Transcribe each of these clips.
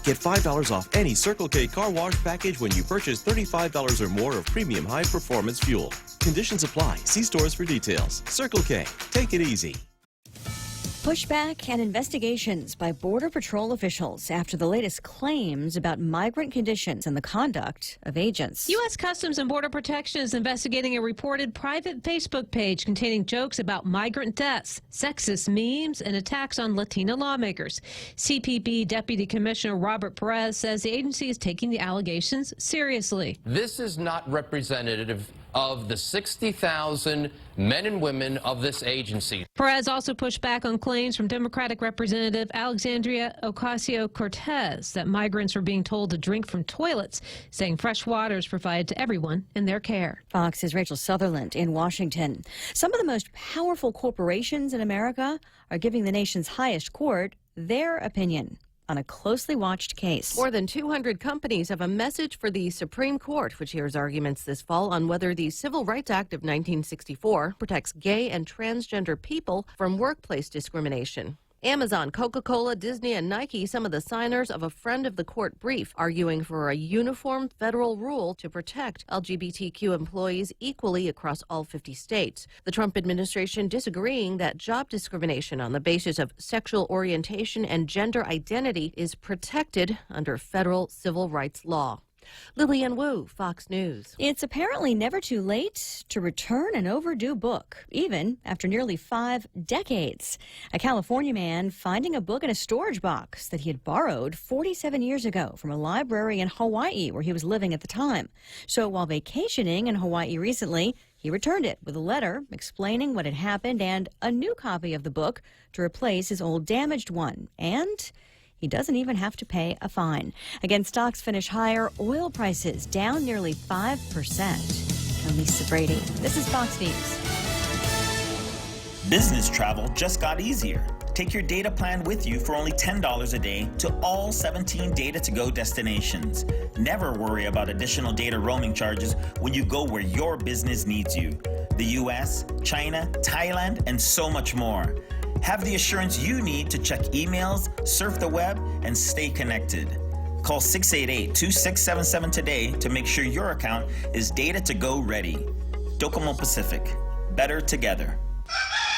Get $5 off any Circle K car wash package when you purchase $35 or more of premium high-performance fuel. Conditions apply. See stores for details. Circle K. Take it easy. Pushback and investigations by Border Patrol officials after the latest claims about migrant conditions and the conduct of agents. U.S. Customs and Border Protection is investigating a reported private Facebook page containing jokes about migrant deaths, sexist memes, and attacks on Latina lawmakers. CPB Deputy Commissioner Robert Perez says the agency is taking the allegations seriously. This is not representative of the 60,000 men and women of this agency. Perez also pushed back on claims from Democratic Representative Alexandria Ocasio-Cortez that migrants are being told to drink from toilets, saying fresh water is provided to everyone in their care. Fox's Rachel Sutherland in Washington. Some of the most powerful corporations in America are giving the nation's highest court their opinion on a closely watched case. More than 200 companies have a message for the Supreme Court, which hears arguments this fall on whether the Civil Rights Act of 1964 protects gay and transgender people from workplace discrimination. Amazon, Coca-Cola, Disney, and Nike, some of the signers of a friend of the court brief, arguing for a uniform federal rule to protect LGBTQ employees equally across all 50 states. The Trump administration disagreeing that job discrimination on the basis of sexual orientation and gender identity is protected under federal civil rights law. Lillian Wu, Fox News. It's apparently never too late to return an overdue book, even after nearly 5 decades. A California man finding a book in a storage box that he had borrowed 47 years ago from a library in Hawaii where he was living at the time. So while vacationing in Hawaii recently, he returned it with a letter explaining what had happened and a new copy of the book to replace his old damaged one. And he doesn't even have to pay a fine. Again, stocks finish higher, oil prices down nearly 5%. I'm Lisa Brady. This is Fox News. Business travel just got easier. Take your data plan with you for only $10 a day to all 17 Data2Go destinations. Never worry about additional data roaming charges when you go where your business needs you. The US, China, Thailand, and so much more. Have the assurance you need to check emails, surf the web, and stay connected. Call 688-2677 today to make sure your account is Data2Go ready. Docomo Pacific. Better together.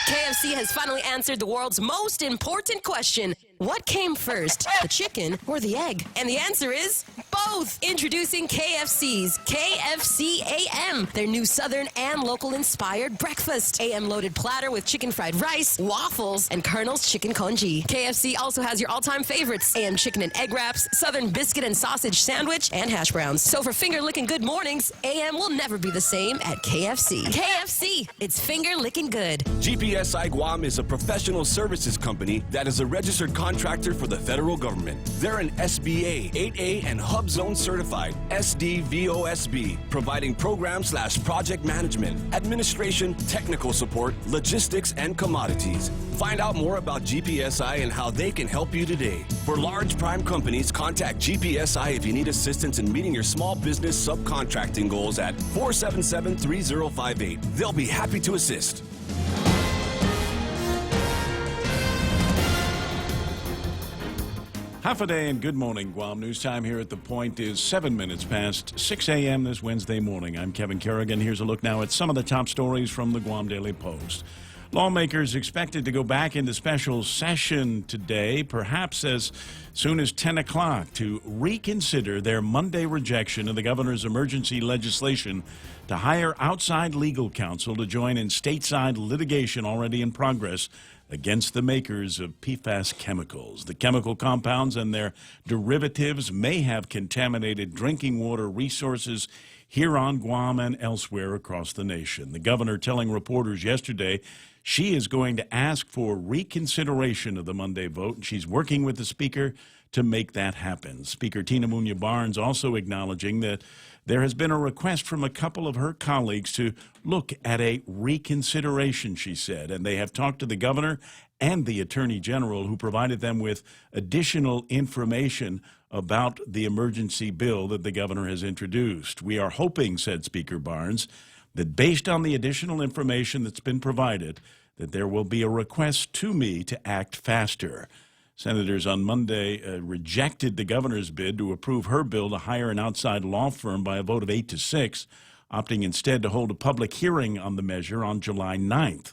KFC has finally answered the world's most important question. What came first, the chicken or the egg? And the answer is both. Introducing KFC's KFC AM, their new Southern and local-inspired breakfast. AM-loaded platter with chicken fried rice, waffles, and Colonel's chicken congee. KFC also has your all-time favorites, AM chicken and egg wraps, Southern biscuit and sausage sandwich, and hash browns. So for finger-licking good mornings, AM will never be the same at KFC. KFC, it's finger-licking good. GPSI Guam is a professional services company that is a registered contractor for the federal government. They're an SBA, 8A, and Hub Zone certified SDVOSB, providing program/project management, administration, technical support, logistics, and commodities. Find out more about GPSI and how they can help you today. For large prime companies, contact GPSI if you need assistance in meeting your small business subcontracting goals at 477-3058. They'll be happy to assist. Half a day and good morning, Guam. News time here at The Point is 7 minutes past 6 a.m. this Wednesday morning. I'm Kevin Kerrigan. Here's a look now at some of the top stories from the Guam Daily Post. Lawmakers expected to go back into special session today, perhaps as soon as 10 o'clock, to reconsider their Monday rejection of the governor's emergency legislation to hire outside legal counsel to join in stateside litigation already in progress against the makers of PFAS chemicals. The chemical compounds and their derivatives may have contaminated drinking water resources here on Guam and elsewhere across the nation. The governor telling reporters yesterday she is going to ask for reconsideration of the Monday vote, and she's working with the speaker to make that happen. Speaker Tina Munya Barnes also acknowledging that there has been a request from a couple of her colleagues to look at a reconsideration, she said, and they have talked to the governor and the attorney general, who provided them with additional information about the emergency bill that the governor has introduced. We are hoping, said Speaker Barnes, that based on the additional information that's been provided, that there will be a request to me to act faster. Senators on Monday rejected the governor's bid to approve her bill to hire an outside law firm by a vote of 8-6, opting instead to hold a public hearing on the measure on July 9th.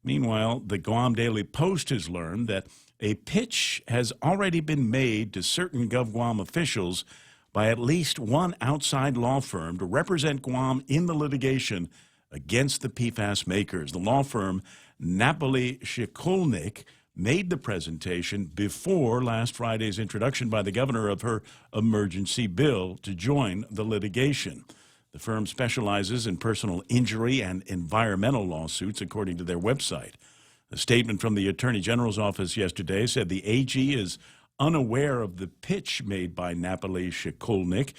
Meanwhile, the Guam Daily Post has learned that a pitch has already been made to certain GovGuam officials by at least one outside law firm to represent Guam in the litigation against the PFAS makers. The law firm Napoli Shikolnik made the presentation before last Friday's introduction by the governor of her emergency bill to join the litigation. The firm specializes in personal injury and environmental lawsuits, according to their website. A statement from the Attorney General's office yesterday said the AG is unaware of the pitch made by Napoli Shikolnik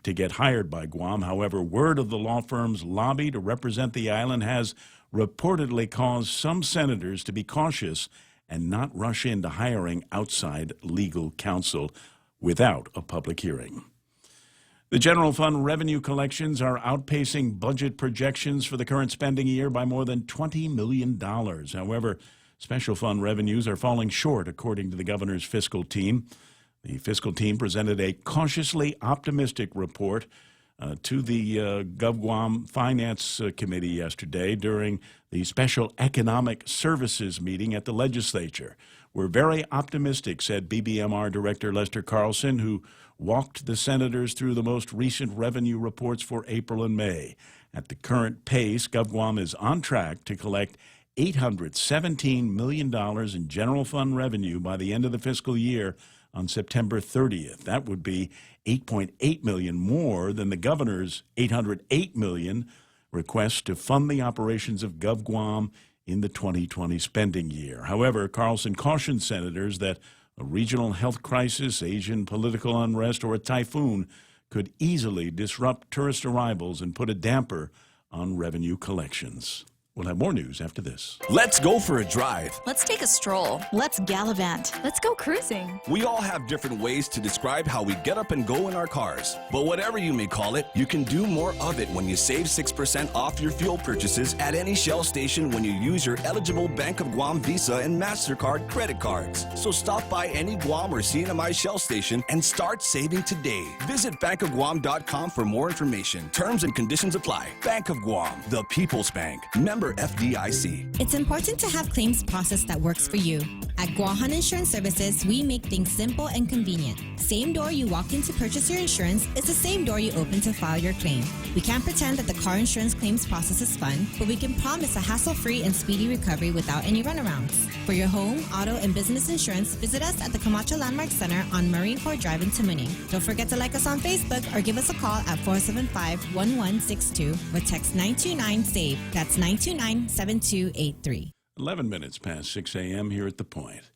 to get hired by Guam. However, word of the law firm's lobby to represent the island has reportedly caused some senators to be cautious and not rush into hiring outside legal counsel without a public hearing. The general fund revenue collections are outpacing budget projections for the current spending year by more than $20 million. However, special fund revenues are falling short, according to the governor's fiscal team. The fiscal team presented a cautiously optimistic report to the GovGuam Finance Committee yesterday during the Special Economic Services meeting at the legislature. We're very optimistic, said BBMR Director Lester Carlson, who walked the senators through the most recent revenue reports for April and May. At the current pace, GovGuam is on track to collect $817 million in general fund revenue by the end of the fiscal year on September 30th. That would be $8.8 million more than the governor's $808 million request to fund the operations of GovGuam in the 2020 spending year. However, Carlson cautioned senators that a regional health crisis, Asian political unrest, or a typhoon could easily disrupt tourist arrivals and put a damper on revenue collections. We'll have more news after this. Let's go for a drive. Let's take a stroll. Let's gallivant. Let's go cruising. We all have different ways to describe how we get up and go in our cars. But whatever you may call it, you can do more of it when you save 6% off your fuel purchases at any Shell station when you use your eligible Bank of Guam Visa and MasterCard credit cards. So stop by any Guam or CNMI Shell station and start saving today. Visit bankofguam.com for more information. Terms and conditions apply. Bank of Guam, the People's Bank. Member FDIC. It's important to have claims process that works for you. At Guahan Insurance Services, we make things simple and convenient. Same door you walk in to purchase your insurance is the same door you open to file your claim. We can't pretend that the car insurance claims process is fun, but we can promise a hassle-free and speedy recovery without any runarounds. For your home, auto, and business insurance, visit us at the Camacho Landmark Center on Marine Corps Drive in Tamuning. Don't forget to like us on Facebook or give us a call at 475-1162 or text 929-SAVE. That's 929-7283. 11 minutes past 6 a.m. here at The Point.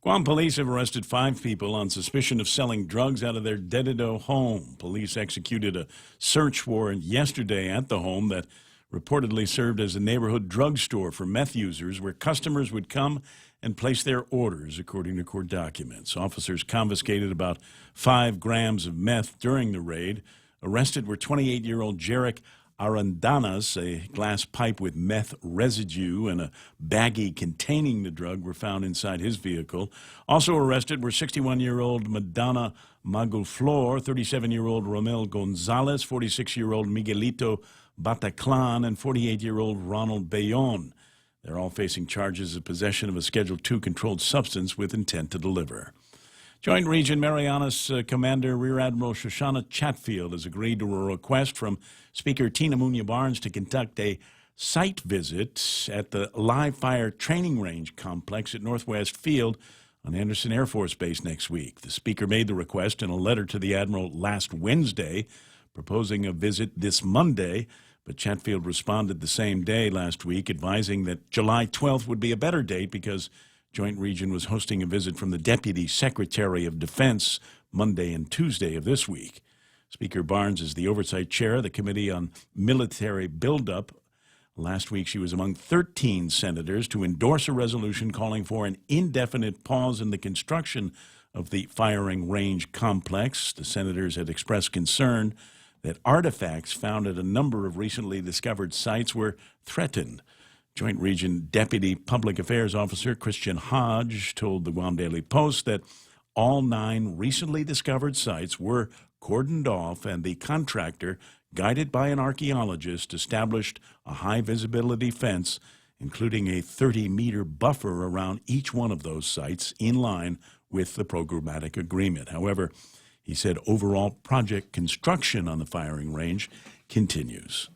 Guam police have arrested 5 people on suspicion of selling drugs out of their Dedido home. Police executed a search warrant yesterday at the home that reportedly served as a neighborhood drugstore for meth users where customers would come and place their orders, according to court documents. Officers confiscated about 5 grams of meth during the raid. Arrested were 28-year-old Jarek Arandanas. A glass pipe with meth residue and a baggie containing the drug were found inside his vehicle. Also arrested were 61-year-old Madonna Magulflor, 37-year-old Romel Gonzalez, 46-year-old Miguelito Bataclan, and 48-year-old Ronald Bayon. They're all facing charges of possession of a Schedule II controlled substance with intent to deliver. Joint Region Marianas Commander Rear Admiral Shoshana Chatfield has agreed to a request from Speaker Tina Munya Barnes to conduct a site visit at the live fire training range complex at Northwest Field on Anderson Air Force Base next week. The Speaker made the request in a letter to the Admiral last Wednesday, proposing a visit this Monday, but Chatfield responded the same day last week, advising that July 12th would be a better date because Joint Region was hosting a visit from the Deputy Secretary of Defense Monday and Tuesday of this week. Speaker Barnes is the oversight chair of the Committee on Military Buildup. Last week, she was among 13 senators to endorse a resolution calling for an indefinite pause in the construction of the firing range complex. The senators had expressed concern that artifacts found at a number of recently discovered sites were threatened. Joint Region Deputy Public Affairs Officer Christian Hodge told the Guam Daily Post that all 9 recently discovered sites were cordoned off, and the contractor, guided by an archaeologist, established a high-visibility fence, including a 30-meter buffer around each one of those sites in line with the programmatic agreement. However, he said overall project construction on the firing range continues.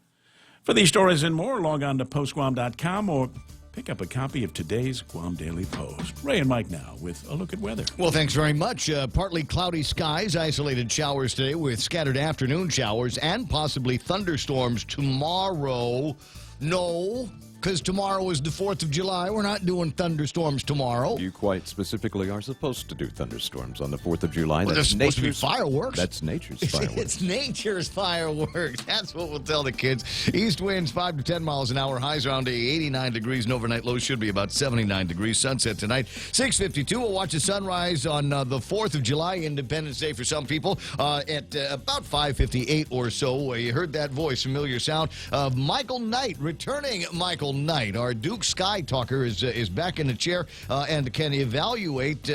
For these stories and more, log on to postguam.com or pick up a copy of today's Guam Daily Post. Ray and Mike now with a look at weather. Well, thanks very much. Partly cloudy skies, isolated showers today with scattered afternoon showers and possibly thunderstorms tomorrow. No, because tomorrow is the 4th of July. We're not doing thunderstorms tomorrow. You quite specifically are supposed to do thunderstorms on the 4th of July. Well, that's supposed to be fireworks. That's nature's fireworks. It's nature's fireworks. That's what we'll tell the kids. East winds 5 to 10 miles an hour. Highs around 89 degrees. And overnight lows should be about 79 degrees. Sunset tonight, 6:52. We'll watch the sunrise on the 4th of July, Independence Day for some people, at about 5:58 or so. You heard that voice, familiar sound of Michael Knight, returning Michael Knight. Our Duke Sky Talker is back in the chair and can evaluate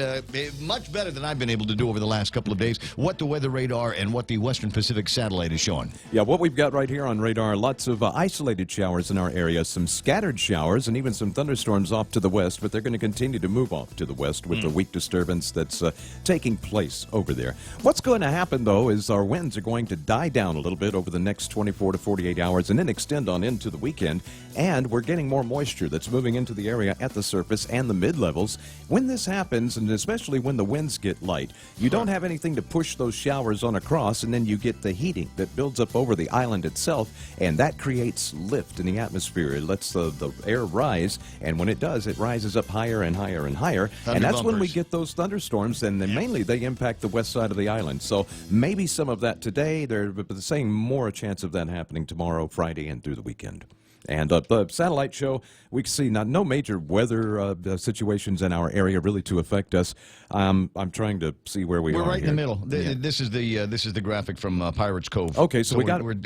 much better than I've been able to do over the last couple of days what the weather radar and what the Western Pacific satellite is showing. Yeah, what we've got right here on radar, lots of isolated showers in our area, some scattered showers, and even some thunderstorms off to the west, but they're going to continue to move off to the west with the weak disturbance that's taking place over there. What's going to happen, though, is our winds are going to die down a little bit over the next 24 to 48 hours and then extend on into the weekend, and we're getting more moisture that's moving into the area at the surface and the mid-levels. When this happens, and especially when the winds get light, you don't have anything to push those showers on across, and then you get the heating that builds up over the island itself, and that creates lift in the atmosphere. It lets the air rise, and when it does, it rises up higher and higher and higher, and that's when we get those thunderstorms, and then mainly they impact the west side of the island. So maybe some of that today, they're saying more a chance of that happening tomorrow, Friday, and through the weekend. And the satellite show, we can see no major weather situations in our area really to affect us. I'm trying to see where we are. We're right here. in the middle. This is the graphic from Pirates Cove. Okay, so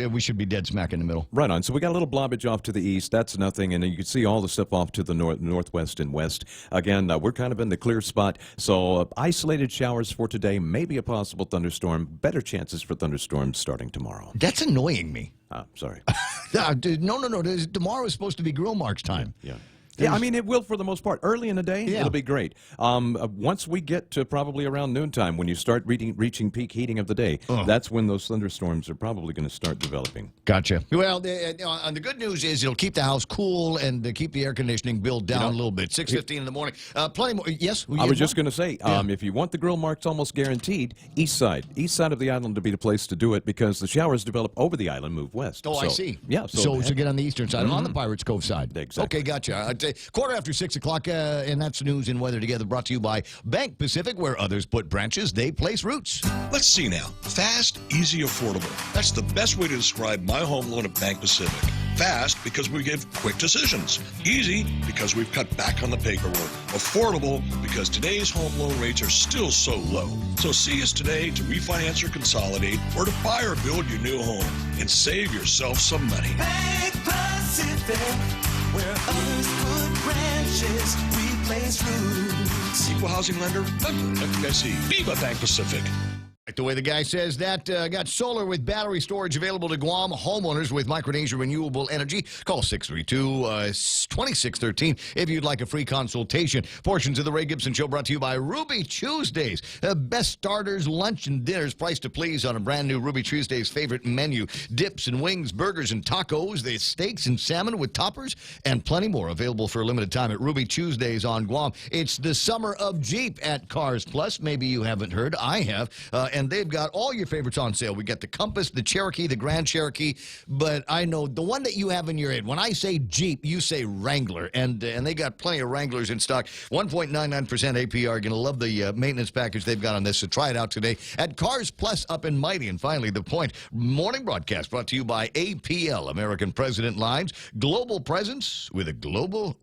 we should be dead smack in the middle. Right on. So we got a little blobbage off to the east. That's nothing, and you can see all the stuff off to the northwest and west. Again, we're kind of in the clear spot. So isolated showers for today, maybe a possible thunderstorm. Better chances for thunderstorms starting tomorrow. That's annoying me. Sorry. No. Tomorrow is supposed to be grill marks time. Yeah. Yeah, I mean, it will for the most part. Early in the day, it'll be great. Once we get to probably around noontime, when you start reaching peak heating of the day, that's when those thunderstorms are probably going to start developing. Gotcha. Well, the good news is it'll keep the house cool and keep the air conditioning bill down a little bit. 6:15 in the morning. Plenty more. Yes? I was just going to say, if you want the grill marks almost guaranteed, east side of the island to be the place to do it because the showers develop over the island, move west. Oh, I see. Yeah. So get on the eastern side, on the Pirates Cove side. Exactly. Okay, gotcha. 6:15, and that's news and weather together brought to you by Bank Pacific, where others put branches, they place roots. Let's see now. Fast, easy, affordable. That's the best way to describe my home loan at Bank Pacific. Fast, because we give quick decisions. Easy, because we've cut back on the paperwork. Affordable, because today's home loan rates are still so low. So see us today to refinance or consolidate, or to buy or build your new home and save yourself some money. Bank Pacific, where others put branches, we place roots. Equal housing lender, member FDIC. Viva Bank Pacific. Like the way the guy says that, got solar with battery storage available to Guam homeowners with Micronesia Renewable Energy. Call 632-2613 if you'd like a free consultation. Portions of the Ray Gibson Show brought to you by Ruby Tuesdays. Best starters, lunch, and dinners priced to please on a brand new Ruby Tuesdays favorite menu. Dips and wings, burgers and tacos, the steaks and salmon with toppers, and plenty more available for a limited time at Ruby Tuesdays on Guam. It's the summer of Jeep at Cars Plus. Maybe you haven't heard. I have. And they've got all your favorites on sale. We got the Compass, the Cherokee, the Grand Cherokee, but I know the one that you have in your head. When I say Jeep, you say Wrangler, and they got plenty of Wranglers in stock. 1.99% APR. You're going to love the maintenance package they've got on this, so try it out today at Cars Plus up in Mighty. And finally, The Point morning broadcast brought to you by APL, American President Lines. Global presence with a global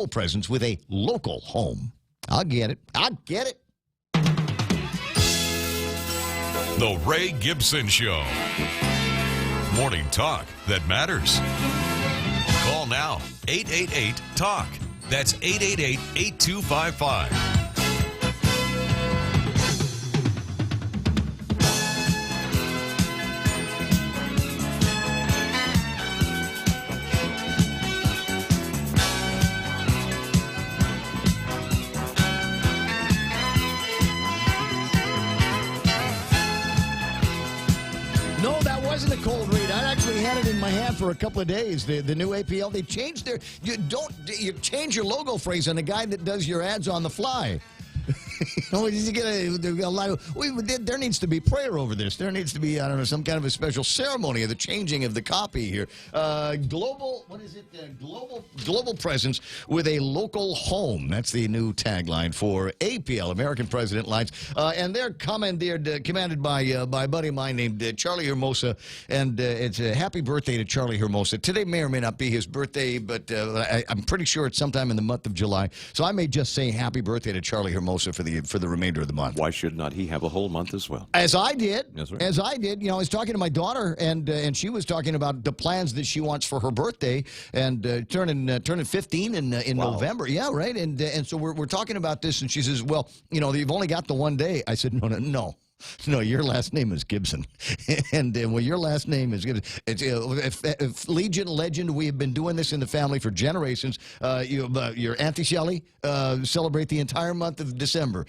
presence with a local home. I get it. The Ray Gibson Show. Morning talk that matters. Call Call now. 888-TALK. That's 888-8255. No, that wasn't a cold read. I actually had it in my hand for a couple of days. The new APL, they changed their. You change your logo phrase on the guy that does your ads on the fly. You get a lot of, there needs to be prayer over this. There needs to be, I don't know, some kind of a special ceremony of the changing of the copy here. Global presence with a local home. That's the new tagline for APL, American President Lines. And they're commanded by a buddy of mine named Charlie Hermosa. And it's a happy birthday to Charlie Hermosa. Today may or may not be his birthday, but I'm pretty sure it's sometime in the month of July. So I may just say happy birthday to Charlie Hermosa for the remainder of the month. Why should not he have a whole month as well? As I did. That's right. As I did. I was talking to my daughter, and she was talking about the plans that she wants for her birthday, and turning 15 in November. Yeah, right. And so we're talking about this, and she says, "Well, you've only got the one day." I said, No, your last name is Gibson. And your last name is Gibson. It's Legion, legend. We have been doing this in the family for generations. Your Auntie Shelley celebrate the entire month of December.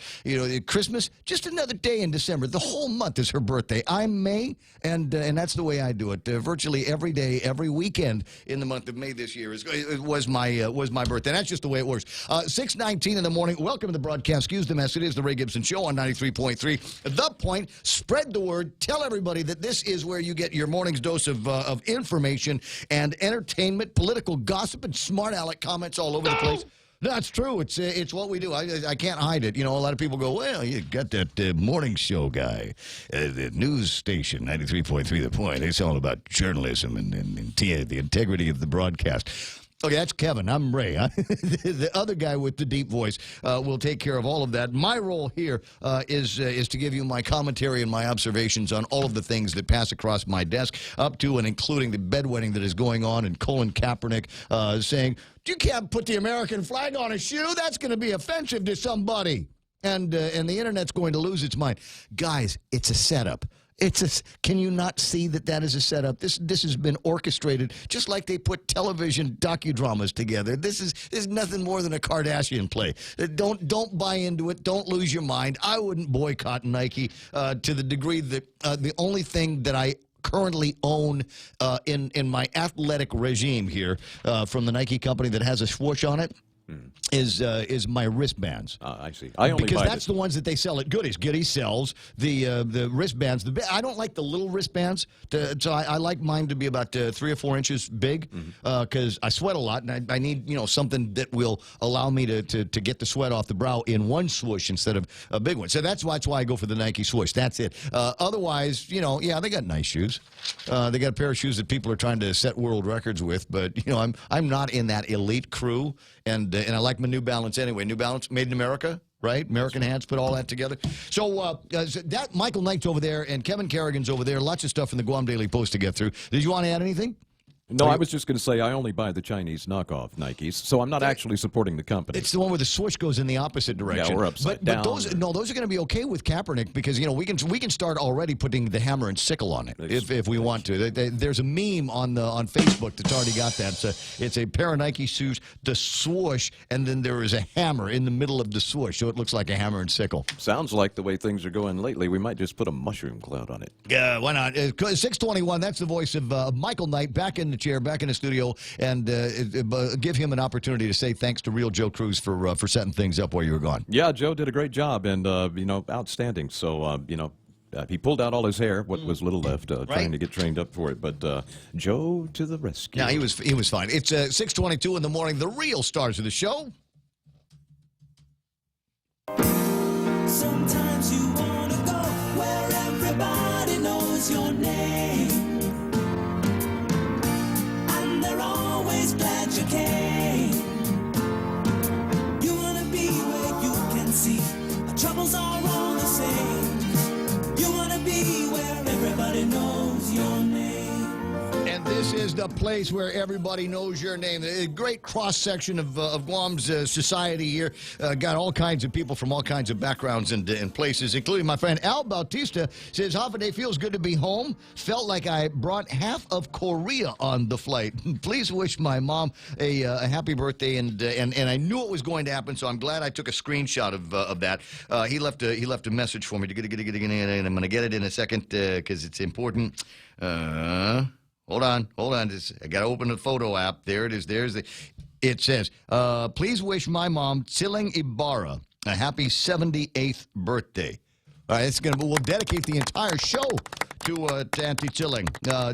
Christmas, just another day in December. The whole month is her birthday. I'm May, and that's the way I do it. Virtually every day, every weekend in the month of May this year was my birthday. And that's just the way it works. 6:19 in the morning. Welcome to the broadcast. Excuse the mess. It is the Ray Gibson Show on 93.3. The Point. Spread the word. Tell everybody that this is where you get your morning's dose of information and entertainment, political gossip, and smart aleck comments all over the place. That's true. It's what we do. I can't hide it. A lot of people go, well, you got that morning show guy, the news station, 93.3 The Point. It's all about journalism and the integrity of the broadcast. Okay, that's Kevin. I'm Ray. The other guy with the deep voice will take care of all of that. My role here is to give you my commentary and my observations on all of the things that pass across my desk, up to and including the bedwetting that is going on, and Colin Kaepernick saying, you can't put the American flag on a shoe. That's going to be offensive to somebody. And the Internet's going to lose its mind. Guys, it's a setup. Can you not see that is a setup? This has been orchestrated, just like they put television docudramas together. This is nothing more than a Kardashian play. Don't buy into it. Don't lose your mind. I wouldn't boycott Nike to the degree that the only thing that I currently own in my athletic regime here from the Nike company that has a swoosh on it is my wristbands. I see. I only because buy that's the ones that they sell at Goodies. Goodies sells the wristbands. I don't like the little wristbands, so I like mine to be about 3 or 4 inches big because I sweat a lot, and I need something that will allow me to get the sweat off the brow in one swoosh instead of a big one. So that's why I go for the Nike swoosh. That's it. Otherwise, they got nice shoes. They got a pair of shoes that people are trying to set world records with, but I'm not in that elite crew, and I like my New Balance anyway. New Balance, made in America, right? American hands put all that together. So that Michael Knight's over there, and Kevin Kerrigan's over there. Lots of stuff in the Guam Daily Post to get through. Did you want to add anything? No, I was just going to say I only buy the Chinese knockoff Nikes, so I'm not actually supporting the company. It's the one where the swoosh goes in the opposite direction. Yeah, we're upside down. But those are going to be okay with Kaepernick because we can start already putting the hammer and sickle on it if we want to. There's a meme on Facebook that's already got that. It's a pair of Nike shoes, the swoosh, and then there is a hammer in the middle of the swoosh, so it looks like a hammer and sickle. Sounds like the way things are going lately. We might just put a mushroom cloud on it. Yeah, why not? 621. That's the voice of Michael Knight back in the chair, back in the studio, and give him an opportunity to say thanks to Real Joe Cruz for setting things up while you were gone. Yeah, Joe did a great job, and outstanding. So he pulled out all his hair, what was little left, trying to get trained up for it. But Joe to the rescue. Yeah, he was fine. It's 6:22 in the morning. The real stars of the show. Sometimes you want to go where everybody knows your name, and they're always glad you came. You want to be where you can see our troubles are all the same. You want to be where everybody knows your name. And this is is the place where everybody knows your name. A great cross-section of Guam's society here. Got all kinds of people from all kinds of backgrounds and places, including my friend Al Bautista. Says, Holiday feels good to be home. Felt like I brought half of Korea on the flight. Please wish my mom a happy birthday, and I knew it was going to happen, so I'm glad I took a screenshot of that. He left a message for me to get it, and I'm going to get it in a second because it's important. Hold on. I got to open the photo app. There it is. It says, please wish my mom, Tsiling Ibarra, a happy 78th birthday. All right, we'll dedicate the entire show to Auntie Tsiling.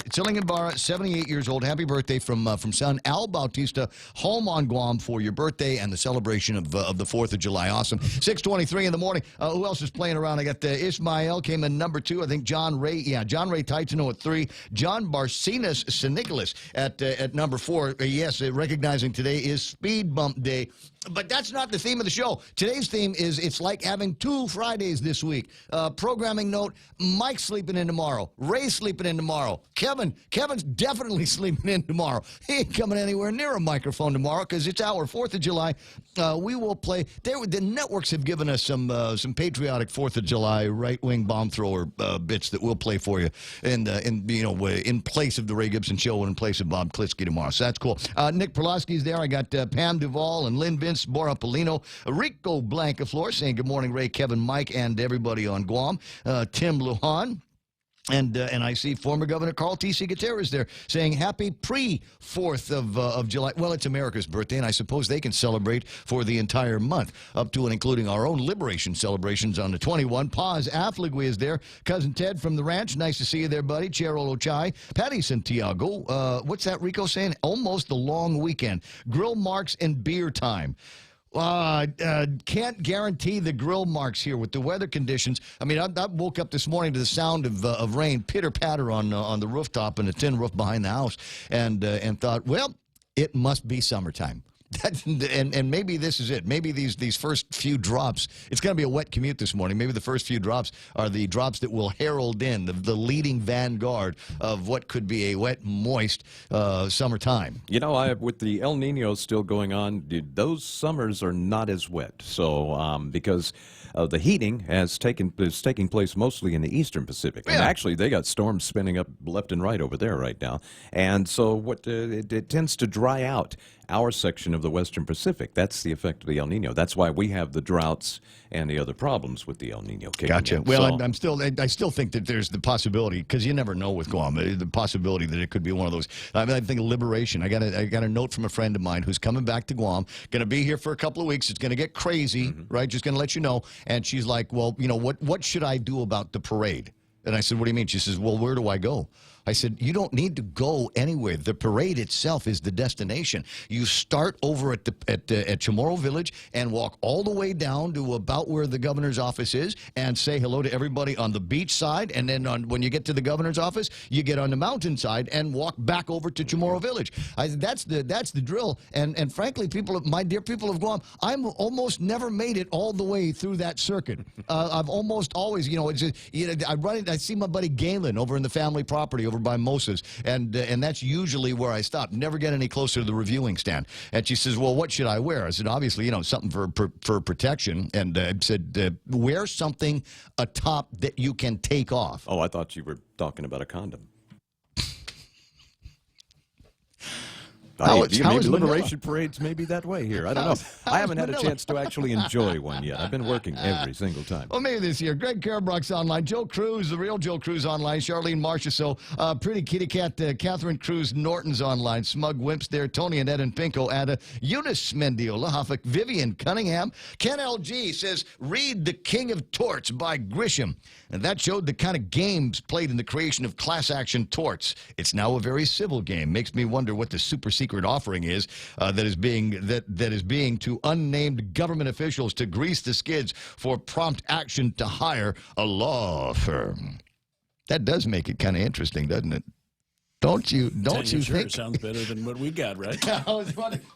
Tsiling Ibarra, 78 years old. Happy birthday from son Al Bautista, home on Guam for your birthday and the celebration of the 4th of July. Awesome. 6:23 in the morning. Who else is playing around? I got Ismael came in number 2. I think John Ray Titano at 3. John Barcinas Sinicolas at number 4. Yes, recognizing today is Speed Bump Day. But that's not the theme of the show. Today's theme is it's like having 2 Fridays this week. Programming note, Mike's sleeping in tomorrow. Ray's sleeping in tomorrow. Kevin's definitely sleeping in tomorrow. He ain't coming anywhere near a microphone tomorrow because it's our 4th of July. We will play. The networks have given us some patriotic 4th of July right-wing bomb thrower bits that we'll play for you in place of the Ray Gibson Show and in place of Bob Klitsky tomorrow. So that's cool. Nick Perlowski's there. I got Pam Duvall and Lynn Vince, Bora Polino, Rico Blancaflor saying good morning, Ray, Kevin, Mike, and everybody on Guam. Tim Lujan. And I see former Governor Carl T.C. Gutierrez there saying happy pre-4th of July. Well, it's America's birthday, and I suppose they can celebrate for the entire month, up to and including our own liberation celebrations on the 21. Paz Affligui is there. Cousin Ted from the ranch. Nice to see you there, buddy. Cheryl Ochai. Patty Santiago. What's that Rico saying? Almost the long weekend. Grill marks and beer time. Can't guarantee the grill marks here with the weather conditions. I mean, I woke up this morning to the sound of rain, pitter-patter on the rooftop and the tin roof behind the house, and thought, well, it must be summertime. And maybe this is it. Maybe these first few drops, it's going to be a wet commute this morning. Maybe the first few drops are the drops that will herald in the leading vanguard of what could be a wet, moist summertime. You know, with the El Nino still going on, those summers are not as wet. So because the heating is taking place mostly in the eastern Pacific. Yeah. And actually, they got storms spinning up left and right over there right now. And so it tends to dry out our section of the Western Pacific. That's the effect of the El Nino. That's why we have the droughts and the other problems with the El Nino. Gotcha. Well, so, I still think that there's the possibility, because you never know with Guam, the possibility that it could be one of those. I think liberation. I got a note from a friend of mine who's coming back to Guam, going to be here for a couple of weeks. It's going to get crazy, right? Just going to let you know. And she's like, well, what should I do about the parade? And I said, what do you mean? She says, well, where do I go? I said, you don't need to go anywhere. The parade itself is the destination. You start over at Chamorro Village and walk all the way down to about where the governor's office is and say hello to everybody on the beach side. And then when you get to the governor's office, you get on the mountain side and walk back over to Chamorro Village. That's the drill. And frankly, my dear people of Guam, I'm almost never made it all the way through that circuit. I've almost always, I see my buddy Galen over in the family property over by Moses, and that's usually where I stop. Never get any closer to the reviewing stand. And she says, well, what should I wear? I said, obviously, something for protection. And I said, wear something atop that you can take off. Oh, I thought you were talking about a condom. Maybe liberation parades may be that way here. I don't know. I haven't had a chance to actually enjoy one yet. I've been working every single time. Well, maybe this year. Greg Karabrock's online. Joe Cruz, the real Joe Cruz online. Charlene Marcia. So, Pretty Kitty Cat, Catherine Cruz Norton's online. Smug Wimps there. Tony and Ed and Pinko. Ada. Eunice Mendiola. Huffick. Vivian Cunningham. Ken LG says, read The King of Torts by Grisham. And that showed the kind of games played in the creation of class action torts. It's now a very civil game. Makes me wonder what the super secret offering is that is being to unnamed government officials to grease the skids for prompt action to hire a law firm. That does make it kind of interesting, doesn't it? Don't you Sure, think? sounds better than what we got, right? Well,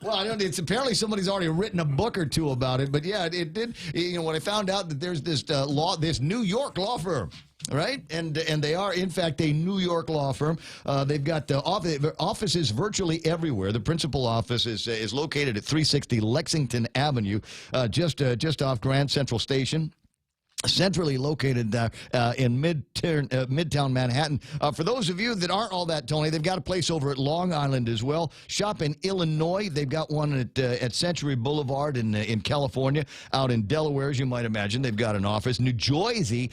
I don't. It's apparently somebody's already written a book or two about it. But yeah, it did. You know, when I found out that there's this this New York law firm. Right, and they are in fact a New York law firm. They've got offices virtually everywhere. The principal office is located at 360 Lexington Avenue, just off Grand Central Station. Centrally located in Midtown Manhattan. For those of you that aren't all that, Tony, they've got a place over at Long Island as well. Shop in Illinois. They've got one at Century Boulevard in California. Out in Delaware, as you might imagine, they've got an office. New Jersey,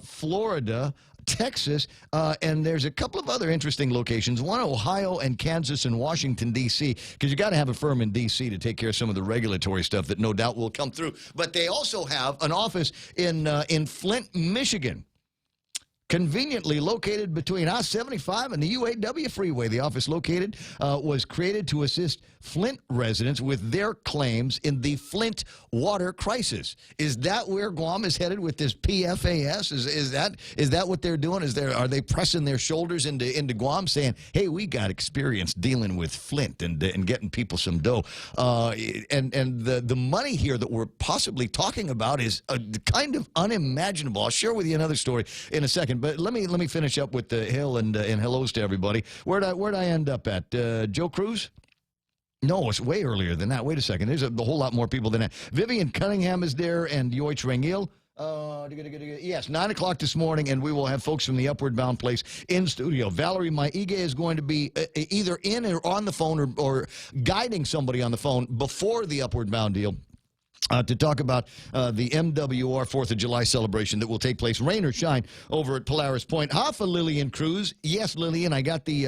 Florida, Texas, and there's a couple of other interesting locations. One, Ohio and Kansas and Washington, D.C., because you got to have a firm in D.C. to take care of some of the regulatory stuff that no doubt will come through. But they also have an office in Flint, Michigan. Conveniently located between I-75 and the UAW freeway. The office located was created to assist Flint residents with their claims in the Flint water crisis. Is that where Guam is headed with this PFAS? Is that what they're doing? Are they pressing their shoulders into Guam, saying, "Hey, we got experience dealing with Flint and getting people some dough"? And the money here that we're possibly talking about is kind of unimaginable. I'll share with you another story in a second. But let me finish up with the Hill and hellos to everybody. Where'd I end up at? Joe Cruz? No, it's way earlier than that. Wait a second. There's a whole lot more people than that. Vivian Cunningham is there and Yoich Rangil. Yes, 9 o'clock this morning, and we will have folks from the Upward Bound place in studio. Valerie Maiga is going to be either in or on the phone or guiding somebody on the phone before the Upward Bound deal. To talk about the MWR 4th of July celebration that will take place, rain or shine, over at Polaris Point. Half of Lillian Cruz. Yes, Lillian, I got the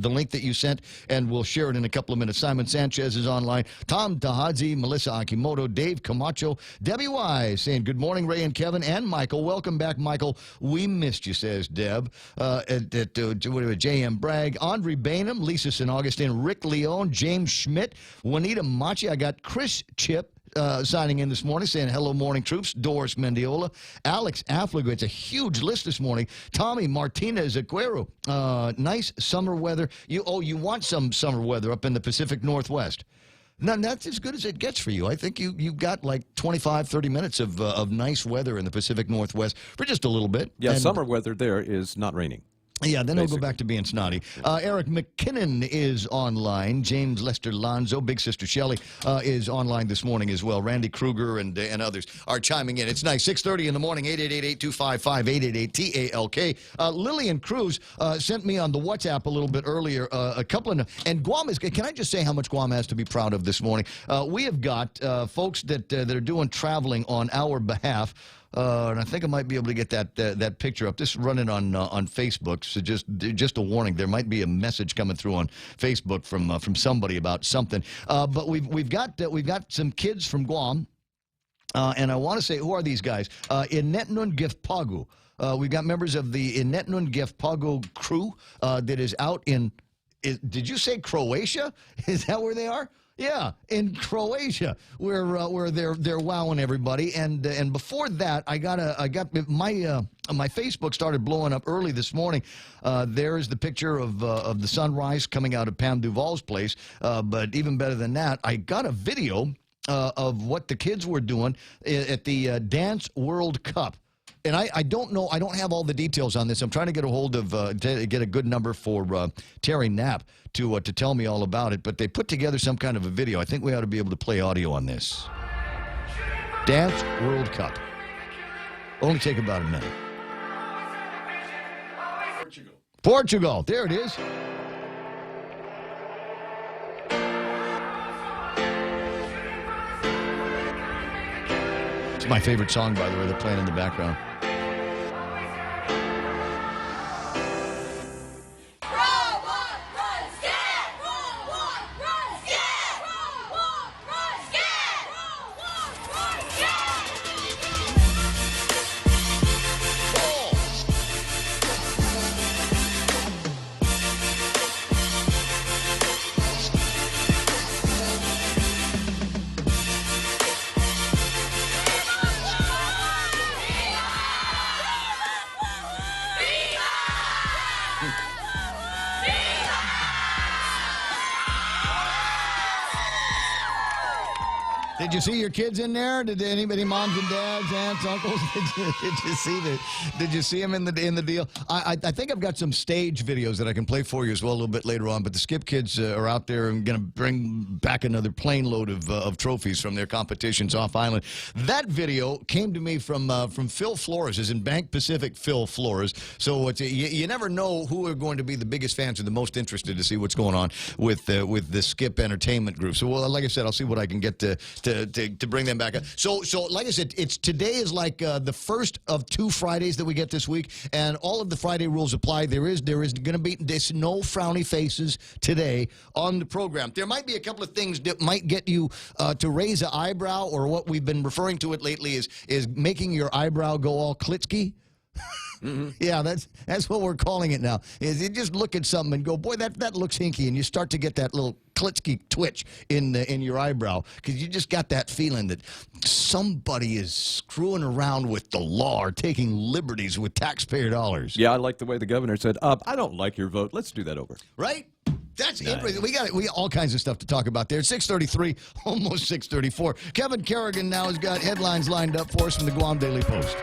link that you sent, and we'll share it in a couple of minutes. Simon Sanchez is online. Tom Tahadzi, Melissa Akimoto, Dave Camacho, Debbie Wise saying, good morning, Ray and Kevin and Michael. Welcome back, Michael. We missed you, says Deb. J.M. Bragg, Andre Bainham, Lisa St. Augustine, Rick Leone, James Schmidt, Juanita Machi. I got Chris Chip signing in this morning, saying hello, morning troops. Doris Mendiola, Alex Affligo. It's a huge list this morning. Tommy Martinez Aguero. Nice summer weather. You want some summer weather up in the Pacific Northwest. Now, that's as good as it gets for you. I think you've got like 25, 30 minutes of nice weather in the Pacific Northwest for just a little bit. Yeah, and summer weather there is not raining. Yeah, then it'll go back to being snotty. Eric McKinnon is online. James Lester Lonzo, Big Sister Shelley, is online this morning as well. Randy Kruger and others are chiming in. It's nice. 6:30 in the morning, 888-825-5888-TALK. Lillian Cruz sent me on the WhatsApp a little bit earlier a couple of... And Guam is... Can I just say how much Guam has to be proud of this morning? We have got folks that are doing traveling on our behalf. And I think I might be able to get that picture up. This is running on Facebook, so just a warning. There might be a message coming through on Facebook from somebody about something. But we've got some kids from Guam, and I want to say, who are these guys? Inetnun Gifpagu. We've got members of the Inetnun Gifpagu crew that is out in. Did you say Croatia? Is that where they are? Yeah, in Croatia, where they're wowing everybody, and before that, I got my Facebook started blowing up early this morning. There is the picture of the sunrise coming out of Pam Duvall's place, but even better than that, I got a video of what the kids were doing at the Dance World Cup. And I don't know. I don't have all the details on this. I'm trying to get a hold of, get a good number for Terry Knapp to tell me all about it. But they put together some kind of a video. I think we ought to be able to play audio on this. Dance World Cup. Only take about a minute. Portugal. There it is. It's my favorite song, by the way. They're playing in the background. Did you see your kids in there? Did anybody, moms and dads, aunts, uncles? Did you see them in the deal? I think I've got some stage videos that I can play for you as well a little bit later on. But the Skip kids are out there and going to bring back another plane load of trophies from their competitions off island. That video came to me from Phil Flores, is in Bank Pacific. Phil Flores. So you never know who are going to be the biggest fans or the most interested to see what's going on with the Skip Entertainment Group. So, well, like I said, I'll see what I can get to bring them back up. So, like I said, today is like the first of 2 Fridays that we get this week, and all of the Friday rules apply. There is going to be no frowny faces today on the program. There might be a couple of things that might get you to raise an eyebrow, or what we've been referring to it lately is making your eyebrow go all klitsky. Mm-hmm. Yeah, that's what we're calling it now. Is you just look at something and go, boy, that looks hinky, and you start to get that little klitsky twitch in your eyebrow because you just got that feeling that somebody is screwing around with the law or taking liberties with taxpayer dollars. Yeah, I like the way the governor said, I don't like your vote. Let's do that over. Right? That's interesting. We got all kinds of stuff to talk about there. 6:33, almost 6:34. Kevin Kerrigan now has got headlines lined up for us from the Guam Daily Post.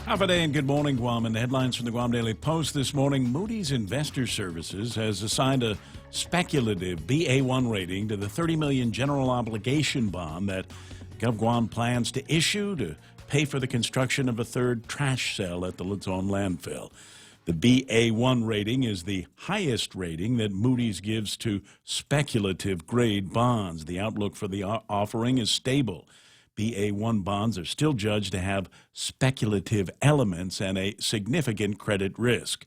Half a day and good morning, Guam. And the headlines from the Guam Daily Post this morning. Moody's Investor Services has assigned a speculative Ba1 rating to the $30 million general obligation bond that GovGuam plans to issue to pay for the construction of a third trash cell at the Luzon landfill. The Ba1 rating is the highest rating that Moody's gives to speculative grade bonds. The outlook for the offering is stable. Ba1 bonds are still judged to have speculative elements and a significant credit risk.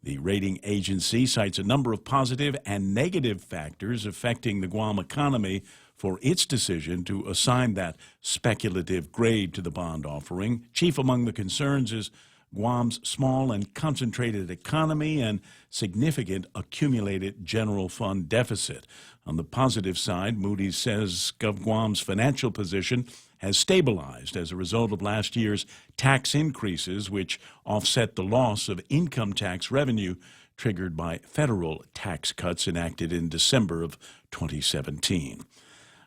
The rating agency cites a number of positive and negative factors affecting the Guam economy for its decision to assign that speculative grade to the bond offering. Chief among the concerns is Guam's small and concentrated economy and significant accumulated general fund deficit. On the positive side, Moody's says GovGuam's financial position has stabilized as a result of last year's tax increases, which offset the loss of income tax revenue triggered by federal tax cuts enacted in December of 2017.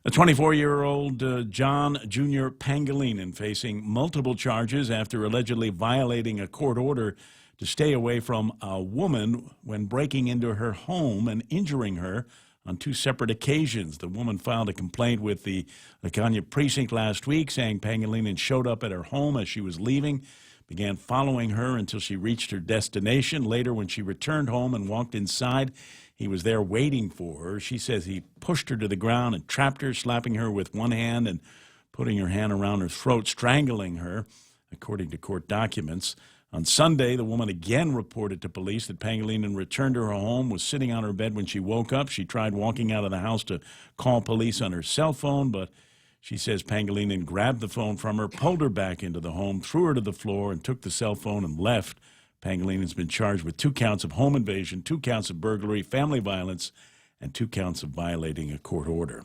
A 24-year-old John Jr. Pangilinan facing multiple charges after allegedly violating a court order to stay away from a woman when breaking into her home and injuring her on 2 separate occasions. The woman filed a complaint with the Lacania precinct last week, saying Pangilinan showed up at her home as she was leaving, began following her until she reached her destination. Later, when she returned home and walked inside, he was there waiting for her. She says he pushed her to the ground and trapped her, slapping her with one hand and putting her hand around her throat, strangling her, according to court documents. On Sunday, the woman again reported to police that Pangilinan returned to her home, was sitting on her bed when she woke up. She tried walking out of the house to call police on her cell phone, but she says Pangilinan grabbed the phone from her, pulled her back into the home, threw her to the floor, and took the cell phone and left. Pangilinan's been charged with 2 counts of home invasion, 2 counts of burglary, family violence, and 2 counts of violating a court order.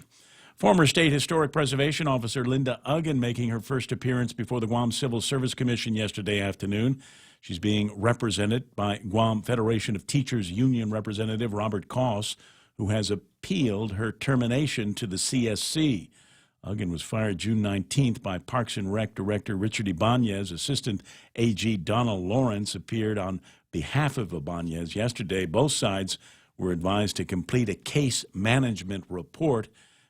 Former State Historic Preservation Officer Linda Uggan making her first appearance before the Guam Civil Service Commission yesterday afternoon. She's being represented by Guam Federation of Teachers Union Representative Robert Koss, who has appealed her termination to the CSC. Uggan was fired June 19th by Parks and Rec Director Richard Ibanez. Assistant AG Donald Lawrence appeared on behalf of Ibanez yesterday. Both sides were advised to complete a case management report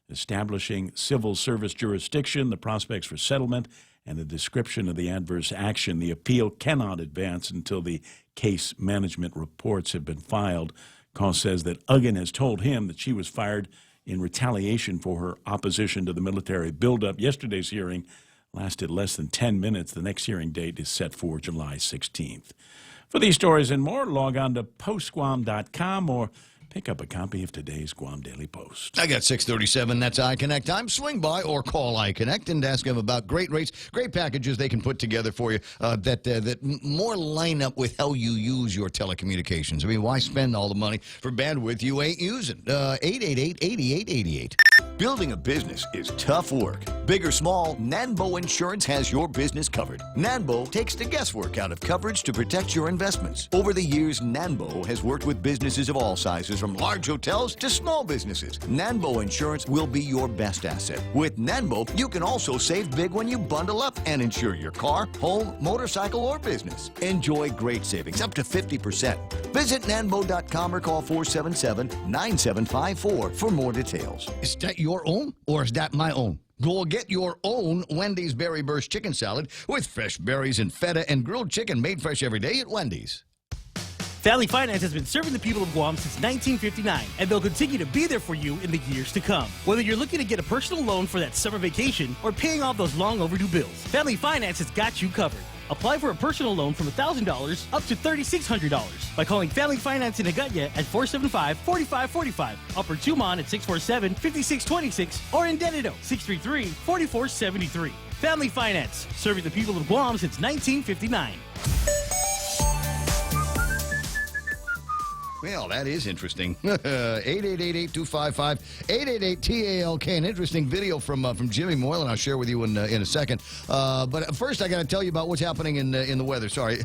establishing civil service jurisdiction, the prospects for settlement, and a description of the adverse action. The appeal cannot advance until the case management reports have been filed. Koss says that Uggan has told him that she was fired in retaliation for her opposition to the military buildup. Yesterday's hearing lasted less than 10 minutes. The next hearing date is set for July 16th. For these stories and more, log on to postguam.com or pick up a copy of today's Guam Daily Post. I got 637. That's iConnect time. Swing by or call iConnect and ask them about great rates, great packages they can put together for you that more line up with how you use your telecommunications. I mean, why spend all the money for bandwidth you ain't using? 888-8888. Building a business is tough work. Big or small, Nanbo Insurance has your business covered. Nanbo takes the guesswork out of coverage to protect your investments. Over the years, Nanbo has worked with businesses of all sizes businesses from large hotels to small businesses. Nanbo Insurance will be your best asset. With Nanbo, you can also save big when you bundle up and insure your car, home, motorcycle, or business. Enjoy great savings, up to 50%. Visit nanbo.com or call 477-9754 for more details. Is that your own or is that my own? Go get your own Wendy's Berry Burst Chicken Salad with fresh berries and feta and grilled chicken made fresh every day at Wendy's. Valley Finance has been serving the people of Guam since 1959, and they'll continue to be there for you in the years to come. Whether you're looking to get a personal loan for that summer vacation or paying off those long overdue bills, Valley Finance has got you covered. Apply for a personal loan from $1,000 up to $3,600 by calling Family Finance in Agutya at 475-4545, Upper Tumon at 647-5626, or in Dededo, 633-4473. Family Finance, serving the people of Guam since 1959. Well, that is interesting. 888-8255-888-TALK. An interesting video from Jimmy Moylan I'll share with you in a second. But first, I got to tell you about what's happening in the weather. Sorry,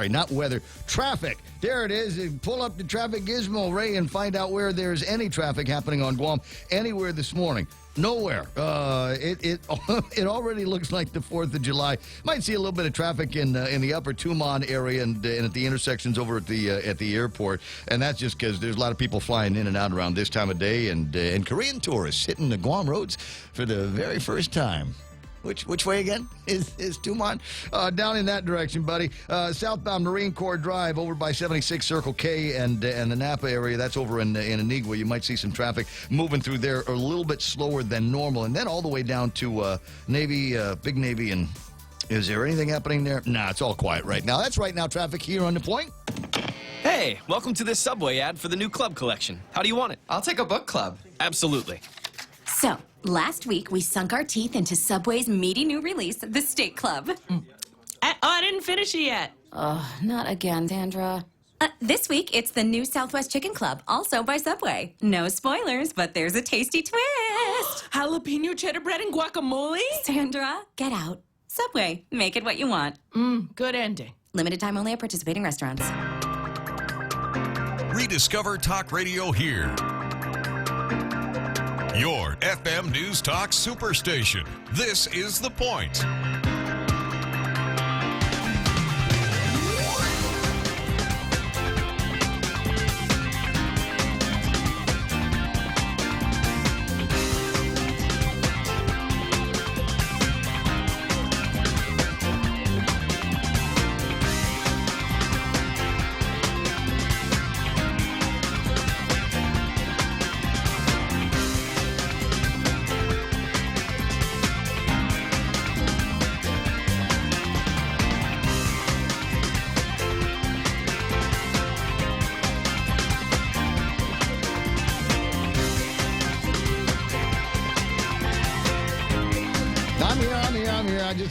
not weather. Traffic. There it is. Pull up the traffic gizmo, Ray, and find out where there's any traffic happening on Guam anywhere this morning. Nowhere. It already looks like the 4th of July. Might see a little bit of traffic in the Upper Tumon area and at the intersections over at the airport, and that's just because there's a lot of people flying in and out around this time of day, and Korean tourists hitting the Guam roads for the very first time. Which way again is Tumon? Down in that direction, buddy. Southbound Marine Corps Drive over by 76 Circle K and the Napa area. That's over in Anigua. You might see some traffic moving through there a little bit slower than normal. And then all the way down to Navy, Big Navy. And is there anything happening there? Nah, it's all quiet right now. That's right now traffic here on the point. Hey, welcome to this Subway ad for the new club collection. How do you want it? I'll take a book club. Absolutely. So, last week we sunk our teeth into Subway's meaty new release, the Steak Club. I didn't finish it yet. Oh, not again, Sandra. This week, it's the new Southwest Chicken Club, also by Subway. No spoilers, but there's a tasty twist. Jalapeno cheddar bread and guacamole? Sandra, get out. Subway, make it what you want. Good ending. Limited time only at participating restaurants. Rediscover talk radio here. Your FM News Talk Superstation. This is The Point.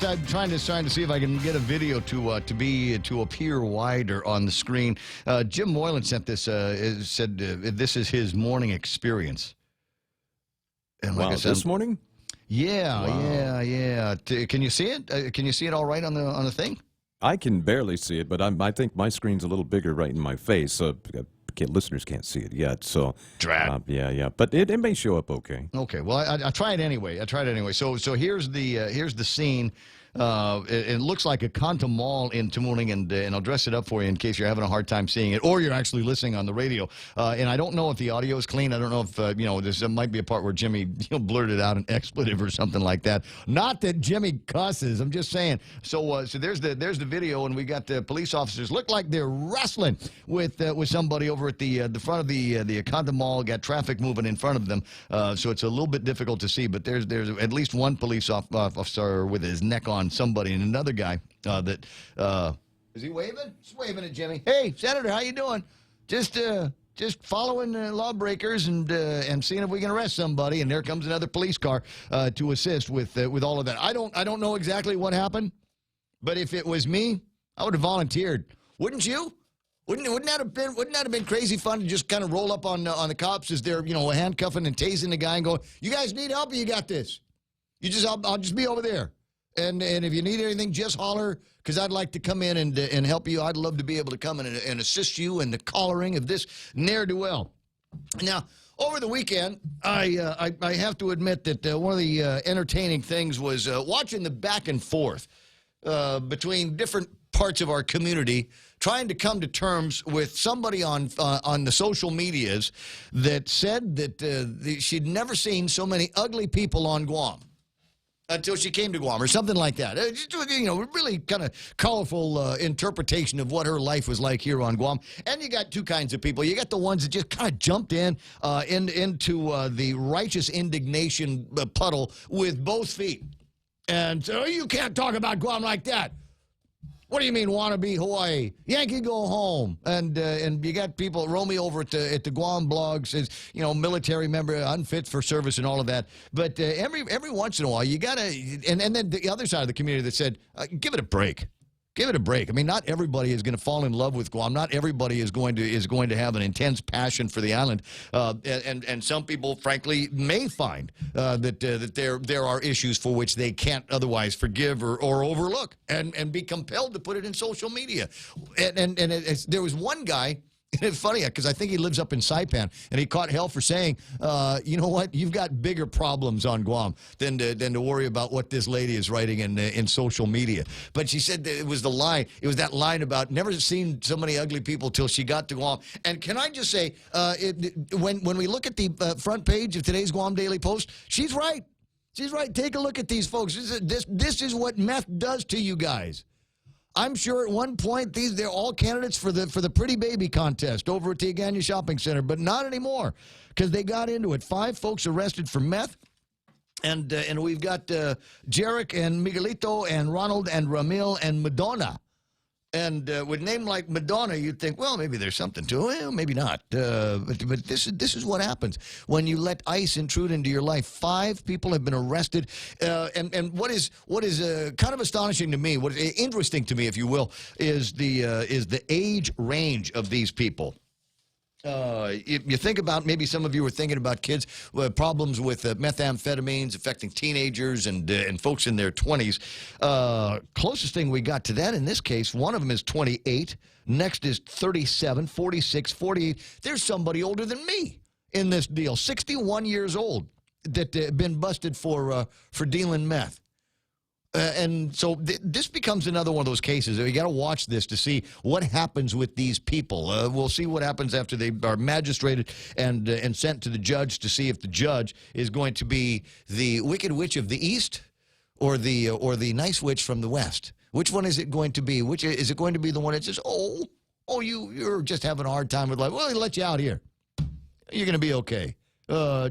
I'm trying to see if I can get a video to appear wider on the screen. Jim Moylan sent this. Said this is his morning experience. And wow, this morning? Yeah, wow. yeah. Can you see it? Can you see it all right on the thing? I can barely see it, but I think my screen's a little bigger right in my face. So listeners can't see it yet. So yeah. But it may show up okay. Okay. Well, I try it anyway. So here's the scene. It looks like a Kanta Mall in Tamuning, and I'll dress it up for you in case you're having a hard time seeing it, or you're actually listening on the radio. And I don't know if the audio is clean. I don't know if there might be a part where Jimmy blurted out an expletive or something like that. Not that Jimmy cusses. I'm just saying. So there's the video, and we got the police officers look like they're wrestling with somebody over at the front of the Kanta Mall. Got traffic moving in front of them, so it's a little bit difficult to see. But there's at least one police officer with his neck on somebody, and another guy is he waving? He's waving at Jimmy. Hey, Senator, how you doing? Just following lawbreakers and seeing if we can arrest somebody. And there comes another police car to assist with all of that. I don't know exactly what happened, but if it was me, I would have volunteered. Wouldn't you? Wouldn't that have been crazy fun to just kind of roll up on the cops as they're handcuffing and tasing the guy and going, "You guys need help? Or you got this? I'll just be over there." And if you need anything, just holler, because I'd like to come in and help you. I'd love to be able to come in and assist you in the collaring of this ne'er-do-well. Now, over the weekend, I have to admit that one of the entertaining things was watching the back and forth between different parts of our community trying to come to terms with somebody on the social medias that said that she'd never seen so many ugly people on Guam until she came to Guam, or something like that. Really kind of colorful interpretation of what her life was like here on Guam. And you got two kinds of people. You got the ones that just kind of jumped into the righteous indignation puddle with both feet. And so you can't talk about Guam like that. What do you mean, wannabe Hawaii? Yankee, go home. And you got people, Romy over at the Guam blog says, military member, unfit for service and all of that. But every once in a while, you got to, and then the other side of the community that said, give it a break. Give it a break. I mean, not everybody is going to fall in love with Guam. Not everybody is going to have an intense passion for the island. And some people, frankly, may find that there are issues for which they can't otherwise forgive or overlook, and be compelled to put it in social media. And there was one guy. It's funny because I think he lives up in Saipan, and he caught hell for saying, you know what, you've got bigger problems on Guam than to worry about what this lady is writing in social media. But she said that it was the line. It was that line about never seen so many ugly people till she got to Guam. And can I just say, when we look at the front page of today's Guam Daily Post, she's right. She's right. Take a look at these folks. This is what meth does to you guys. I'm sure at one point they're all candidates for the Pretty Baby contest over at the Agana Shopping Center, but not anymore because they got into it. 5 folks arrested for meth, and we've got Jarek and Miguelito and Ronald and Ramil and Madonna. And with a name like Madonna, you'd think, well, maybe there's something to it. Well, maybe not. But this is what happens when you let ICE intrude into your life. 5 people have been arrested. And what is kind of astonishing to me, what is interesting to me, if you will, is the age range of these people. You think about, maybe some of you were thinking about kids with problems with methamphetamines affecting teenagers and folks in their 20s. Closest thing we got to that in this case, one of them is 28. Next is 37, 46, 48. There's somebody older than me in this deal, 61 years old, that been busted for dealing meth. And so this becomes another one of those cases. You got to watch this to see what happens with these people. We'll see what happens after they are magistrated and sent to the judge to see if the judge is going to be the wicked witch of the east or the nice witch from the west. Which one is it going to be? Which is it going to be the one that says, you're just having a hard time with life. Well, he'll let you out here. You're going to be okay.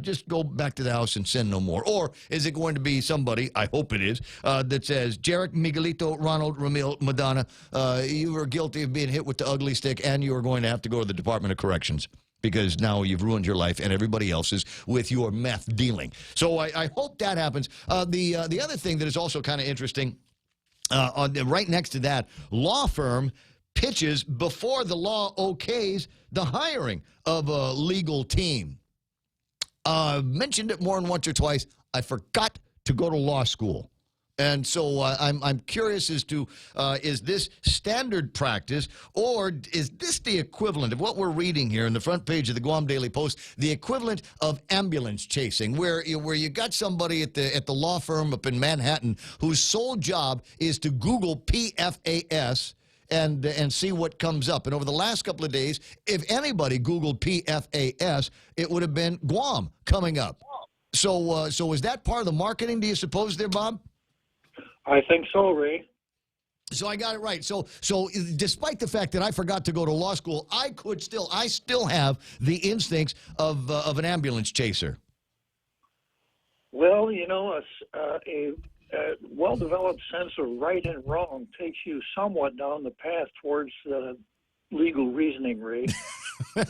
Just go back to the house and sin no more. Or is it going to be somebody, I hope it is, that says, Jarek, Miguelito, Ronald, Ramil, Madonna, you are guilty of being hit with the ugly stick, and you are going to have to go to the Department of Corrections because now you've ruined your life and everybody else's with your meth dealing. So I hope that happens. The other thing that is also kind of interesting, right next to that, law firm pitches before the law okays the hiring of a legal team. Mentioned it more than once or twice. I forgot to go to law school. And so I'm curious as to, is this standard practice, or is this the equivalent of what we're reading here in the front page of the Guam Daily Post, the equivalent of ambulance chasing, where you got somebody at the law firm up in Manhattan whose sole job is to Google PFAS and see what comes up. And over the last couple of days, if anybody Googled PFAS, it would have been Guam coming up. So is that part of the marketing, do you suppose there, Bob? I think so, Ray. So I got it right. So despite the fact that I forgot to go to law school, I still have the instincts of an ambulance chaser. Well, a well-developed sense of right and wrong takes you somewhat down the path towards legal reasoning, Ray.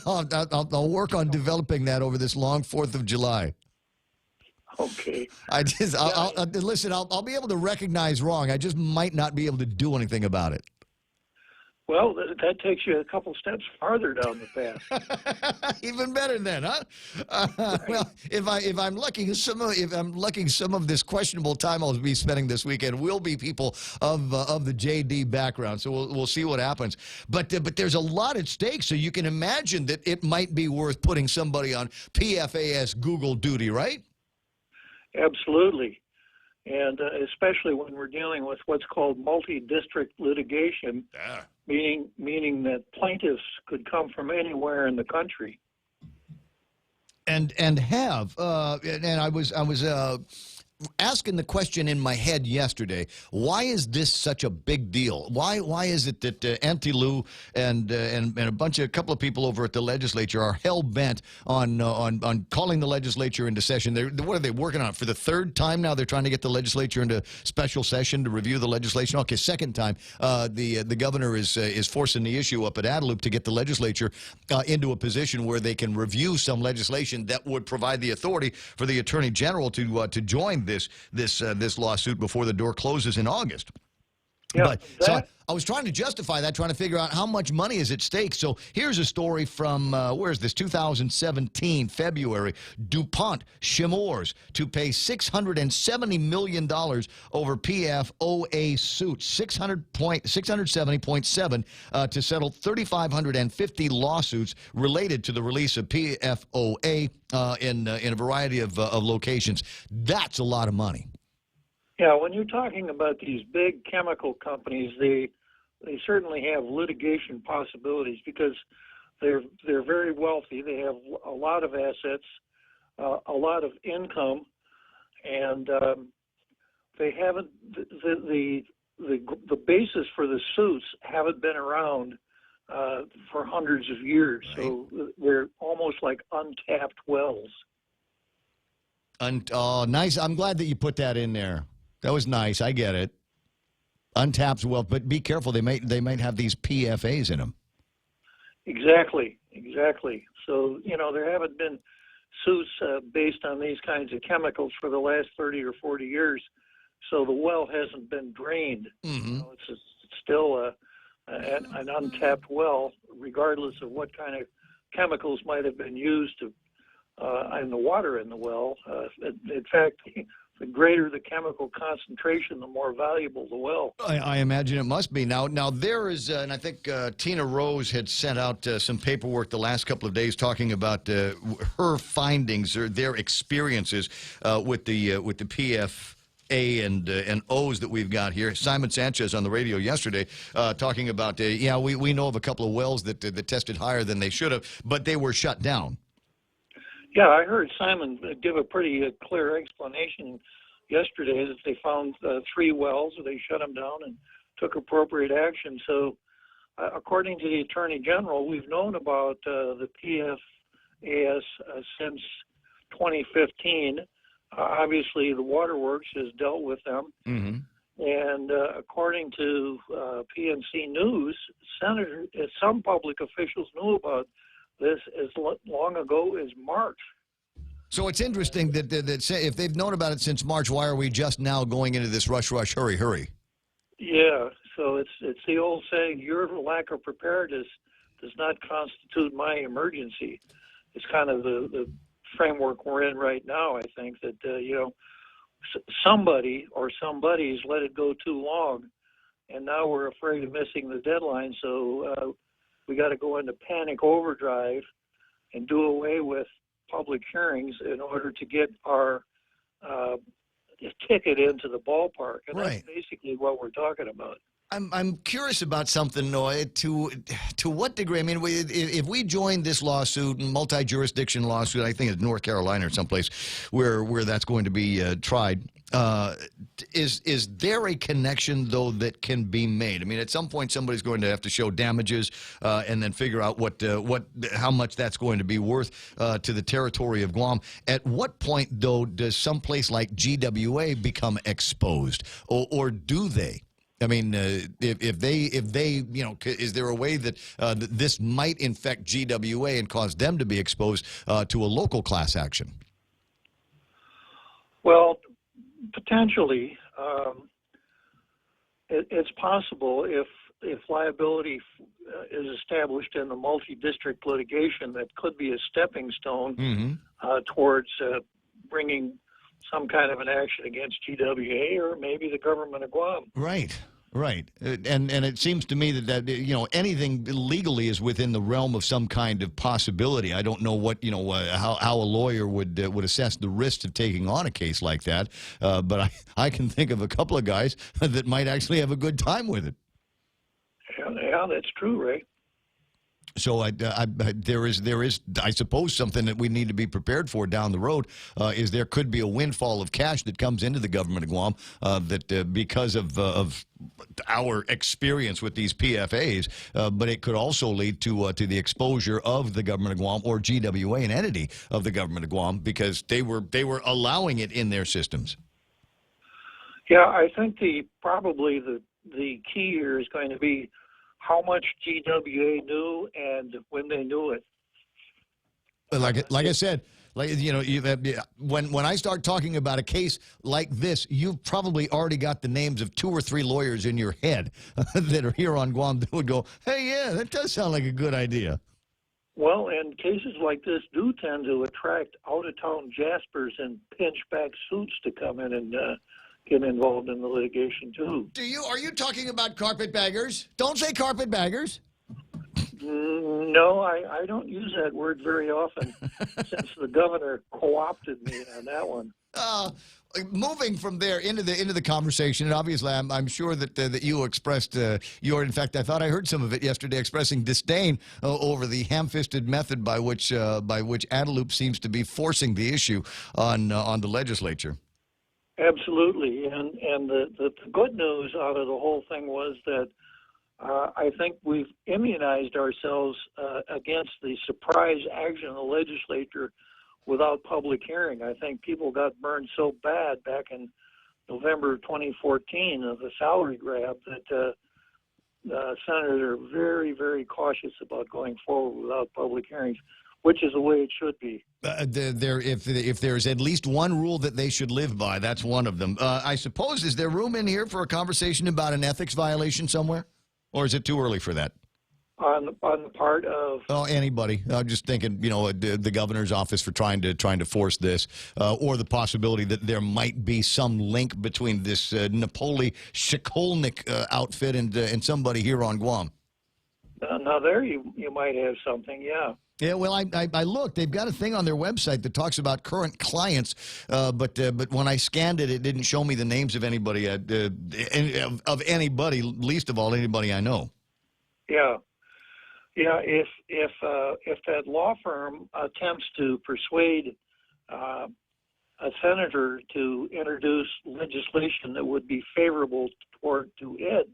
I'll work on developing that over this long 4th of July. Okay. Listen, I'll be able to recognize wrong. I just might not be able to do anything about it. Well, that takes you a couple steps farther down the path. Even better then, huh? Well, if I'm looking some of this questionable time I'll be spending this weekend will be people of the JD background. So we'll see what happens. But there's a lot at stake, so you can imagine that it might be worth putting somebody on PFAS Google duty, right? Absolutely. And especially when we're dealing with what's called multi-district litigation, meaning that plaintiffs could come from anywhere in the country. And I was asking the question in my head yesterday, why is this such a big deal? Why is it that Auntie Lou and a couple of people over at the legislature are hell-bent on calling the legislature into session? What are they working on? For the third time now, they're trying to get the legislature into special session to review the legislation. Okay, second time, the governor is forcing the issue up at Adelup to get the legislature into a position where they can review some legislation that would provide the authority for the attorney general to join this lawsuit before the door closes in August. Yeah, so I was trying to justify that, trying to figure out how much money is at stake. So here's a story from, where is this, 2017, February. DuPont Chemours to pay $670 million over PFOA suits, 670.7 to settle 3,550 lawsuits related to the release of PFOA in a variety of locations. That's a lot of money. Yeah, when you're talking about these big chemical companies, they certainly have litigation possibilities because they're very wealthy. They have a lot of assets, a lot of income, and they haven't the basis for the suits haven't been around for hundreds of years. Right. So they're almost like untapped wells. Nice. I'm glad that you put that in there. That was nice. I get it. Untapped wealth, but be careful. They might have these PFAs in them. Exactly. So, there haven't been suits based on these kinds of chemicals for the last 30 or 40 years. So the well hasn't been drained. Mm-hmm. It's still an untapped well, regardless of what kind of chemicals might have been used in the water in the well. In fact, the greater the chemical concentration, the more valuable the well. I imagine it must be. Now there is, and I think Tina Rose had sent out some paperwork the last couple of days talking about her findings or their experiences with the PFA and O's that we've got here. Simon Sanchez on the radio yesterday talking about, we know of a couple of wells that tested higher than they should have, but they were shut down. Yeah, I heard Simon give a pretty clear explanation yesterday that they found 3 wells, they shut them down and took appropriate action. So, according to the Attorney General, we've known about the PFAS since 2015. Obviously, the Waterworks has dealt with them. Mm-hmm. And according to PNC News, some public officials knew about this as long ago as March. So it's interesting that if they've known about it since March, why are we just now going into this rush, hurry? Yeah, so it's the old saying, your lack of preparedness does not constitute my emergency. It's kind of the framework we're in right now, I think, that, somebody or somebody's let it go too long, and now we're afraid of missing the deadline, so we got to go into panic overdrive and do away with public hearings in order to get our ticket into the ballpark. And right. That's basically what we're talking about. I'm curious about something, Noah. To what degree? I mean, if we join this lawsuit, multi-jurisdiction lawsuit, I think it's North Carolina or someplace where that's going to be tried. Is there a connection though that can be made? I mean, at some point somebody's going to have to show damages and then figure out how much that's going to be worth to the territory of Guam. At what point though does some place like GWA become exposed, or do they? I mean, if they, is there a way that this might infect GWA and cause them to be exposed to a local class action? Well, potentially, it's possible if liability is established in the multi-district litigation, that could be a stepping stone towards bringing some kind of an action against GWA or maybe the government of Guam. Right. Right, and it seems to me that anything legally is within the realm of some kind of possibility. I don't know what how a lawyer would assess the risks of taking on a case like that, but I can think of a couple of guys that might actually have a good time with it. Yeah, that's true, Ray. So there is, I suppose, something that we need to be prepared for down the road. Is there could be a windfall of cash that comes into the government of Guam that because of our experience with these PFAs, but it could also lead to the exposure of the government of Guam or GWA, an entity of the government of Guam, because they were allowing it in their systems. Yeah, I think probably the key here is going to be how much GWA knew and when they knew it. Like I said, when I start talking about a case like this, you've probably already got the names of 2 or 3 lawyers in your head that are here on Guam that would go, hey, yeah, that does sound like a good idea. Well, and cases like this do tend to attract out-of-town jaspers in pinchback suits to come in and get involved in the litigation too. Are you talking about carpetbaggers? Don't say carpetbaggers. No, I don't use that word very often since the governor co-opted me on that one. Moving from there into the conversation, and obviously I'm sure that you expressed in fact, I thought I heard some of it yesterday, expressing disdain over the ham-fisted method by which Adelup seems to be forcing the issue on the legislature. Absolutely, and the good news out of the whole thing was that I think we've immunized ourselves against the surprise action of the legislature without public hearing. I think people got burned so bad back in November 2014 of the salary grab that senators are very, very cautious about going forward without public hearings, which is the way it should be. If there's at least one rule that they should live by, that's one of them. I suppose, is there room in here for a conversation about an ethics violation somewhere? Or is it too early for that? On the part of anybody. I'm just thinking, the governor's office for trying to force this, or the possibility that there might be some link between this Napoli Shikolnik outfit and somebody here on Guam. Now there you might have something, yeah. Yeah, well, I looked. They've got a thing on their website that talks about current clients, but when I scanned it, it didn't show me the names of anybody, of anybody, least of all anybody I know. Yeah, yeah. If that law firm attempts to persuade a senator to introduce legislation that would be favorable to it,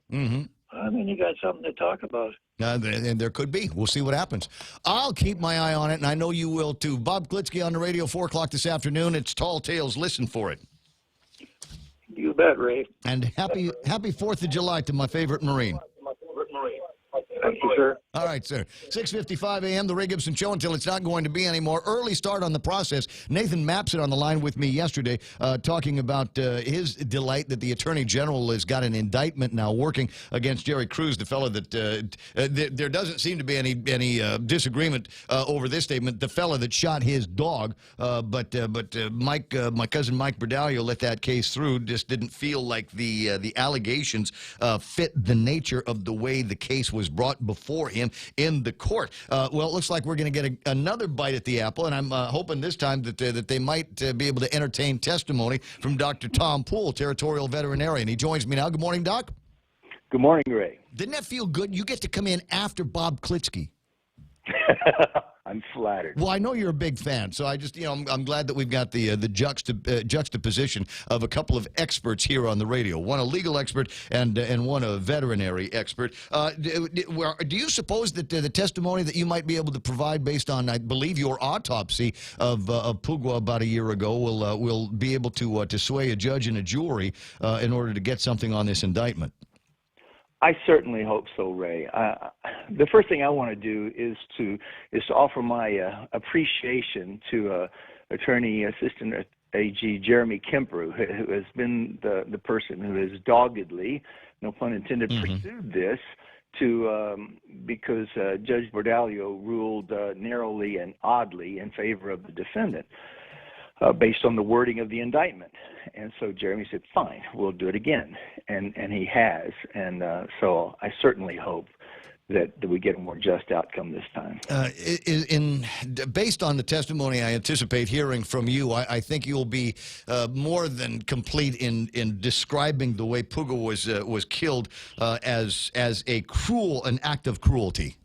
I mean, you got something to talk about. And there could be. We'll see what happens. I'll keep my eye on it, and I know you will too. Bob Klitsky on the radio, 4 o'clock this afternoon. It's Tall Tales. Listen for it. You bet, Ray. And happy 4th of July to my favorite Marine. Thank you, sir. All right, sir. 6:55 a.m., the Ray Gibson Show, until it's not going to be anymore. Early start on the process. Nathan Mapson on the line with me yesterday talking about his delight that the Attorney General has got an indictment now working against Jerry Cruz, the fellow that there doesn't seem to be any disagreement over this statement, the fellow that shot his dog. But Mike, my cousin Mike Berdalio let that case through, just didn't feel like the allegations fit the nature of the way the case was brought before him in the court. Well, it looks like we're going to get another bite at the apple, and I'm hoping this time that they might be able to entertain testimony from Dr. Tom Poole, territorial veterinarian. He joins me now. Good morning, Doc. Good morning, Ray. Didn't that feel good? You get to come in after Bob Klitsky. I'm flattered. Well, I know you're a big fan, so I just, I'm glad that we've got the juxtaposition of a couple of experts here on the radio. One a legal expert and one a veterinary expert. Do you suppose that the testimony that you might be able to provide based on, I believe, your autopsy of Pugwa about a year ago will be able to sway a judge and a jury in order to get something on this indictment? I certainly hope so, Ray. The first thing I want to do is to offer my appreciation to Attorney Assistant AG Jeremy Kemper, who has been the person who has doggedly, no pun intended, pursued this because Judge Bordalio ruled narrowly and oddly in favor of the defendant based on the wording of the indictment. And so Jeremy said, fine, we'll do it again. And he has. And so I certainly hope that we get a more just outcome this time. Based on the testimony I anticipate hearing from you, I think you'll be more than complete in describing the way Puga was killed as an act of cruelty.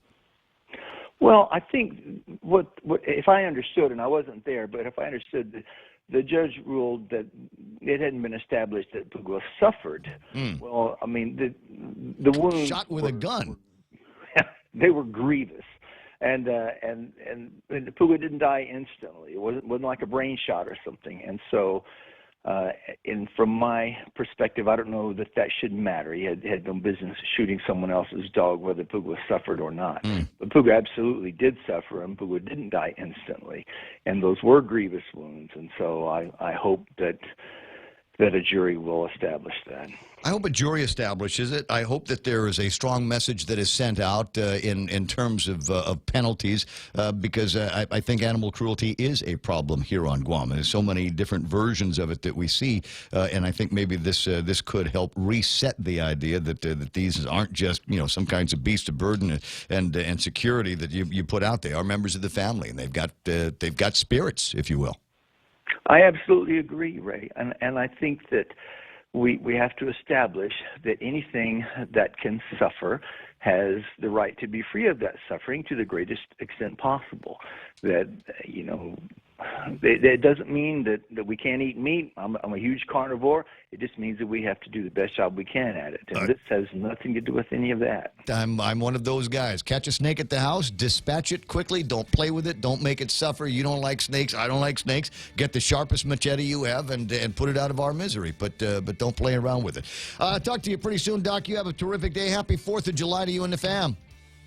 Well, I think what if I understood, and I wasn't there, but if I understood, the judge ruled that it hadn't been established that Puga suffered. Well, I mean, the wounds shot with a gun. They were grievous, and Puga didn't die instantly. It wasn't like a brain shot or something. And so, from my perspective, I don't know that should matter. He had no business shooting someone else's dog, whether Puga suffered or not. But Puga absolutely did suffer, and Puga didn't die instantly, and those were grievous wounds. And so, I hope that a jury will establish that. I hope a jury establishes it. I hope that there is a strong message that is sent out in terms of penalties, because I think animal cruelty is a problem here on Guam. And there's so many different versions of it that we see, and I think maybe this could help reset the idea that these aren't just some kinds of beasts of burden and security that you put out. They are members of the family, and they've got spirits, if you will. I absolutely agree, Ray, and I think that we have to establish that anything that can suffer has the right to be free of that suffering to the greatest extent possible. That it doesn't mean that we can't eat meat. I'm a huge carnivore. It just means that we have to do the best job we can at it. And this has nothing to do with any of that. I'm one of those guys. Catch a snake at the house, dispatch it quickly. Don't play with it. Don't make it suffer. You don't like snakes. I don't like snakes. Get the sharpest machete you have and put it out of our misery. But don't play around with it. Talk to you pretty soon, Doc. You have a terrific day. Happy 4th of July to you and the fam.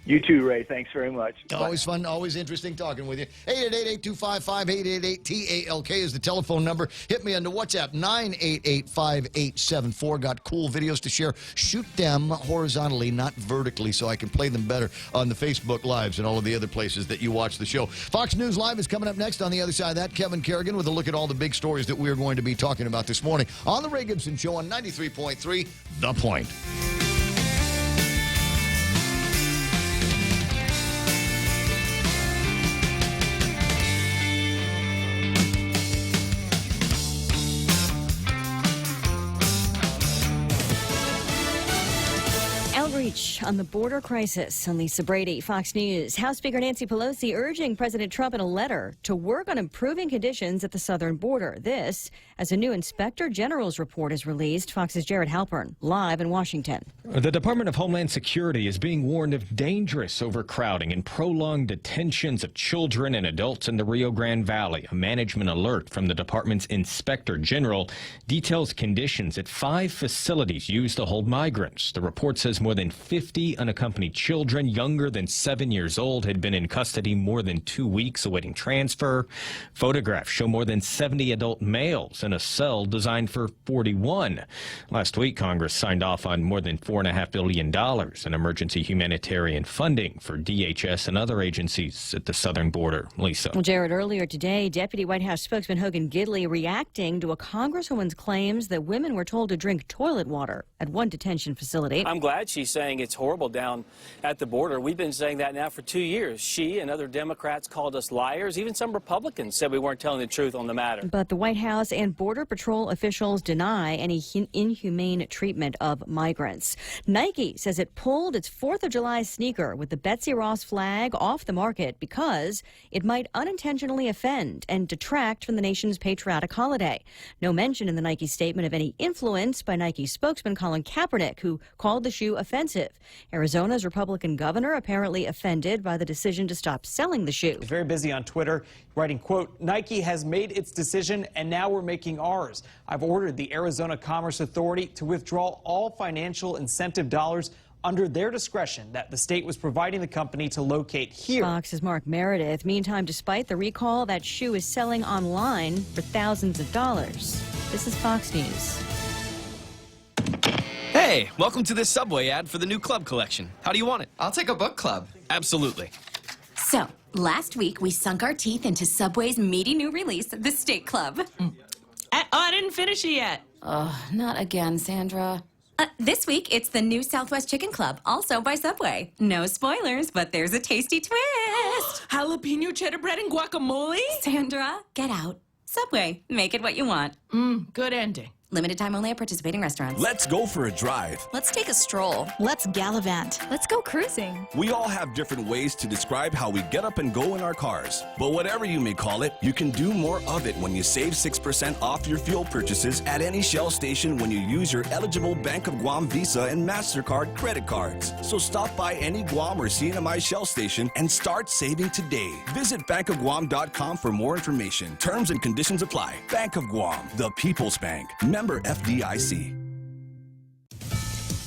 You too, Ray. Thanks very much. Always fun, always interesting talking with you. 888-825-5888-TALK is the telephone number. Hit me on the WhatsApp, 988-5874. Got cool videos to share. Shoot them horizontally, not vertically, so I can play them better on the Facebook Lives and all of the other places that you watch the show. Fox News Live is coming up next. On the other side of that, Kevin Kerrigan with a look at all the big stories that we're going to be talking about this morning on The Ray Gibson Show on 93.3 The Point. On the border crisis. I'm Lisa Brady, Fox News. House Speaker Nancy Pelosi urging President Trump in a letter to work on improving conditions at the southern border. This, as a new Inspector General's report is released. Fox's Jared Halpern, live in Washington. The Department of Homeland Security is being warned of dangerous overcrowding and prolonged detentions of children and adults in the Rio Grande Valley. A management alert from the department's Inspector General details conditions at 5 facilities used to hold migrants. The report says more than 50 unaccompanied children younger than 7 years old had been in custody more than 2 weeks awaiting transfer. Photographs show more than 70 adult males in a cell designed for 41. Last week, Congress signed off on more than $4.5 billion in emergency humanitarian funding for DHS and other agencies at the southern border. Lisa. Well, Jared, earlier today, Deputy White House spokesman Hogan Gidley reacting to a congresswoman's claims that women were told to drink toilet water at one detention facility. I'm glad she's saying it's horrible down at the border. We've been saying that now for 2 years. She and other Democrats called us liars. Even some Republicans said we weren't telling the truth on the matter. But the White House and Border Patrol officials deny any inhumane treatment of migrants. Nike says it pulled its 4th of July sneaker with the Betsy Ross flag off the market because it might unintentionally offend and detract from the nation's patriotic holiday. No mention in the Nike statement of any influence by Nike spokesman Colin Kaepernick, who called the shoe offensive. Arizona's Republican governor apparently offended by the decision to stop selling the shoe. Very busy on Twitter, writing, quote, Nike has made its decision and now we're making ours. I've ordered the Arizona Commerce Authority to withdraw all financial incentive dollars under their discretion that the state was providing the company to locate here. Fox's Mark Meredith. Meantime, despite the recall, that shoe is selling online for thousands of dollars. This is Fox News. Hey, Hey, welcome to this Subway ad for the new club collection. How do you want it? I'll take a book club. Absolutely. So, last week we sunk our teeth into Subway's meaty new release, the Steak Club. I didn't finish it yet. Oh, not again, Sandra. This week, it's the new Southwest Chicken Club, also by Subway. No spoilers, but there's a tasty twist. Jalapeno cheddar bread and guacamole? Sandra, get out. Subway, make it what you want. Good ending. Limited time only at participating restaurants. Let's go for a drive. Let's take a stroll. Let's gallivant. Let's go cruising. We all have different ways to describe how we get up and go in our cars. But whatever you may call it, you can do more of it when you save 6% off your fuel purchases at any Shell station when you use your eligible Bank of Guam Visa and MasterCard credit cards. So stop by any Guam or CNMI Shell station and start saving today. Visit bankofguam.com for more information. Terms and conditions apply. Bank of Guam, the People's Bank. Member FDIC.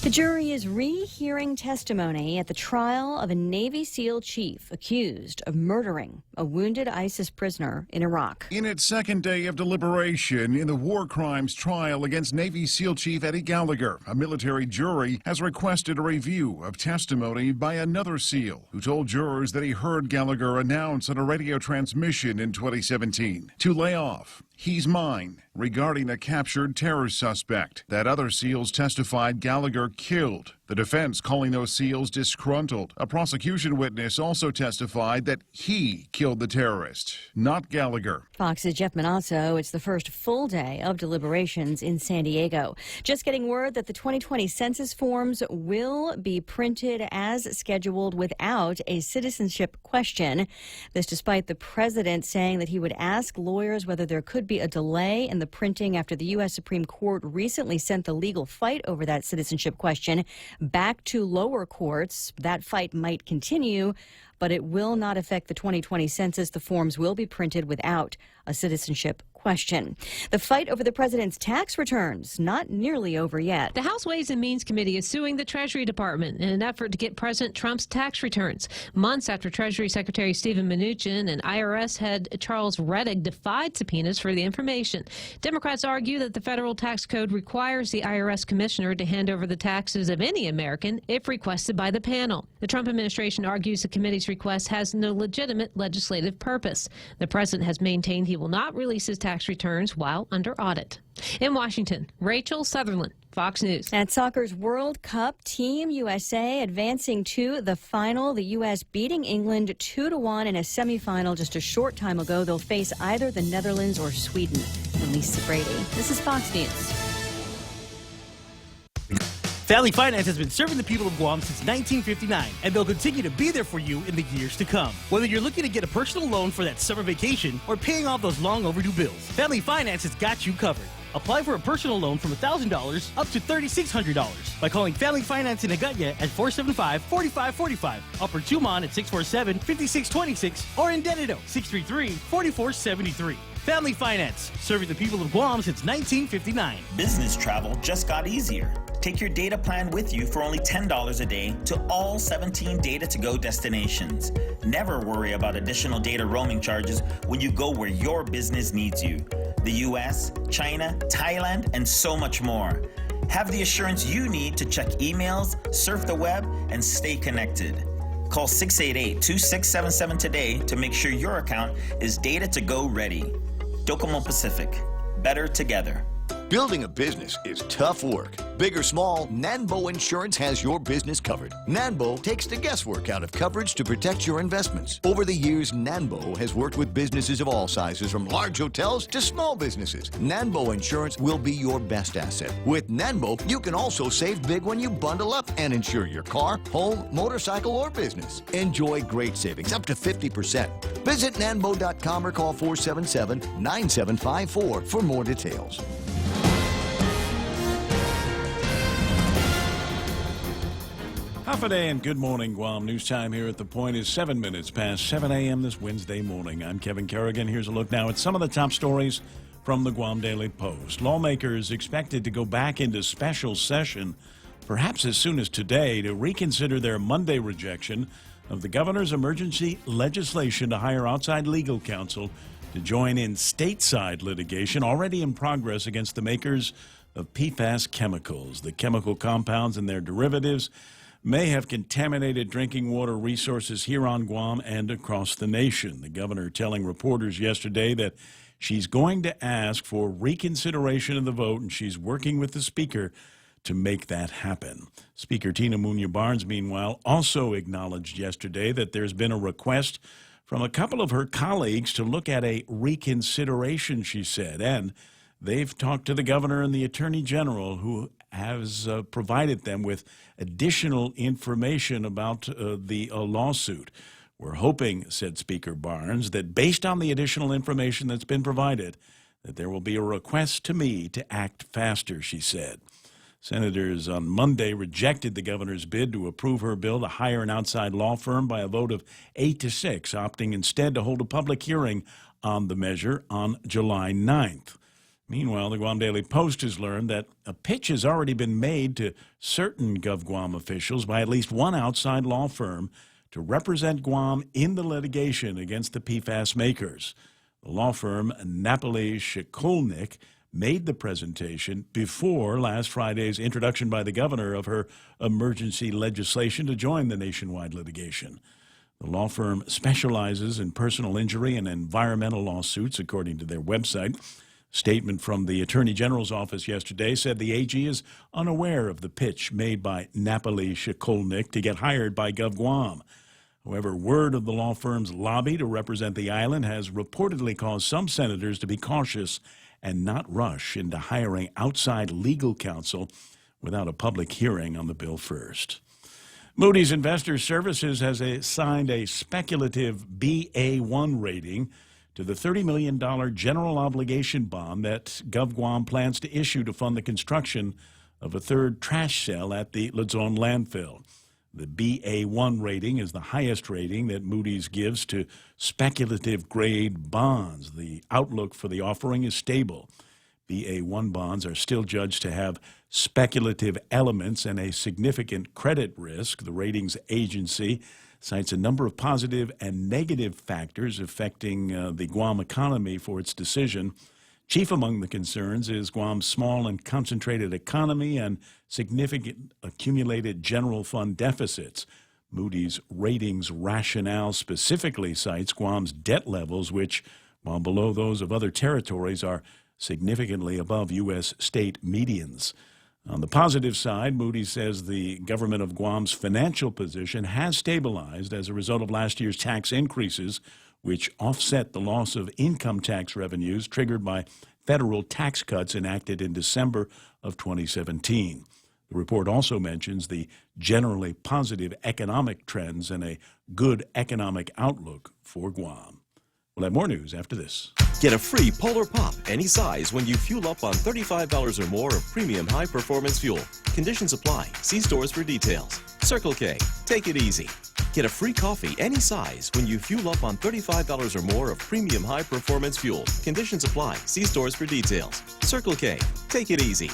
The jury is rehearing testimony at the trial of a Navy SEAL chief accused of murdering a wounded ISIS prisoner in Iraq. In its second day of deliberation in the war crimes trial against Navy SEAL Chief Eddie Gallagher, a military jury has requested a review of testimony by another SEAL who told jurors that he heard Gallagher announce on a radio transmission in 2017 to lay off. He's mine, regarding a captured terror suspect that other SEALs testified Gallagher killed. The defense calling those SEALs disgruntled. A prosecution witness also testified that he killed the terrorist, not Gallagher. Fox's Jeff Manasso, it's the first full day of deliberations in San Diego. Just getting word that the 2020 census forms will be printed as scheduled without a citizenship question. This despite the president saying that he would ask lawyers whether there could be a delay in the printing after the U.S. Supreme Court recently sent the legal fight over that citizenship question back to lower courts. That fight might continue, but it will not affect the 2020 census. The forms will be printed without a citizenship question. The fight over the president's tax returns not nearly over yet. The House Ways and Means Committee is suing the Treasury Department in an effort to get President Trump's tax returns, months after Treasury Secretary Steven Mnuchin and IRS head Charles Rettig defied subpoenas for the information. Democrats argue that the federal tax code requires the IRS commissioner to hand over the taxes of any American if requested by the panel. The Trump administration argues the committee's request has no legitimate legislative purpose. The president has maintained he will not release his tax returns while under audit. In Washington, Rachel Sutherland, Fox News. At soccer's World Cup, Team USA advancing to the final. The U.S. beating England 2-1 in a semifinal just a short time ago. They'll face either the Netherlands or Sweden. And Lisa Brady. This is Fox News. Valley Finance has been serving the people of Guam since 1959, and they'll continue to be there for you in the years to come. Whether you're looking to get a personal loan for that summer vacation or paying off those long overdue bills, Valley Finance has got you covered. Apply for a personal loan from $1,000 up to $3,600 by calling Valley Finance in Agutya at 475-4545, Upper Tumon at 647-5626, or in Dededo 633-4473. Family Finance, serving the people of Guam since 1959. Business travel just got easier. Take your data plan with you for only $10 a day to all 17 Data-to-Go destinations. Never worry about additional data roaming charges when you go where your business needs you. The US, China, Thailand, and so much more. Have the assurance you need to check emails, surf the web, and stay connected. Call 688-2677 today to make sure your account is Data-to-Go ready. Docomo Pacific. Better together. Building a business is tough work. Big or small, Nanbo Insurance has your business covered. Nanbo takes the guesswork out of coverage to protect your investments. Over the years, Nanbo has worked with businesses of all sizes, from large hotels to small businesses. Nanbo Insurance will be your best asset. With Nanbo, you can also save big when you bundle up and insure your car, home, motorcycle, or business. Enjoy great savings, up to 50%. Visit nanbo.com or call 477-9754 for more details. Half a day and good morning, Guam. News time here at The Point is 7 minutes past 7 a.m. this Wednesday morning. I'm Kevin Kerrigan. Here's a look now at some of the top stories from the Guam Daily Post. Lawmakers expected to go back into special session, perhaps as soon as today, to reconsider their Monday rejection of the governor's emergency legislation to hire outside legal counsel to join in stateside litigation already in progress against the makers of PFAS chemicals. The chemical compounds and their derivatives may have contaminated drinking water resources here on Guam and across the nation. The governor telling reporters yesterday that she's going to ask for reconsideration of the vote, and she's working with the speaker to make that happen. Speaker Tina Munya-Barnes, meanwhile, also acknowledged yesterday that there's been a request from a couple of her colleagues to look at a reconsideration, she said, and they've talked to the governor and the attorney general, who has provided them with additional information about the lawsuit. We're hoping, said Speaker Barnes, that based on the additional information that's been provided, that there will be a request to me to act faster, she said. Senators on Monday rejected the governor's bid to approve her bill to hire an outside law firm by a vote of 8-6, opting instead to hold a public hearing on the measure on July 9th. Meanwhile, the Guam Daily Post has learned that a pitch has already been made to certain GovGuam officials by at least one outside law firm to represent Guam in the litigation against the PFAS makers. The law firm Napoli Shikolnik made the presentation before last Friday's introduction by the governor of her emergency legislation to join the nationwide litigation. The law firm specializes in personal injury and environmental lawsuits, according to their website. A statement from the Attorney General's office yesterday said the AG is unaware of the pitch made by Napoli Shikolnik to get hired by GovGuam. However, word of the law firm's lobby to represent the island has reportedly caused some senators to be cautious and not rush into hiring outside legal counsel without a public hearing on the bill first. Moody's Investors Services has assigned a speculative Ba1 rating to the $30 million general obligation bond that GovGuam plans to issue to fund the construction of a third trash cell at the Luzon landfill. The Ba1 rating is the highest rating that Moody's gives to speculative grade bonds. The outlook for the offering is stable. Ba1 bonds are still judged to have speculative elements and a significant credit risk. The ratings agency cites a number of positive and negative factors affecting the Guam economy for its decision. Chief among the concerns is Guam's small and concentrated economy and significant accumulated general fund deficits. Moody's ratings rationale specifically cites Guam's debt levels, which, while below those of other territories, are significantly above U.S. state medians. On the positive side, Moody's says the government of Guam's financial position has stabilized as a result of last year's tax increases, which offset the loss of income tax revenues triggered by federal tax cuts enacted in December of 2017. The report also mentions the generally positive economic trends and a good economic outlook for Guam. We'll have more news after this. Get a free Polar Pop any size when you fuel up on $35 or more of premium high-performance fuel. Conditions apply. See stores for details. Circle K. Take it easy. Get a free coffee any size when you fuel up on $35 or more of premium high-performance fuel. Conditions apply. See stores for details. Circle K. Take it easy.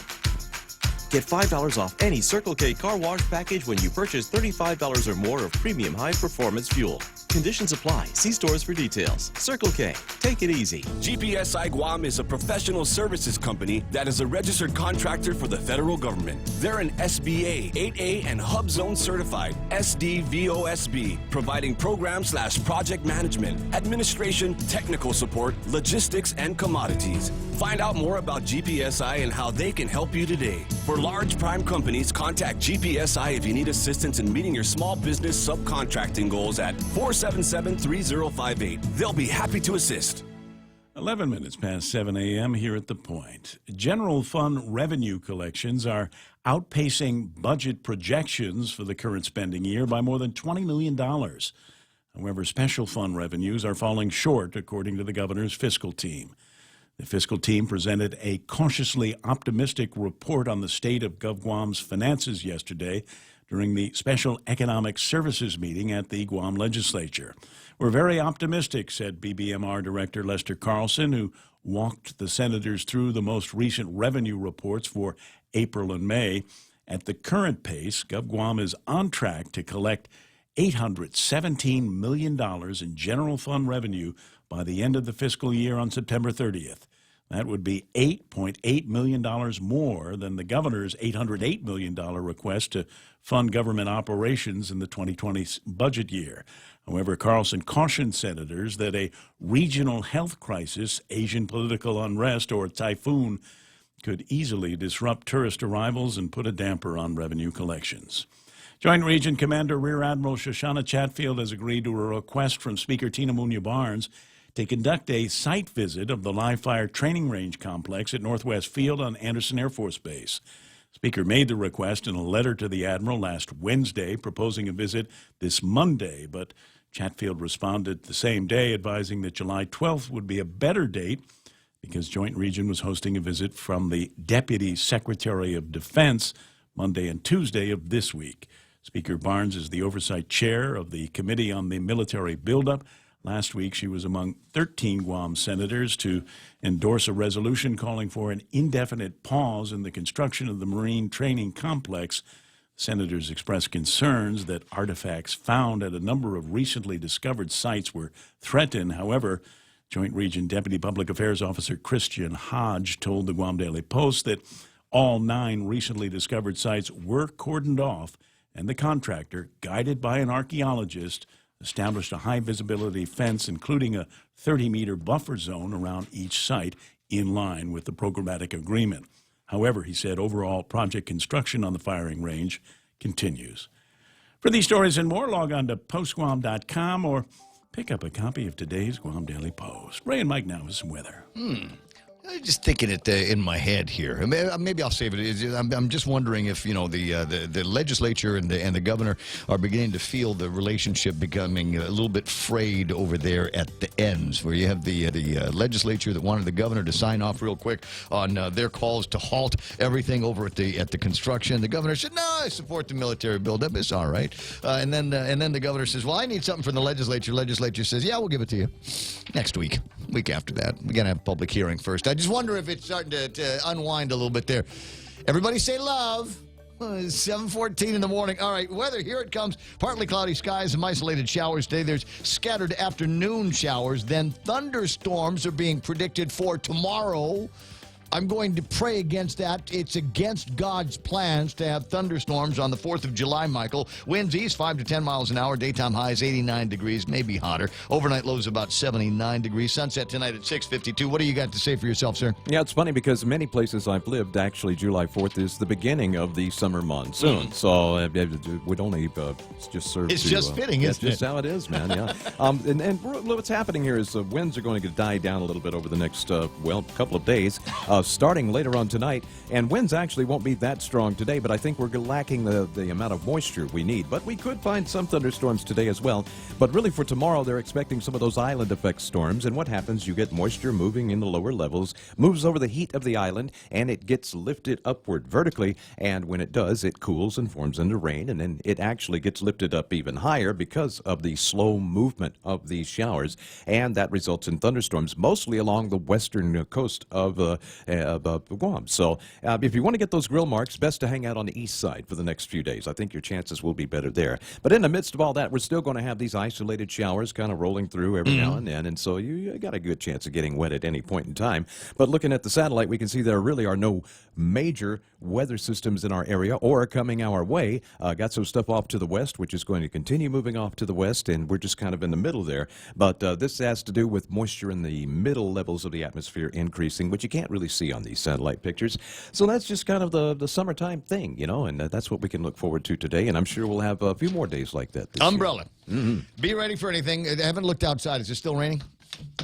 Get $5 off any Circle K car wash package when you purchase $35 or more of premium high-performance fuel. Conditions apply. See stores for details. Circle K. Take it easy. GPSI Guam is a professional services company that is a registered contractor for the federal government. They're an SBA, 8A, and Hub Zone certified SDVOSB, providing program/project management, administration, technical support, logistics, and commodities. Find out more about GPSI and how they can help you today. For large prime companies, contact GPSI if you need assistance in meeting your small business subcontracting goals at 477-3058. They'll be happy to assist. 11 minutes past 7 a.m. here at The Point. General fund revenue collections are outpacing budget projections for the current spending year by more than $20 million. However, special fund revenues are falling short, according to the governor's fiscal team. The fiscal team presented a cautiously optimistic report on the state of GovGuam's finances yesterday during the Special Economic Services meeting at the Guam legislature. We're very optimistic, said BBMR Director Lester Carlson, who walked the senators through the most recent revenue reports for April and May. At the current pace, GovGuam is on track to collect $817 million in general fund revenue by the end of the fiscal year on September 30th. That would be $8.8 million more than the governor's $808 million request to fund government operations in the 2020 budget year. However, Carlson cautioned senators that a regional health crisis, Asian political unrest, or typhoon could easily disrupt tourist arrivals and put a damper on revenue collections. Joint Region Commander Rear Admiral Shoshana Chatfield has agreed to a request from Speaker Tina Munoz-Barnes to conduct a site visit of the live fire training range complex at Northwest Field on Anderson Air Force Base. Speaker made the request in a letter to the Admiral last Wednesday, proposing a visit this Monday, but Chatfield responded the same day, advising that July 12th would be a better date because Joint Region was hosting a visit from the Deputy Secretary of Defense Monday and Tuesday of this week. Speaker Barnes is the oversight chair of the Committee on the Military Buildup. Last week, she was among 13 Guam senators to endorse a resolution calling for an indefinite pause in the construction of the Marine Training Complex. Senators expressed concerns that artifacts found at a number of recently discovered sites were threatened. However, Joint Region Deputy Public Affairs Officer Christian Hodge told the Guam Daily Post that all 9 recently discovered sites were cordoned off, and the contractor, guided by an archaeologist, established a high-visibility fence, including a 30-meter buffer zone around each site, in line with the programmatic agreement. However, he said overall project construction on the firing range continues. For these stories and more, log on to postguam.com or pick up a copy of today's Guam Daily Post. Ray and Mike now with some weather. I'm just thinking it in my head here. Maybe I'll save it. I'm just wondering if the legislature and the governor are beginning to feel the relationship becoming a little bit frayed over there at the ends, where you have the legislature that wanted the governor to sign off real quick on their calls to halt everything over at the construction. The governor said, "No, I support the military buildup. It's all right." And then the governor says, "Well, I need something from the legislature." Legislature says, "Yeah, we'll give it to you next week. Week after that, we're gonna have a public hearing first." I just wonder if it's starting to unwind a little bit there. Everybody say love. 7:14 in the morning. All right, weather, here it comes. Partly cloudy skies, some isolated showers today. There's scattered afternoon showers. Then thunderstorms are being predicted for tomorrow. I'm going to pray against that. It's against God's plans to have thunderstorms on the 4th of July, Michael. Winds east 5 to 10 miles an hour. Daytime highs 89 degrees, maybe hotter. Overnight lows about 79 degrees. Sunset tonight at 6:52. What do you got to say for yourself, sir? Yeah, it's funny because many places I've lived, actually, July 4th is the beginning of the summer monsoon. So it would only just serve It's to, just fitting, isn't it? That's just how it is, man, yeah. and what's happening here is the winds are going to die down a little bit over the next, couple of days. Starting later on tonight, and winds actually won't be that strong today, but I think we're lacking the amount of moisture we need. But we could find some thunderstorms today as well. But really for tomorrow, they're expecting some of those island effect storms. And what happens, you get moisture moving in the lower levels, moves over the heat of the island, and it gets lifted upward vertically. And when it does, it cools and forms into rain, and then it actually gets lifted up even higher because of the slow movement of these showers. And that results in thunderstorms, mostly along the western coast of Guam. So if you want to get those grill marks, best to hang out on the east side for the next few days. I think your chances will be better there. But in the midst of all that, we're still going to have these isolated showers kind of rolling through every now and then, and so you got a good chance of getting wet at any point in time. But looking at the satellite, we can see there really are no major weather systems in our area or coming our way. Got some stuff off to the west, which is going to continue moving off to the west, and we're just kind of in the middle there. But this has to do with moisture in the middle levels of the atmosphere increasing, which you can't really see on these satellite pictures. So that's just kind of the summertime thing, and that's what we can look forward to today, and I'm sure we'll have a few more days like that this Umbrella. year. Be ready for anything. I haven't looked outside. Is it still raining?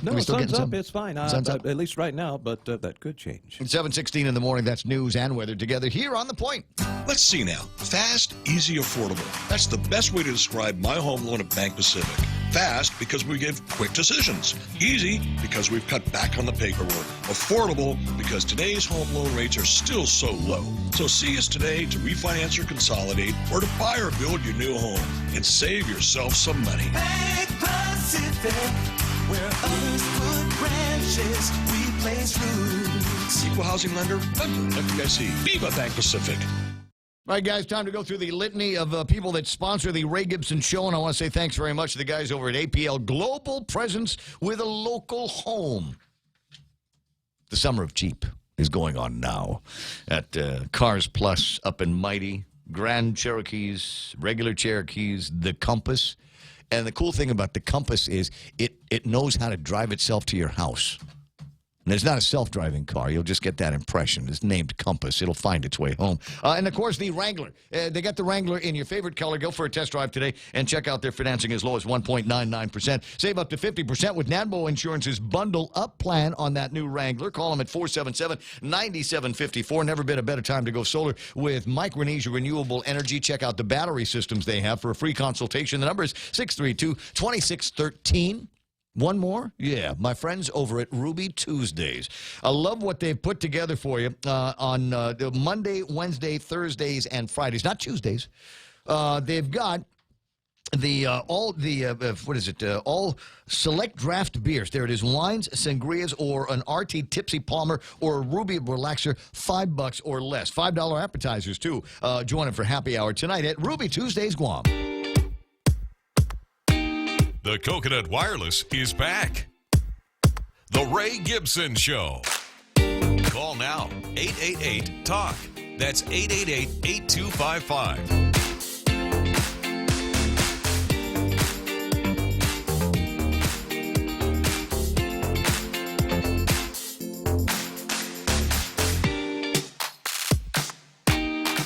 No, sun's up. It's fine. Sun's up. At least right now, but that could change. It's 7:16 in the morning. That's news and weather together here on The Point. Let's see now. Fast, easy, affordable. That's the best way to describe my home loan at Bank Pacific. Fast because we give quick decisions. Easy because we've cut back on the paperwork. Affordable because today's home loan rates are still so low. So see us today to refinance or consolidate or to buy or build your new home and save yourself some money. Bank Pacific, where others put branches, we place roots. Equal housing lender, member FDIC. Viva Bank Pacific. All right, guys, time to go through the litany of people that sponsor the Ray Gibson Show, and I want to say thanks very much to the guys over at APL Global Presence with a local home. The summer of cheap is going on now at Cars Plus up in Mighty, Grand Cherokees, regular Cherokees, the Compass. And the cool thing about the Compass is it knows how to drive itself to your house. And it's not a self-driving car. You'll just get that impression. It's named Compass. It'll find its way home. And, of course, the Wrangler. They got the Wrangler in your favorite color. Go for a test drive today and check out their financing as low as 1.99%. Save up to 50% with Nanbo Insurance's Bundle Up plan on that new Wrangler. Call them at 477-9754. Never been a better time to go solar with Micronesia Renewable Energy. Check out the battery systems they have for a free consultation. The number is 632-2613. One more? Yeah, my friends over at Ruby Tuesdays. I love what they've put together for you on Monday, Wednesday, Thursdays, and Fridays. Not Tuesdays. They've got all select draft beers. There it is, wines, sangrias, or an RT Tipsy Palmer or a Ruby Relaxer, $5 or less. $5 appetizers, too. Join them for happy hour tonight at Ruby Tuesdays, Guam. The Coconut Wireless is back. The Ray Gibson Show. Call now, 888-TALK. That's 888-8255.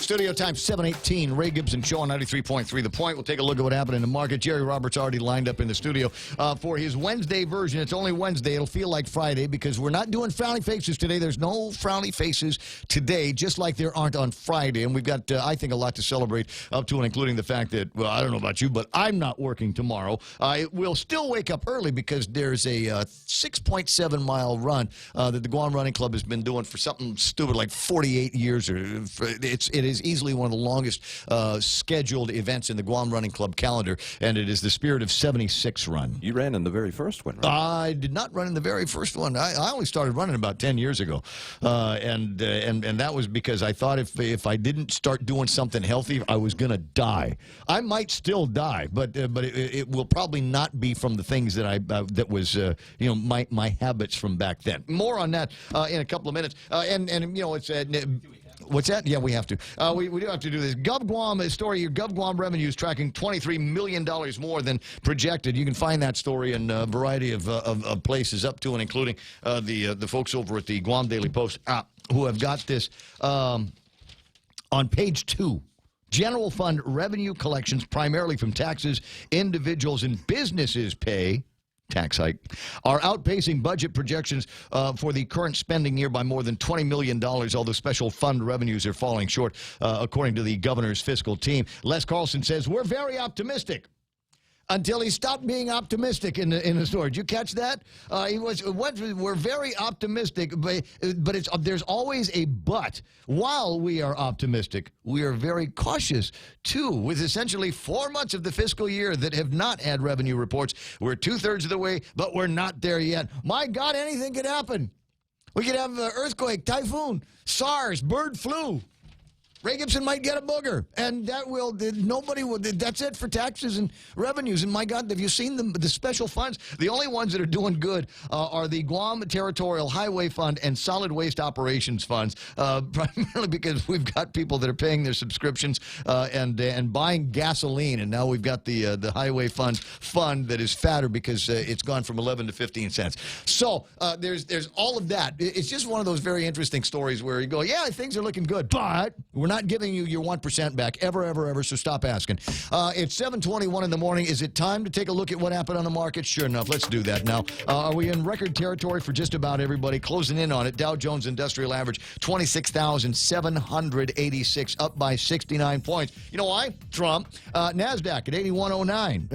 Studio time 7:18. Ray Gibson Show on 93.3 The Point. We'll take a look at what happened in the market. Jerry Roberts already lined up in the studio for his Wednesday version. It's only Wednesday. It'll feel like Friday because we're not doing frowny faces today. There's no frowny faces today, just like there aren't on Friday. And we've got, I think, a lot to celebrate up to and including the fact that, well, I don't know about you, but I'm not working tomorrow. I will still wake up early because there's a 6.7-mile run that the Guam Running Club has been doing for something stupid like 48 years. It is easily one of the longest scheduled events in the Guam Running Club calendar, and it is the Spirit of 76 run. You ran in the very first one, right? I did not run in the very first one. I only started running about 10 years ago, and that was because I thought if I didn't start doing something healthy, I was going to die. I might still die, but it will probably not be from the things that was my habits from back then. More on that in a couple of minutes, and it's. What's that? Yeah, we have to. We do have to do this. GovGuam story. Your GovGuam revenue is tracking $23 million more than projected. You can find that story in a variety of places, up to and including the folks over at the Guam Daily Post who have got this on page 2. General fund revenue collections, primarily from taxes individuals and businesses pay. Tax hike, are outpacing budget projections for the current spending year by more than $20 million, although special fund revenues are falling short, according to the governor's fiscal team. Les Carlson says, we're very optimistic. Until he stopped being optimistic in the story. Did you catch that? We're very optimistic, but there's always a but. While we are optimistic, we are very cautious, too, with essentially 4 months of the fiscal year that have not had revenue reports. We're 2/3 of the way, but we're not there yet. My God, anything could happen. We could have an earthquake, typhoon, SARS, bird flu. Ray Gibson might get a booger, and that's it for taxes and revenues. And my God, have you seen the special funds? The only ones that are doing good are the Guam Territorial Highway Fund and Solid Waste Operations Funds, primarily because we've got people that are paying their subscriptions and buying gasoline, and now we've got the Highway Fund that is fatter because it's gone from 11 to 15 cents. So there's all of that. It's just one of those very interesting stories where you go, yeah, things are looking good, but we're not giving you your 1% back ever, so stop asking. It's 7:21 in the morning. Is it time to take a look at what happened on the market? Sure enough, let's do that now. Are we in record territory for just about everybody? Closing in on it. Dow Jones Industrial Average, 26,786, up by 69 points. You know why? Trump. NASDAQ at 8109.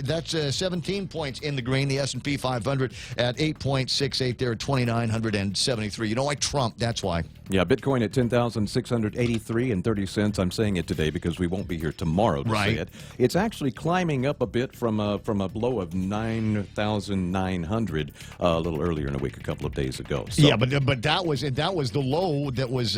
That's 17 points in the green. The S&P 500 at 8.68 there at 2,973. You know why? Trump. That's why. Yeah, Bitcoin at 10,683.30. I'm saying it today because we won't be here tomorrow to say it. It's actually climbing up a bit from a low of 9,900 a little earlier in the week, a couple of days ago. So. Yeah, but that was the low that was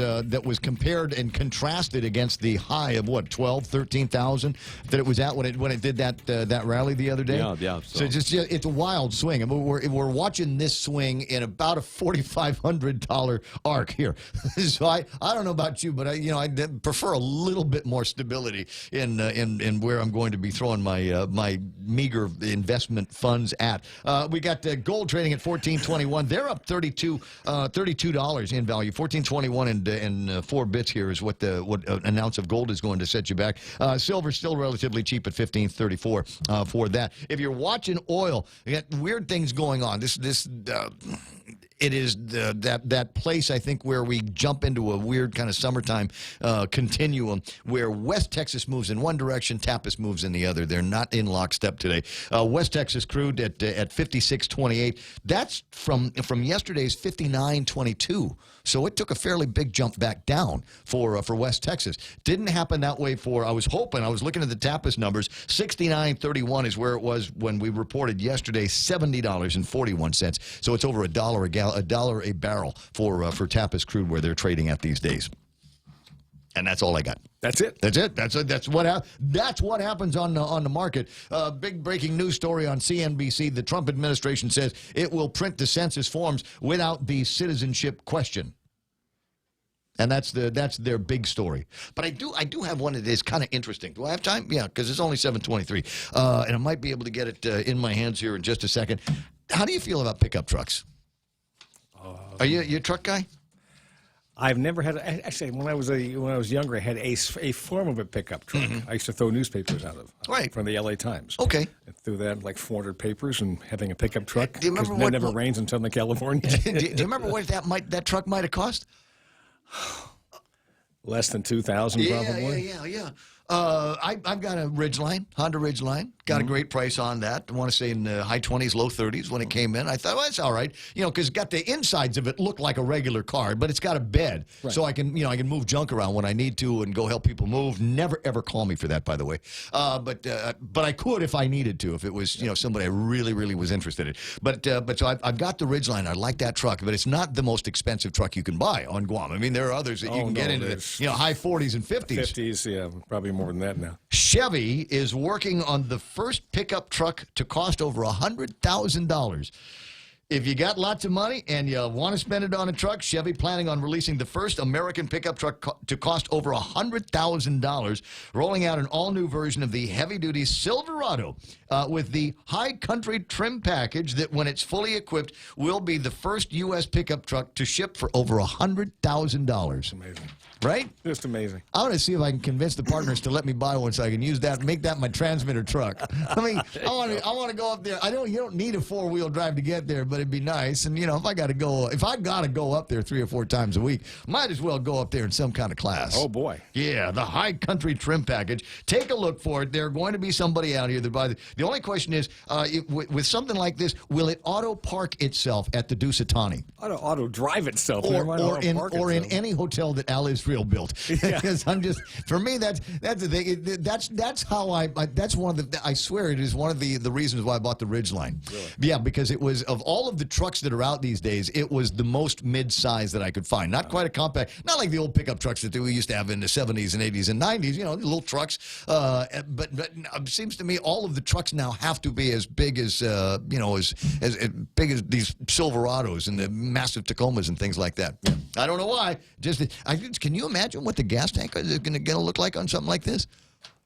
compared and contrasted against the high of what 13,000 that it was at when it did that rally the other day. Yeah. So it's a wild swing. I mean, we're watching this swing in about a $4,500 arc here. So I don't know about you, but I prefer a little bit more stability in where I'm going to be throwing my meager investment funds at. We got gold trading at $14.21. They're up $32 in value. $14.21 and 4 bits here is what an ounce of gold is going to set you back. Silver still relatively cheap at $15.34 for that. If you're watching oil, you got weird things going on. It is that place, I think, where we jump into a weird kind of summertime continuum where West Texas moves in one direction, Tappas moves in the other. They're not in lockstep today. West Texas crude at 56.28. That's from yesterday's 59.22. So it took a fairly big jump back down for West Texas. Didn't happen that way I was looking at the Tappas numbers. 69.31 is where it was when we reported yesterday, $70.41. So it's over $1 a barrel for Tappas crude where they're trading at these days. And that's all I got. That's it. That's what happens on the market. Big breaking news story on CNBC. The Trump administration says it will print the census forms without the citizenship question. And that's their big story. But I do have one that is kind of interesting. Do I have time? Yeah, because it's only 7:23, and I might be able to get it in my hands here in just a second. How do you feel about pickup trucks? Are you a truck guy? I've never had. Actually, when I was younger, I had a form of a pickup truck. Mm-hmm. I used to throw newspapers out of from the L.A. Times. Okay, I threw that like 400 papers and having a pickup truck. Do you remember it never rains in Southern California? do you remember what that truck might have cost? Less than $2,000, probably. Yeah. I've got a Ridgeline, Honda Ridgeline. Got a great price on that. I want to say in the high 20s, low 30s when it came in. I thought, well, that's all right. Because got the insides of it look like a regular car, but it's got a bed. Right. So I can move junk around when I need to and go help people move. Never, ever call me for that, by the way. But I could if I needed to, if it was, somebody I really, really was interested in. But so I've got the Ridgeline. I like that truck, but it's not the most expensive truck you can buy on Guam. I mean, there are others that you can get into the, high 40s and 50s. 50s, yeah, probably more than that now. Chevy is working on the first pickup truck to cost over $100,000. If you got lots of money and you want to spend it on a truck, Chevy planning on releasing the first American pickup truck to cost over $100,000, rolling out an all-new version of the heavy-duty Silverado with the high country trim package that, when it's fully equipped, will be the first U.S. pickup truck to ship for over $100,000. Amazing. Right? Just amazing. I want to see if I can convince the partners to let me buy one so I can use that and make that my transmitter truck. I mean, I want to go up there. You don't need a 4-wheel drive to get there, but it'd be nice. And if I got to go up there 3 or 4 times a week, might as well go up there in some kind of class. Oh boy. Yeah, the high country trim package. Take a look for it. There's going to be somebody out here that buys it. The only question is, with something like this, will it auto park itself at the Dusatani? Auto drive itself, or in any hotel that Al Israel built. Because for me, that's the thing. That's how that's one of the. I swear it is one of the reasons why I bought the Ridgeline. Really? Yeah, because it was, of all of the trucks that are out these days, it was the most mid-size that I could find. Not quite a compact, not like the old pickup trucks that we used to have in the 70s and 80s and 90s. Little trucks. But it seems to me all of the trucks now have to be as big as as big as these Silverados and the massive Tacomas and things like that. Yeah. I don't know why. Can you imagine what the gas tank is going to look like on something like this?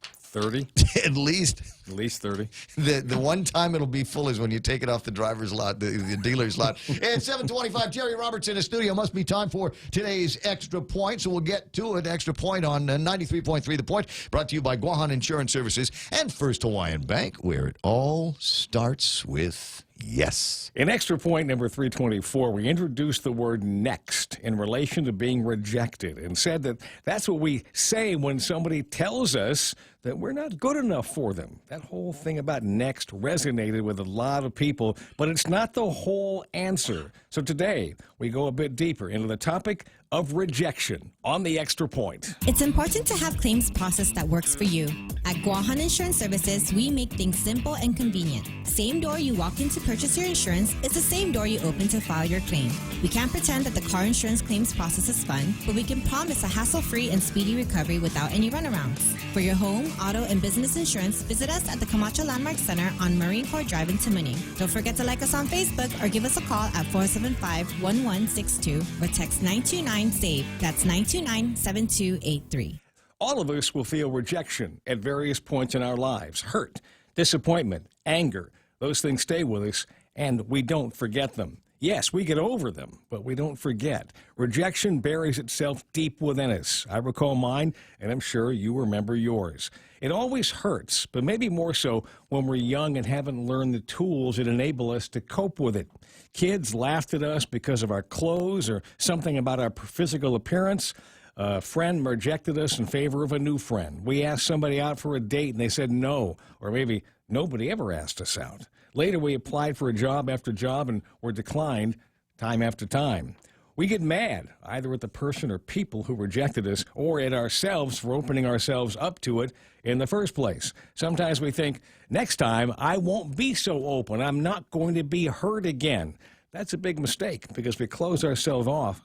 30? At least 30. The one time it'll be full is when you take it off the driver's lot, the dealer's lot. It's 7:25. Jerry Roberts in the studio. Must be time for today's Extra Point, so we'll get to it. Extra Point on 93.3 The Point, brought to you by Guahan Insurance Services and First Hawaiian Bank, where it all starts with yes. In Extra Point number 324, we introduced the word next in relation to being rejected and said that that's what we say when somebody tells us that we're not good enough for them. That's That whole thing about Next resonated with a lot of people, but it's not the whole answer. So today, we go a bit deeper into the topic of rejection on the Extra Point. It's important to have claims process that works for you. At Guahan Insurance Services, we make things simple and convenient. Same door you walk in to purchase your insurance is the same door you open to file your claim. We can't pretend that the car insurance claims process is fun, but we can promise a hassle-free and speedy recovery without any runarounds. For your home, auto, and business insurance, visit us at the Camacho Landmark Center on Marine Corps Drive in Tamuning. Don't forget to like us on Facebook or give us a call at 475-1162 or text 929-SAVE. That's 929-7283. All of us will feel rejection at various points in our lives. Hurt, disappointment, anger. Those things stay with us, and we don't forget them. Yes, we get over them, but we don't forget. Rejection buries itself deep within us. I recall mine, and I'm sure you remember yours. It always hurts, but maybe more so when we're young and haven't learned the tools that enable us to cope with it. Kids laughed at us because of our clothes or something about our physical appearance. A friend rejected us in favor of a new friend. We asked somebody out for a date, and they said no, or maybe nobody ever asked us out. Later, we applied for a job after job and were declined time after time. We get mad, either at the person or people who rejected us, or at ourselves for opening ourselves up to it in the first place. Sometimes we think, next time, I won't be so open. I'm not going to be hurt again. That's a big mistake because we close ourselves off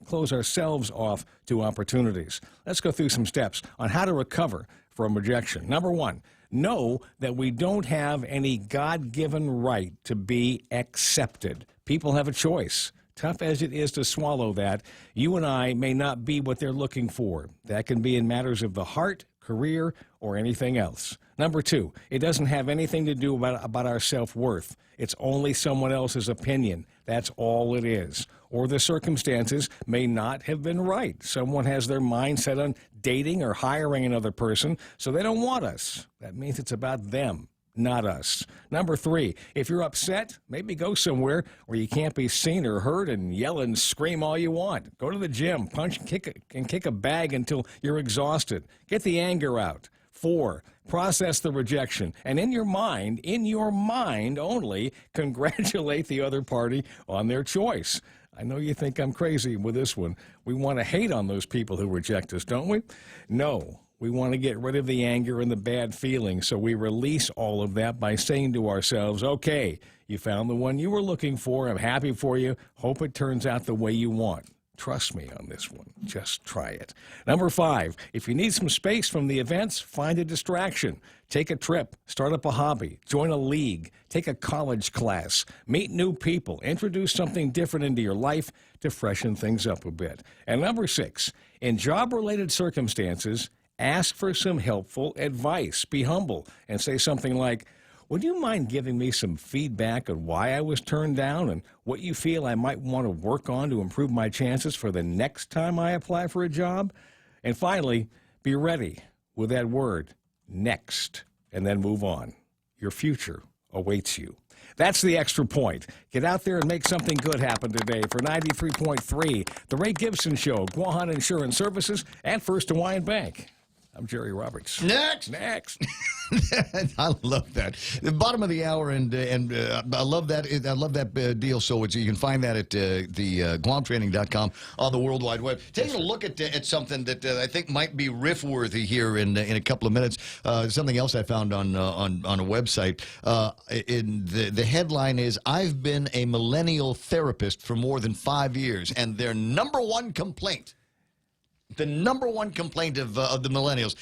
to opportunities. Let's go through some steps on how to recover from rejection. Number one, know that we don't have any God-given right to be accepted. People have a choice. Tough as it is to swallow that, you and I may not be what they're looking for. That can be in matters of the heart, career, or anything else. Number two, it doesn't have anything to do about our self-worth. It's only someone else's opinion. That's all it is. Or the circumstances may not have been right. Someone has their mind set on dating or hiring another person, so they don't want us. That means it's about them, not us. Number three, if you're upset, maybe go somewhere where you can't be seen or heard and yell and scream all you want. Go to the gym, punch and kick a bag until you're exhausted. Get the anger out. 4, process the rejection. And in your mind only, congratulate the other party on their choice. I know you think I'm crazy with this one. We want to hate on those people who reject us, don't we? No. We want to get rid of the anger and the bad feelings, so we release all of that by saying to ourselves, okay, you found the one you were looking for. I'm happy for you. Hope it turns out the way you want. Trust me on this one. Just try it. Number 5, if you need some space from the events, find a distraction. Take a trip, start up a hobby, join a league, take a college class, meet new people, introduce something different into your life to freshen things up a bit. And number 6, in job-related circumstances, ask for some helpful advice. Be humble and say something like, would you mind giving me some feedback on why I was turned down and what you feel I might want to work on to improve my chances for the next time I apply for a job? And finally, be ready with that word, next, and then move on. Your future awaits you. That's the Extra Point. Get out there and make something good happen today for 93.3, The Ray Gibson Show, Guahan Insurance Services, and First Hawaiian Bank. I'm Jerry Roberts. Next. I love that. The bottom of the hour, and I love that. I love that deal. So you can find that at the GuamTraining.com on the World Wide Web. Taking a look at something that I think might be riff-worthy here in a couple of minutes. Something else I found on a website. The headline is, "I've been a millennial therapist for more than 5 years, and their number one complaint." The number one complaint of the millennials.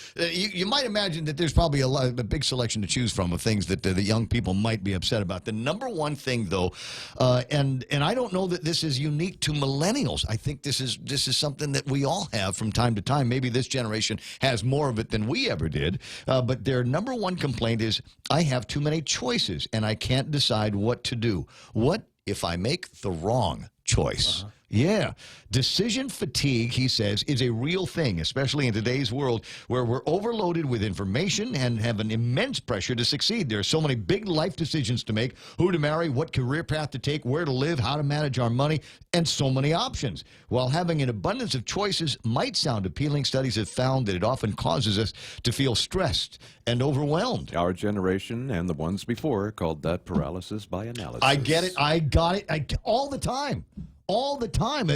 You might imagine that there's probably a big selection to choose from of things that the young people might be upset about. The number one thing, though, and I don't know that this is unique to millennials. I think this is something that we all have from time to time. Maybe this generation has more of it than we ever did. But their number one complaint is, I have too many choices and I can't decide what to do. What if I make the wrong choice? Yeah. Decision fatigue, he says, is a real thing, especially in today's world where we're overloaded with information and have an immense pressure to succeed. There are so many big life decisions to make, who to marry, what career path to take, where to live, how to manage our money, and so many options. While having an abundance of choices might sound appealing, studies have found that it often causes us to feel stressed and overwhelmed. Our generation and the ones before called that paralysis by analysis. I get it. I got it. All the time. All the time,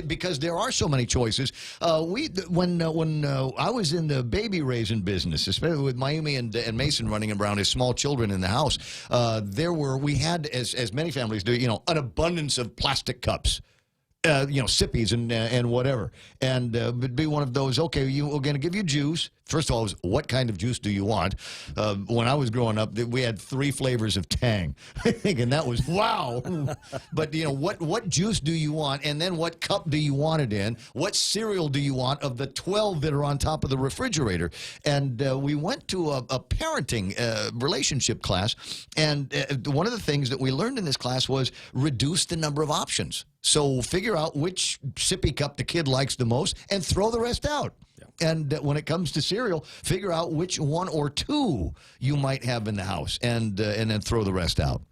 because there are so many choices. When I was in the baby raising business, especially with Mayumi and Mason running around as small children in the house, we had, as many families do, an abundance of plastic cups. Sippies and whatever. And it'd be one of those, okay, we're going to give you juice. First of all, it was, what kind of juice do you want? When I was growing up, we had 3 flavors of Tang. Thinking that was, wow. But, what juice do you want? And then what cup do you want it in? What cereal do you want of the 12 that are on top of the refrigerator? And we went to a parenting relationship class. And one of the things that we learned in this class was reduce the number of options. So figure out which sippy cup the kid likes the most and throw the rest out. Yeah. And when it comes to cereal, figure out which 1 or 2 you might have in the house and then throw the rest out.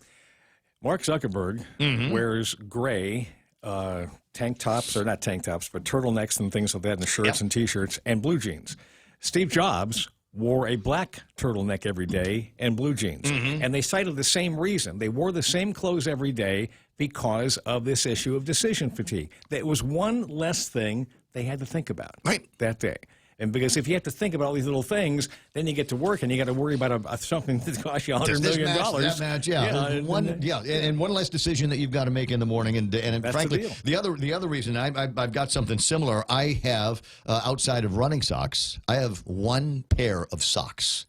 Mark Zuckerberg wears gray tank tops, or not tank tops, but turtlenecks and things like that, and shirts and T-shirts, and blue jeans. Steve Jobs wore a black turtleneck every day and blue jeans. And they cited the same reason. They wore the same clothes every day because of this issue of decision fatigue. It was one less thing they had to think about that day. And because if you have to think about all these little things, then you get to work and you got to worry about something that costs you $100 million. That match, and one less decision that you've got to make in the morning. And frankly, the other reason I've got something similar. I have outside of running socks, I have 1 pair of socks.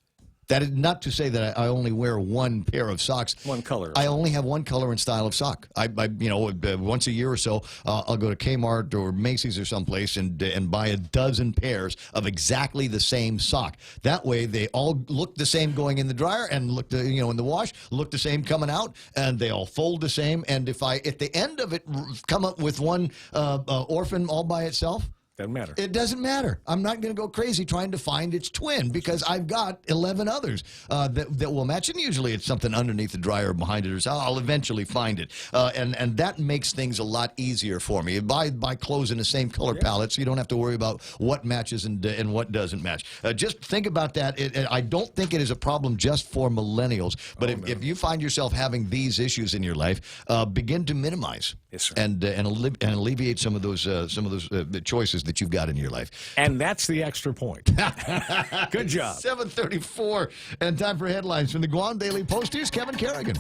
That is not to say that I only wear 1 pair of socks. 1 color. I only have 1 color and style of sock. I once a year or so, I'll go to Kmart or Macy's or someplace and buy a dozen pairs of exactly the same sock. That way, they all look the same going in the dryer and look in the wash, look the same coming out, and they all fold the same. And if I, at the end of it, come up with 1 orphan all by itself. Doesn't matter. It doesn't matter. I'm not going to go crazy trying to find its twin because I've got 11 others that will match. And usually it's something underneath the dryer behind it, or so I'll eventually find it. And that makes things a lot easier for me. Buy clothes in the same color palette so you don't have to worry about what matches and what doesn't match. Just think about that. I don't think it is a problem just for millennials, but if you find yourself having these issues in your life, begin to minimize and alleviate some of those choices that you've got in your life. And that's the extra point. Good job. 7:34, and time for headlines from the Guam Daily Post. Here's Kevin Kerrigan.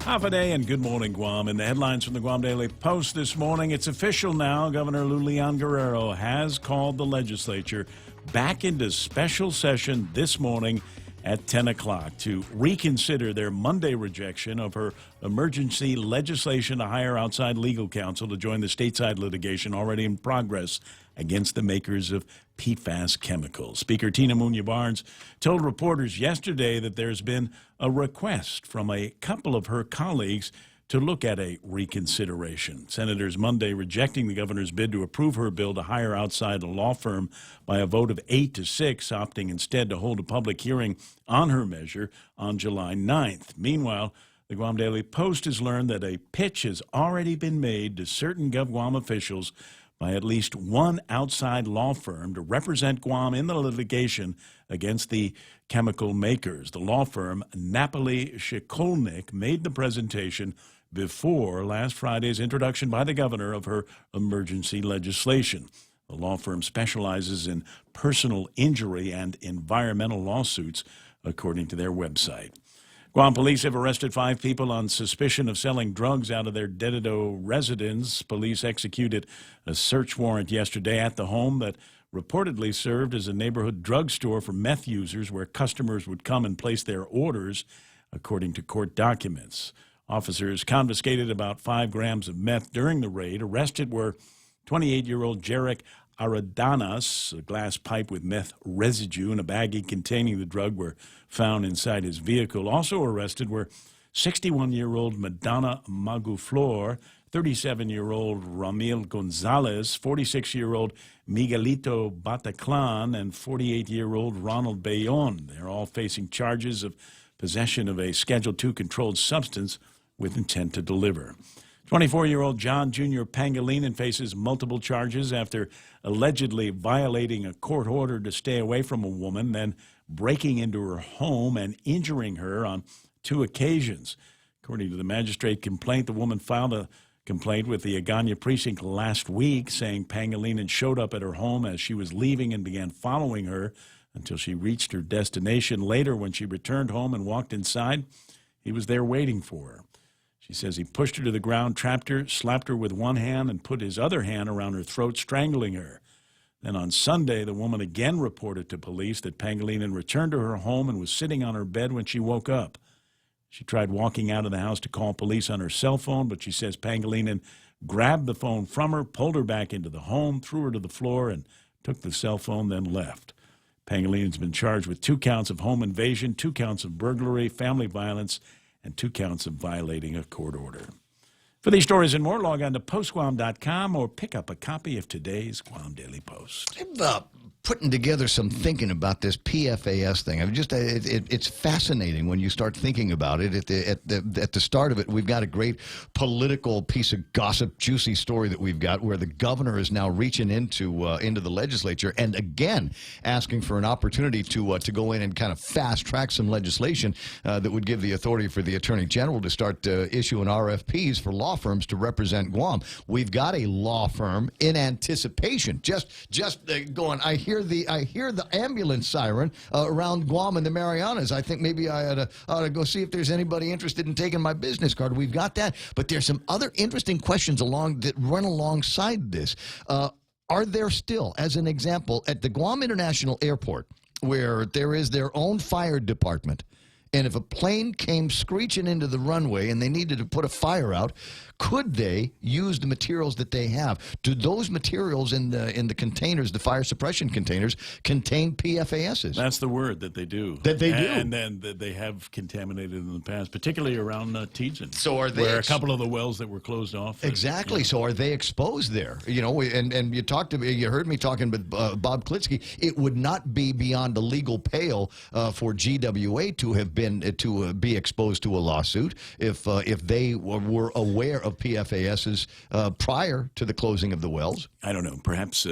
Half a day and good morning, Guam. In the headlines from the Guam Daily Post this morning, it's official now. Governor Lulian Guerrero has called the legislature back into special session this morning at 10 o'clock to reconsider their Monday rejection of her emergency legislation to hire outside legal counsel to join the stateside litigation already in progress against the makers of PFAS chemicals. Speaker Tina Munya-Barnes told reporters yesterday that there's been a request from a couple of her colleagues to look at a reconsideration. Senators Monday rejecting the governor's bid to approve her bill to hire outside a law firm by a vote of 8-6, opting instead to hold a public hearing on her measure on July 9th. Meanwhile, the Guam Daily Post has learned that a pitch has already been made to certain GovGuam officials by at least 1 outside law firm to represent Guam in the litigation against the chemical makers. The law firm Napoli Shikolnik made the presentation before last Friday's introduction by the governor of her emergency legislation. The law firm specializes in personal injury and environmental lawsuits, according to their website. Guam police have arrested 5 people on suspicion of selling drugs out of their Dededo residence. Police executed a search warrant yesterday at the home that reportedly served as a neighborhood drugstore for meth users where customers would come and place their orders, according to court documents. Officers confiscated about 5 grams of meth during the raid. Arrested were 28-year-old Jarek Aradanas. A glass pipe with meth residue and a baggie containing the drug were found inside his vehicle. Also arrested were 61-year-old Madonna Maguflor, 37-year-old Ramil Gonzalez, 46-year-old Miguelito Bataclan, and 48-year-old Ronald Bayon. They're all facing charges of possession of a Schedule II controlled substance with intent to deliver. 24-year-old John Jr. Pangilinan faces multiple charges after allegedly violating a court order to stay away from a woman, then breaking into her home and injuring her on 2 occasions. According to the magistrate complaint, the woman filed a complaint with the Agana precinct last week, saying Pangilinan showed up at her home as she was leaving and began following her until she reached her destination. Later, when she returned home and walked inside, he was there waiting for her. She says he pushed her to the ground, trapped her, slapped her with one hand, and put his other hand around her throat, strangling her. Then on Sunday, the woman again reported to police that Pangilinan returned to her home and was sitting on her bed when she woke up. She tried walking out of the house to call police on her cell phone, but she says Pangilinan grabbed the phone from her, pulled her back into the home, threw her to the floor, and took the cell phone, then left. Pangilinan's been charged with 2 counts of home invasion, 2 counts of burglary, family violence, and 2 counts of violating a court order. For these stories and more, log on to postguam.com or pick up a copy of today's Guam Daily Post. I'm putting together some thinking about this PFAS thing. It's fascinating when you start thinking about it. At the start of it, we've got a great political piece of gossip, juicy story that we've got where the governor is now reaching into the legislature and again asking for an opportunity to go in and kind of fast track some legislation that would give the authority for the attorney general to start issuing RFPs for law firms to represent Guam. We've got a law firm in anticipation, just going. I hear the ambulance siren around Guam and the Marianas. I think maybe I ought to go see if there's anybody interested in taking my business card. We've got that, but there's some other interesting questions that run alongside this. Are there still, as an example, at the Guam International Airport, where there is their own fire department, and if a plane came screeching into the runway and they needed to put a fire out, could they use the materials that they have? Do those materials in the containers, the fire suppression containers, contain PFASs? That's the word that they do. That they do. And then they have contaminated in the past, particularly around Tietzen. So are they where a couple of the wells that were closed off. Exactly. So are they exposed there? You know, and you heard me talking with Bob Klitsky. It would not be beyond the legal pale for GWA to have been be exposed to a lawsuit if they were aware of PFASs prior to the closing of the wells. I don't know. Perhaps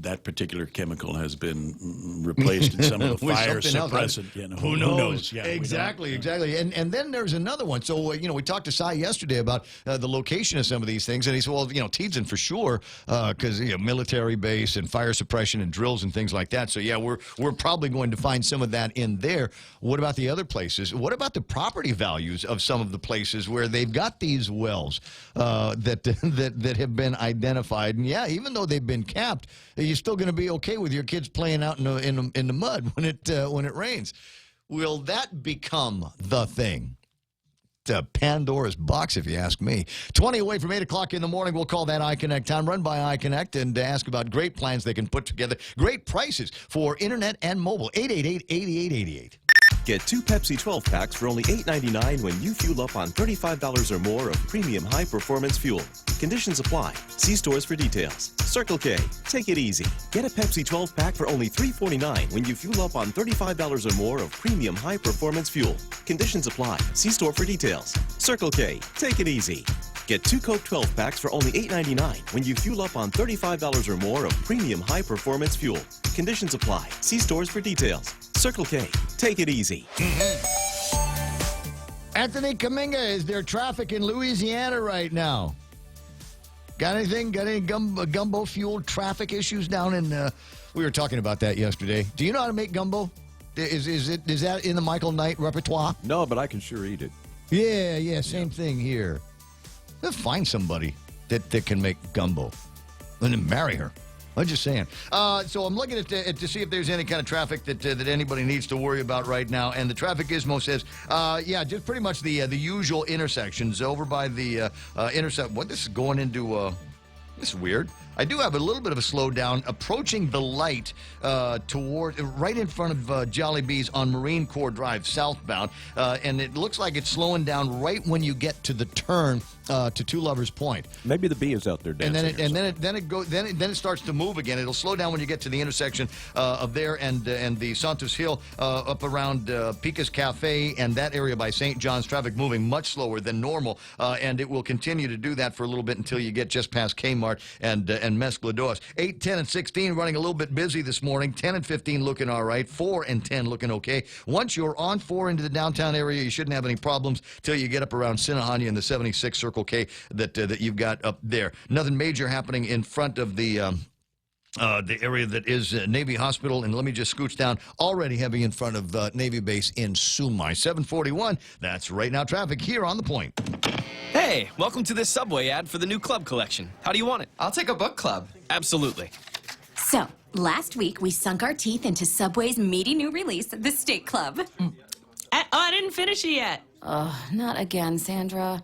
that particular chemical has been replaced in some of the fire suppressant. Who knows? Yeah, exactly. And then there's another one. So, we talked to Cy yesterday about the location of some of these things, and he said, well, Tietzen for sure, because military base and fire suppression and drills and things like that. So, yeah, we're probably going to find some of that in there. What about the other places? What about the property values of some of the places where they've got these wells that have been identified? And yeah, even though they've been capped, you're still going to be okay with your kids playing out in the mud when it rains. Will that become the thing? Pandora's box, if you ask me. 20 away from 8 o'clock in the morning. We'll call that iConnect time, run by iConnect, and ask about great plans they can put together. Great prices for internet and mobile. 888-8888. Get 2 Pepsi 12-packs for only $8.99 when you fuel up on $35 or more of premium high-performance fuel. Conditions apply. See stores for details. Circle K. Take it easy. Get a Pepsi 12-pack for only $3.49 when you fuel up on $35 or more of premium high-performance fuel. Conditions apply. See store for details. Circle K. Take it easy. Get 2 Coke 12-packs for only $8.99 when you fuel up on $35 or more of premium high-performance fuel. Conditions apply. See stores for details. Circle K. Take it easy. Anthony Kaminga, is there traffic in Louisiana right now? Got anything? Got any gumbo-fueled traffic issues down in... we were talking about that yesterday. Do you know how to make gumbo? Is that in the Michael Knight repertoire? No, but I can sure eat it. Yeah, same thing here. Let's find somebody that can make gumbo and then marry her. I'm just saying. So I'm looking at to see if there's any kind of traffic that anybody needs to worry about right now. And the traffic gizmo says, just pretty much the usual intersections over by the intercept. What, this is going into, this is weird. I do have a little bit of a slowdown approaching the light right in front of Jollibee's on Marine Corps Drive southbound, and it looks like it's slowing down right when you get to the turn to Two Lovers Point. Maybe the bee is out there dancing. Then it starts to move again. It'll slow down when you get to the intersection of there and the Santos Hill up around Pika's Cafe and that area by St. John's. Traffic moving much slower than normal, and it will continue to do that for a little bit until you get just past Kmart and Mesclados. 8, 10, and 16 running a little bit busy this morning. 10 and 15 looking all right. 4 and 10 looking okay. Once you're on 4 into the downtown area, you shouldn't have any problems till you get up around Sinahanya and the 76 Circle K that you've got up there. Nothing major happening in front of the area that is Navy Hospital, and let me just scooch down. Already heavy in front of Navy Base in Sumai. 741. That's right now traffic here on the Point. Hey, welcome to this Subway ad for the new club collection. How do you want it? I'll take a book club. Absolutely. So, last week we sunk our teeth into Subway's meaty new release, the Steak Club. I didn't finish it yet. Oh, not again, Sandra.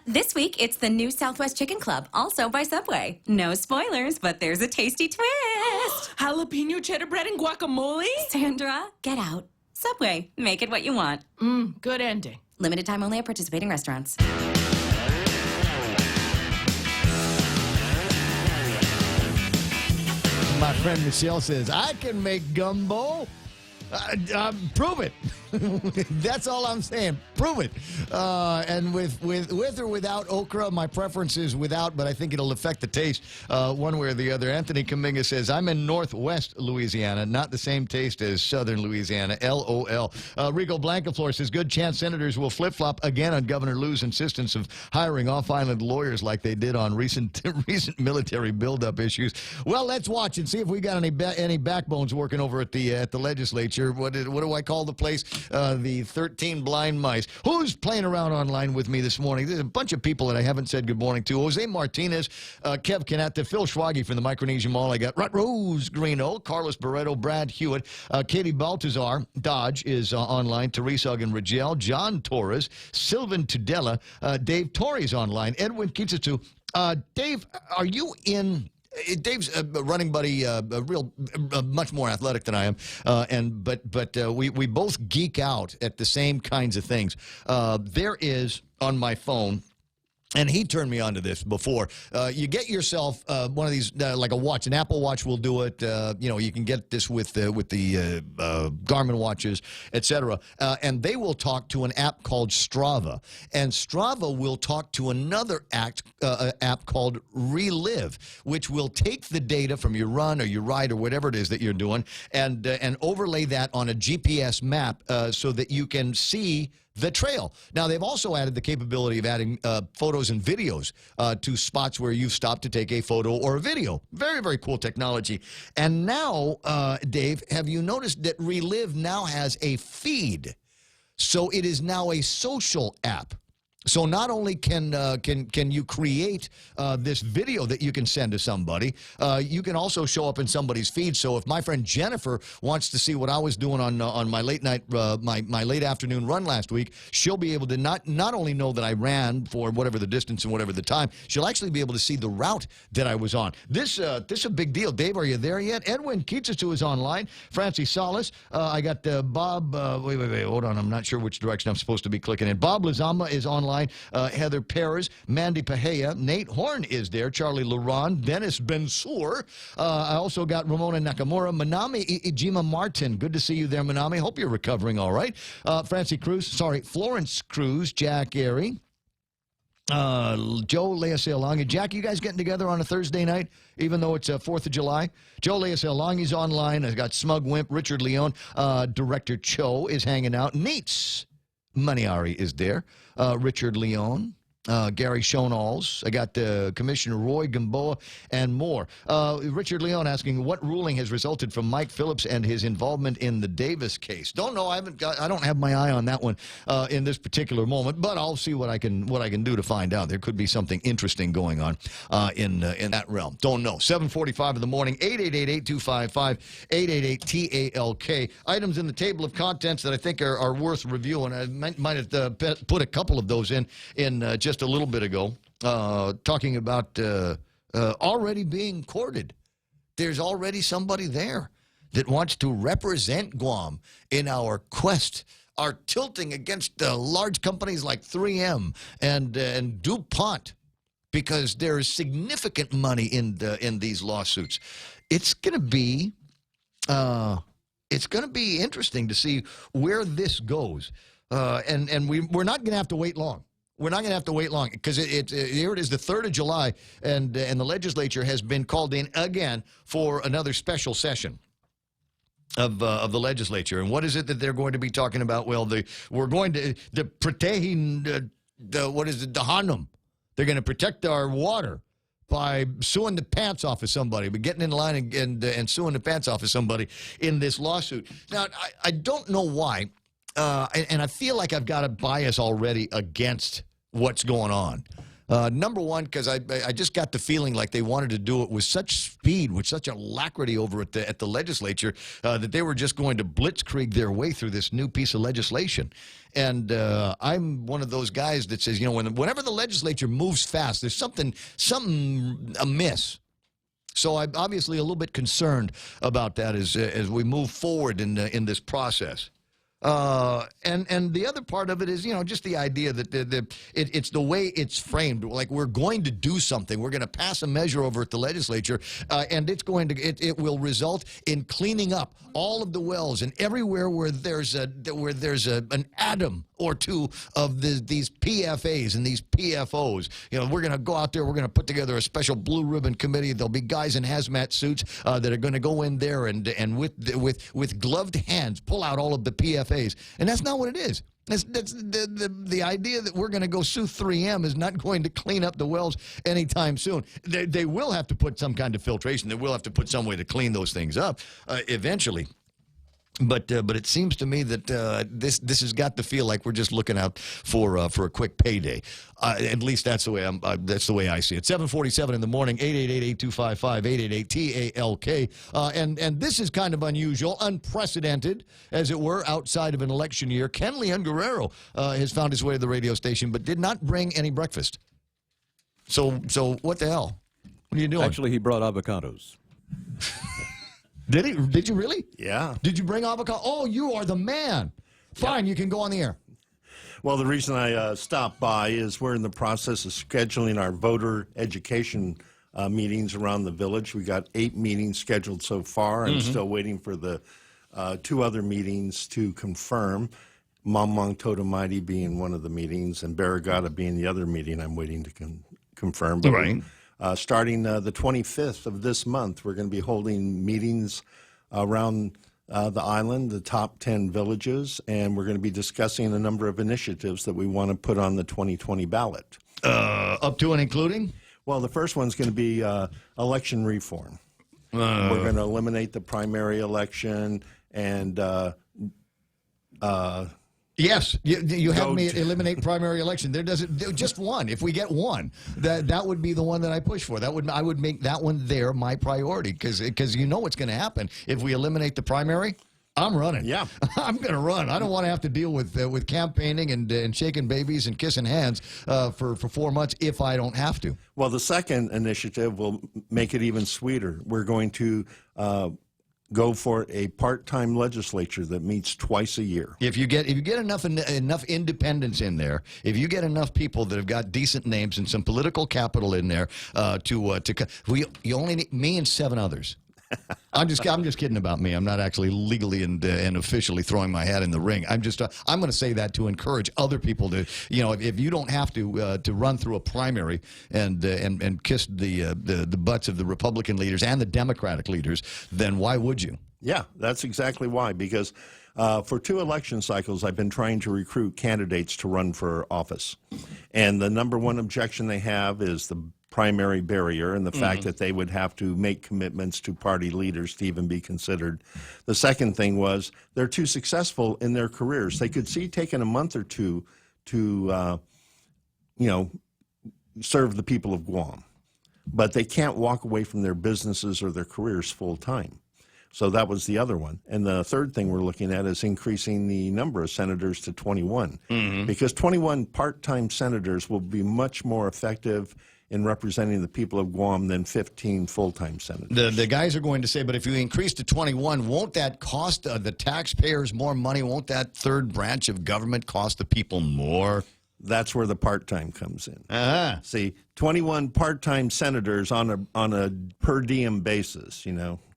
This week, it's the new Southwest Chicken Club, also by Subway. No spoilers, but there's a tasty twist. Jalapeno cheddar bread and guacamole? Sandra, get out. Subway, make it what you want. Good ending. Limited time only at participating restaurants. My friend Michelle says, I can make gumbo. Prove it. That's all I'm saying. Prove it. And with or without okra, my preference is without, but I think it'll affect the taste one way or the other. Anthony Kaminga says, I'm in Northwest Louisiana, not the same taste as Southern Louisiana. LOL. Rico Blancaflor says, good chance senators will flip-flop again on Governor Lou's insistence of hiring off-island lawyers like they did on recent military buildup issues. Well, let's watch and see if we got any backbones working over at the legislature. What do I call the place? The 13 Blind Mice. Who's playing around online with me this morning? There's a bunch of people that I haven't said good morning to. Jose Martinez, Kev Canetta, Phil Schwagi from the Micronesia Mall. I got Rose Greeno, Carlos Barreto, Brad Hewitt, Katie Baltazar, Dodge is online, Teresa Ogden-Rigel, John Torres, Sylvan Tudela, Dave Torrey's online, Edwin Kitsatsu. Dave, are you in... Dave's a running buddy, much more athletic than I am, but we both geek out at the same kinds of things. There is on my phone. And he turned me on to this before. You get yourself one of these, like a watch. An Apple Watch will do it. You can get this with the Garmin watches, etc. And they will talk to an app called Strava. And Strava will talk to another app called Relive, which will take the data from your run or your ride or whatever it is that you're doing and overlay that on a GPS map so that you can see the trail. Now, they've also added the capability of adding photos and videos to spots where you've stopped to take a photo or a video. Very, very cool technology. And now, Dave, have you noticed that Relive now has a feed? So it is now a social app. So not only can you create this video that you can send to somebody, you can also show up in somebody's feed. So if my friend Jennifer wants to see what I was doing on my late night, my late afternoon run last week, she'll be able to not only know that I ran for whatever the distance and whatever the time, she'll actually be able to see the route that I was on. This is a big deal. Dave, are you there yet? Edwin Kitsatsu is online. Francie Salas. I got Bob. Wait. Hold on. I'm not sure which direction I'm supposed to be clicking in. Bob Lazama is online. Heather Perez, Mandy Pahea, Nate Horn is there, Charlie Laron, Dennis Bensur. I also got Ramona Nakamura, Manami Ijima Martin. Good to see you there, Manami. Hope you're recovering all right. Florence Cruz, Jack Airy. Joe Leasealongi. Jack, you guys getting together on a Thursday night, even though it's 4th of July? Joe Leasealongi's online. I got Smug Wimp, Richard Leon. Director Cho is hanging out. Neats Maniari is there. Richard Leon. Gary Shonalls. I got Commissioner Roy Gamboa and more. Richard Leon asking what ruling has resulted from Mike Phillips and his involvement in the Davis case. Don't know. I don't have my eye on that one in this particular moment, but I'll see what I can do to find out. There could be something interesting going on in that realm. Don't know. 7:45 in the morning. 888-8255-888-TALK. Items in the table of contents that I think are worth reviewing. I might have put a couple of those in just a little bit ago, talking about already being courted. There's already somebody there that wants to represent Guam in our quest, our tilting against large companies like 3M and DuPont, because there is significant money in these lawsuits. It's going to be interesting to see where this goes, and we're not going to have to wait long. We're not going to have to wait long because here it is, the 3rd of July, and the legislature has been called in again for another special session of the legislature. And what is it that they're going to be talking about? Well, we're going to protecting the Hanum. They're going to protect our water by suing the pants off of somebody, but getting in line and suing the pants off of somebody in this lawsuit. Now, I don't know why. And I feel like I've got a bias already against what's going on. Number one, because I just got the feeling like they wanted to do it with such speed, with such alacrity over at the legislature, that they were just going to blitzkrieg their way through this new piece of legislation. And I'm one of those guys that says, whenever the legislature moves fast, there's something amiss. So I'm obviously a little bit concerned about that as we move forward in this process. And the other part of it is, just the idea that it's the way it's framed. Like, we're going to do something. We're going to pass a measure over at the legislature, and it will result in cleaning up all of the wells and everywhere where there's an atom or two of these PFAs and these PFOs. We're going to go out there. We're going to put together a special blue ribbon committee. There'll be guys in hazmat suits that are going to go in there and with gloved hands pull out all of the PFAs. And that's not what it is. That's the idea that we're going to go sue 3M is not going to clean up the wells anytime soon. They will have to put some kind of filtration. They will have to put some way to clean those things up eventually. But it seems to me that this has got to feel like we're just looking out for a quick payday. At least that's the way I see it. 7:47 in the morning. 888-8255 888-TALK. And this is kind of unusual, unprecedented, as it were, outside of an election year. Ken Leon Guerrero has found his way to the radio station, but did not bring any breakfast. So what the hell? What are you doing? Actually, he brought avocados. Did he? Did you really? Yeah. Did you bring avocado? Oh, you are the man. Fine, You can go on the air. Well, the reason I stopped by is we're in the process of scheduling our voter education meetings around the village. We got 8 meetings scheduled so far. I'm still waiting for the 2 other meetings to confirm. Mamang Totomaiti being one of the meetings and Barragata being the other meeting I'm waiting to confirm. But right. Starting the 25th of this month, we're going to be holding meetings around the island, the top 10 villages, and we're going to be discussing a number of initiatives that we want to put on the 2020 ballot. Up to and including? Well, the first one's going to be election reform. We're going to eliminate the primary election and yes, you have me eliminate primary election. There doesn't just one. If we get one, that would be the one that I push for. I would make that one there my priority because you know what's going to happen if we eliminate the primary. I'm running. Yeah, I'm going to run. I don't want to have to deal with campaigning and shaking babies and kissing hands for 4 months if I don't have to. Well, the second initiative will make it even sweeter. We're going to go for a part-time legislature that meets twice a year. If you get enough independents in there, if you get enough people that have got decent names and some political capital in there, you only need me and 7 others. I'm just kidding about me. I'm not actually legally and officially throwing my hat in the ring. I'm going to say that to encourage other people to, if you don't have to run through a primary and kiss the butts of the Republican leaders and the Democratic leaders, then why would you? Yeah, that's exactly why. Because for 2 election cycles, I've been trying to recruit candidates to run for office, and the number one objection they have is the primary barrier and the fact that they would have to make commitments to party leaders to even be considered. The second thing was they're too successful in their careers. They could see taking a month or 2 to, serve the people of Guam, but they can't walk away from their businesses or their careers full time. So that was the other one. And the third thing we're looking at is increasing the number of senators to 21, because 21 part-time senators will be much more effective in representing the people of Guam than 15 full-time senators. The guys are going to say, but if you increase to 21, won't that cost the taxpayers more money? Won't that third branch of government cost the people more? That's where the part-time comes in. Uh-huh. See, 21 part-time senators on a per diem basis,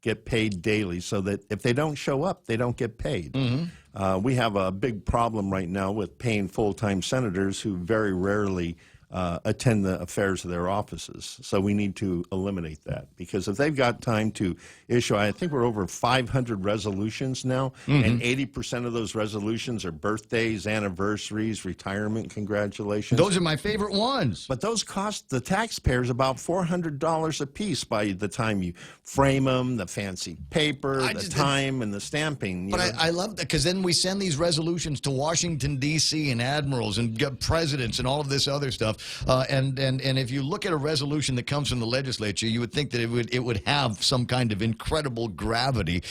get paid daily, so that if they don't show up, they don't get paid. Mm-hmm. We have a big problem right now with paying full-time senators who very rarely attend the affairs of their offices. So we need to eliminate that, because if they've got time to issue, I think we're over 500 resolutions now, and 80% of those resolutions are birthdays, anniversaries, retirement congratulations. Those are my favorite ones. But those cost the taxpayers about $400 a piece by the time you frame them, the fancy paper, the time, and the stamping. But I love that, because then we send these resolutions to Washington, D.C. and admirals and presidents and all of this other stuff. And if you look at a resolution that comes from the legislature, you would think that it would have some kind of incredible gravity,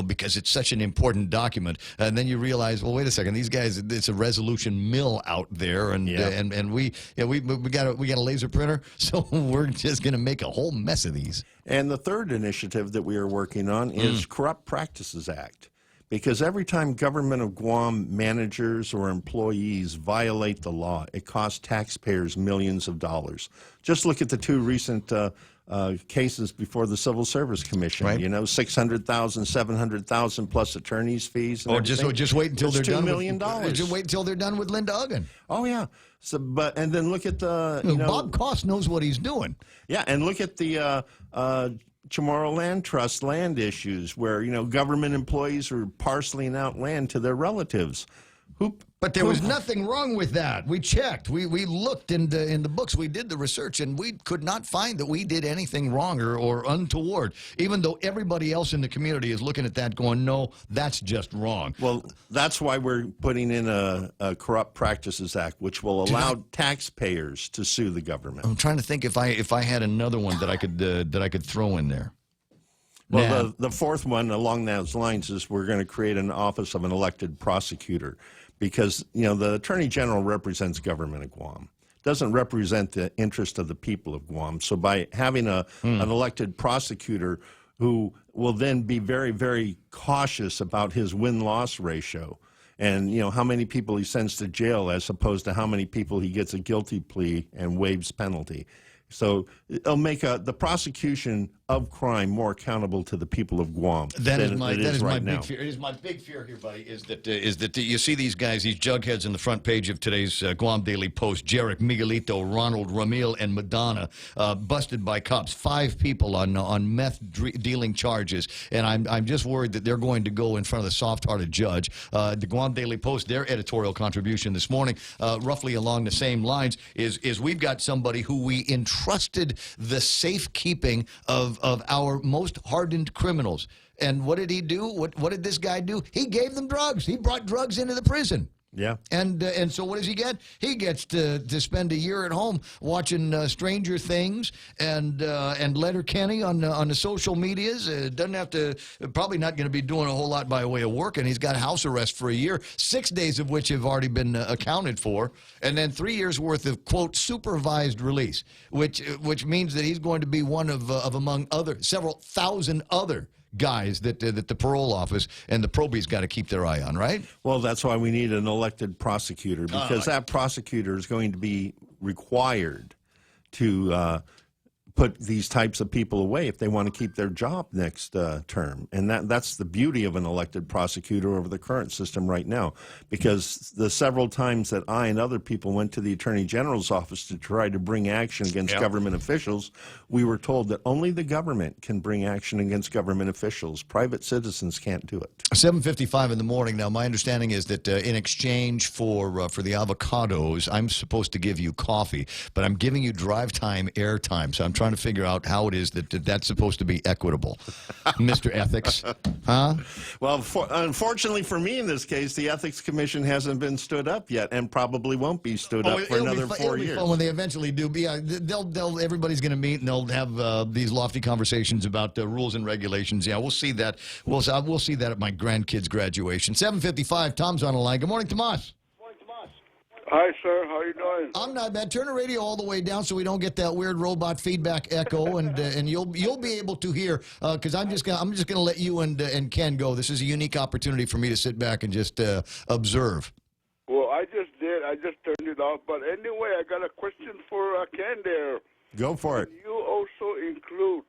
because it's such an important document. And then you realize, well, wait a second, these guys, it's a resolution mill out there, and we got a laser printer, so we're just going to make a whole mess of these. And the third initiative that we are working on is Corrupt Practices Act. Because every time Government of Guam managers or employees violate the law, it costs taxpayers millions of dollars. Just look at the two recent cases before the Civil Service Commission. Right. $600,000, $700,000 plus attorneys' fees. And just wait until they're done. $2 million. Just wait until they're done with Linda Uggan. Oh yeah. So, and then look at the Bob Cost knows what he's doing. Yeah, and look at the Chamorro Land Trust land issues, where government employees are parceling out land to their relatives. But there was nothing wrong with that. We checked. We looked in the books. We did the research, and we could not find that we did anything wrong or untoward, even though everybody else in the community is looking at that going, no, that's just wrong. Well, that's why we're putting in a Corrupt Practices Act, which will allow taxpayers to sue the government. I'm trying to think if I had another one that I could throw in there. Well, the fourth one along those lines is we're going to create an office of an elected prosecutor, because the Attorney General represents government of Guam, doesn't represent the interest of the people of Guam. So by having an elected prosecutor who will then be very, very cautious about his win-loss ratio, and how many people he sends to jail as opposed to how many people he gets a guilty plea and waives penalty. So it'll make the prosecution of crime more accountable to the people of Guam. That is my right big fear. It is my big fear here, buddy. Is that you see these guys, these jugheads, on the front page of today's Guam Daily Post? Jarek, Miguelito, Ronald, Ramil, and Madonna busted by cops. 5 people on meth dealing charges, and I'm just worried that they're going to go in front of the soft-hearted judge. The Guam Daily Post, their editorial contribution this morning, roughly along the same lines, is we've got somebody who we entrusted the safekeeping of our most hardened criminals. And what did he do? What did this guy do? He gave them drugs. He brought drugs into the prison. Yeah. And so what does he get? He gets to spend a year at home watching Stranger Things and Letterkenny on the social medias. Doesn't have to, probably not going to be doing a whole lot by way of work, and he's got house arrest for a year, 6 days of which have already been accounted for, and then 3 years worth of, quote, supervised release, which means that he's going to be one of among several thousand other guys that the parole office and the probe's got to keep their eye on, right? Well, that's why we need an elected prosecutor, because that prosecutor is going to be required to put these types of people away if they want to keep their job next term. And that's the beauty of an elected prosecutor over the current system right now, because the several times that I and other people went to the Attorney General's office to try to bring action against government officials, we were told that only the government can bring action against government officials. Private citizens can't do it. 7:55 in the morning. Now, my understanding is that in exchange for the avocados, I'm supposed to give you coffee, but I'm giving you drive time, air time. So I'm trying to figure out how it is that that's supposed to be equitable. Mr. Ethics, huh? Well, unfortunately for me in this case, the Ethics Commission hasn't been stood up yet, and probably won't be stood up for another 4 years. When they eventually do, everybody's going to meet and they'll have these lofty conversations about rules and regulations. Yeah, we'll see that. We'll see that at my grandkids' graduation. 7:55. Tom's on the line. Good morning, Tomas. Hi, sir. How you doing? I'm not bad. Turn the radio all the way down so we don't get that weird robot feedback echo, and you'll be able to hear. Because I'm just gonna let you and Ken go. This is a unique opportunity for me to sit back and just observe. Well, I just did. I just turned it off. But anyway, I got a question for Ken there. Go for it. Can you also include,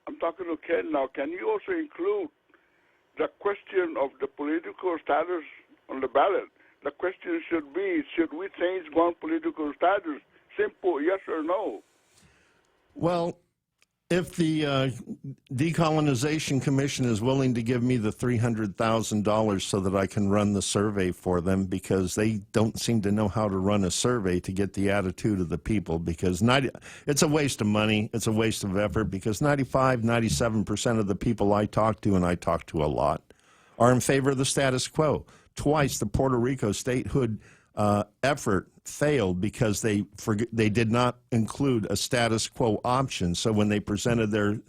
I'm talking to Ken now, can you also include the question of the political status on the ballot? The question should be, should we change Guam political status? Simple, yes or no? Well, if the Decolonization Commission is willing to give me the $300,000 so that I can run the survey for them, because they don't seem to know how to run a survey to get the attitude of the people, because it's a waste of money, it's a waste of effort, because 97% of the people I talk to, and I talk to a lot, are in favor of the status quo. Twice the Puerto Rico statehood effort failed because they did not include a status quo option. So when they presented their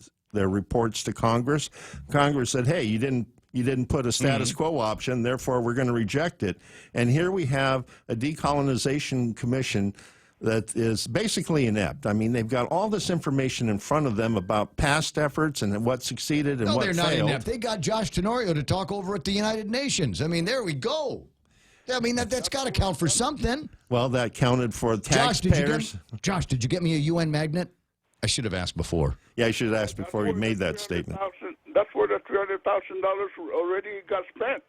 reports to Congress, Congress said, "Hey, you didn't put a status quo option, therefore we're going to reject it." And here we have a decolonization commission that is basically inept. I mean, they've got all this information in front of them about past efforts and what succeeded and what failed. No, they're not inept. They got Josh Tenorio to talk over at the United Nations. I mean, there we go. I mean, that's got to count for something. Well, that counted for taxpayers. Josh, did you get me a UN magnet? I should have asked before. Yeah, I should have asked before you made that statement. That's where the $300,000 already got spent.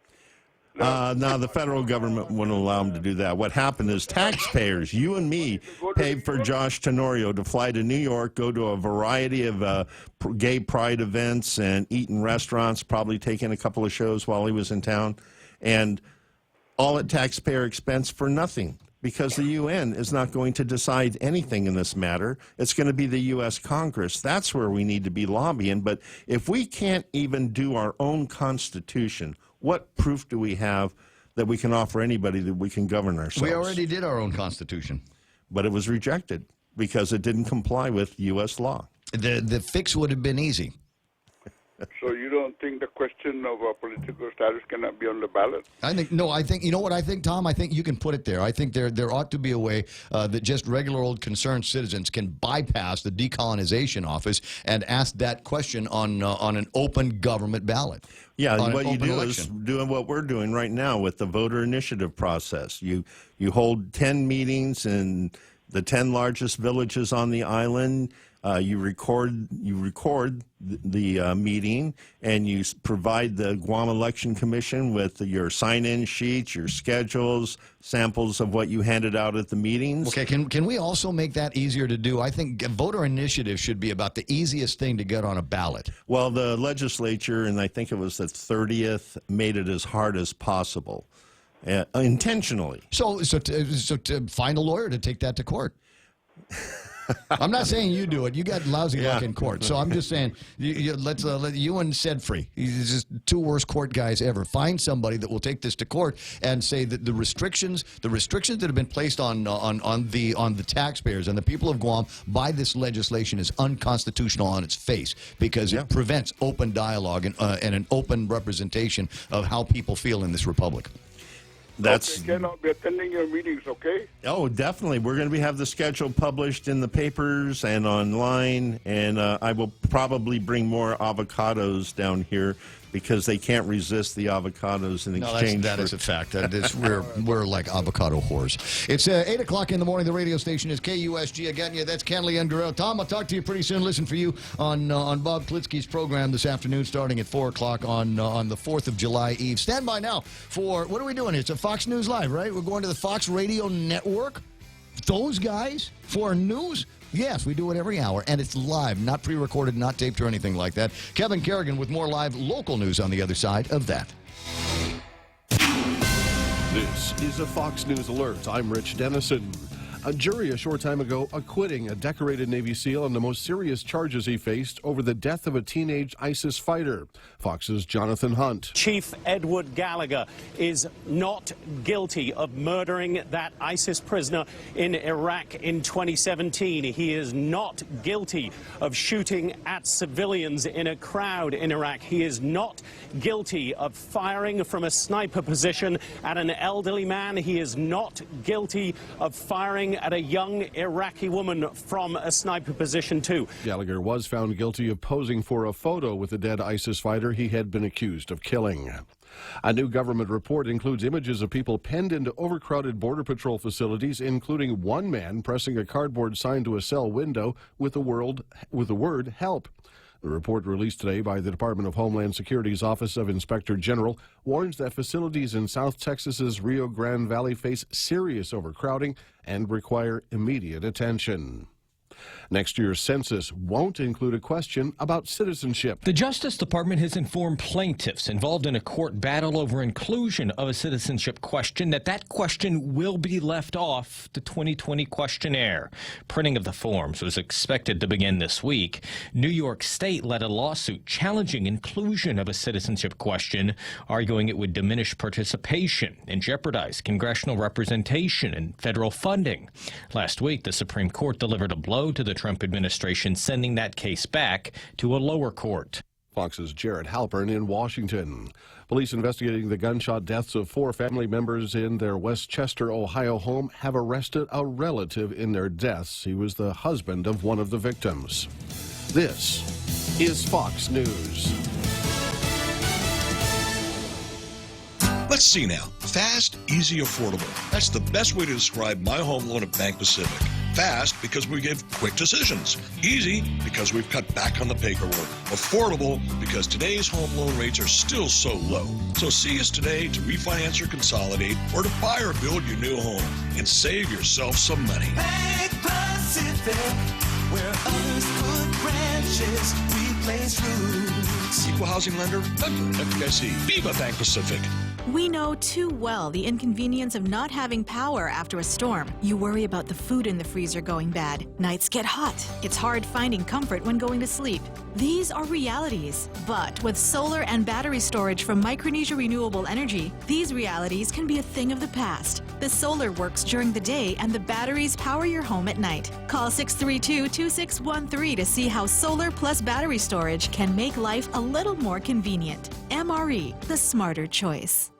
No, the federal government wouldn't allow them to do that. What happened is taxpayers, you and me, paid for Josh Tenorio to fly to New York, go to a variety of gay pride events and eat in restaurants, probably taking a couple of shows while he was in town, and all at taxpayer expense for nothing, because the UN is not going to decide anything in this matter. It's going to be the U.S. Congress. That's where we need to be lobbying. But if we can't even do our own Constitution, what proof do we have that we can offer anybody that we can govern ourselves? We already did our own Constitution. But it was rejected because it didn't comply with U.S. law. The fix would have been easy. So you don't think the question of political status cannot be on the ballot? I think you know what I think, Tom? I think you can put it there. I think there ought to be a way that just regular old concerned citizens can bypass the decolonization office and ask that question on an open government ballot. Yeah, what you do is doing what we're doing right now with the voter initiative process. You hold 10 meetings in the 10 largest villages on the island. You record the meeting, and you provide the Guam Election Commission with your sign-in sheets, your schedules, samples of what you handed out at the meetings. Okay, can we also make that easier to do? I think voter initiative should be about the easiest thing to get on a ballot. Well, the legislature, and I think it was the 30th, made it as hard as possible, intentionally. So to find a lawyer to take that to court. I'm not saying you do it. You got lousy luck in court. So I'm just saying, let's let you and Sedfrey, he's just two worst court guys ever. Find somebody that will take this to court and say that the restrictions that have been placed on the taxpayers and the people of Guam by this legislation is unconstitutional on its face, because it prevents open dialogue and an open representation of how people feel in this republic. Okay, Ken, I'll be attending your meetings, okay? Oh, definitely. We're going to have the schedule published in the papers and online, and I will probably bring more avocados down here because they can't resist the avocados in exchange. That is a fact. We're like avocado whores. It's 8 o'clock in the morning. The radio station is KUSG. Again, that's Kenley and Guerrero. Tom, I'll talk to you pretty soon. Listen for you on Bob Klitsky's program this afternoon, starting at 4 o'clock on the 4th of July Eve. Stand by now for, what are we doing here? It's a Fox News Live, right? We're going to the Fox Radio Network. Those guys for news. Yes, we do it every hour, and it's live, not pre-recorded, not taped or anything like that. Kevin Kerrigan with more live local news on the other side of that. This is a Fox News Alert. I'm Rich Dennison. A jury a short time ago acquitting a decorated Navy SEAL on the most serious charges he faced over the death of a teenage ISIS fighter. Fox's Jonathan Hunt. Chief Edward Gallagher is not guilty of murdering that ISIS prisoner in Iraq in 2017. He is not guilty of shooting at civilians in a crowd in Iraq. He is not guilty of firing from a sniper position at an elderly man. He is not guilty of firing at a young Iraqi woman from a sniper position too. Gallagher was found guilty of posing for a photo with the dead ISIS fighter he had been accused of killing. A new government report includes images of people penned into overcrowded Border Patrol facilities, including one man pressing a cardboard sign to a cell window with the word "help." The report released today by the Department of Homeland Security's Office of Inspector General warns that facilities in South Texas's Rio Grande Valley face serious overcrowding and require immediate attention. Next year's census won't include a question about citizenship. The Justice Department has informed plaintiffs involved in a court battle over inclusion of a citizenship question that question will be left off the 2020 questionnaire. Printing of the forms was expected to begin this week. New York State led a lawsuit challenging inclusion of a citizenship question, arguing it would diminish participation and jeopardize congressional representation and federal funding. Last week, the Supreme Court delivered a blow to the Trump administration, sending that case back to a lower court. Fox's Jared Halpern in Washington. Police investigating the gunshot deaths of 4 family members in their Westchester, Ohio home have arrested a relative in their deaths. He was the husband of one of the victims. This is Fox News. Let's see now. Fast, easy, affordable. That's the best way to describe my home loan at Bank Pacific. Fast because we give quick decisions. Easy because we've cut back on the paperwork. Affordable because today's home loan rates are still so low. So see us today to refinance or consolidate or to buy or build your new home and save yourself some money. Bank Pacific, where others put branches, we place roots. Equal housing lender, member FDIC. Viva Bank Pacific. We know too well the inconvenience of not having power after a storm. You worry about the food in the freezer going bad. Nights get hot. It's hard finding comfort when going to sleep. These are realities. But with solar and battery storage from Micronesia Renewable Energy, these realities can be a thing of the past. The solar works during the day and the batteries power your home at night. Call 632-2613 to see how solar plus battery storage can make life a little more convenient. MRE, the smarter choice.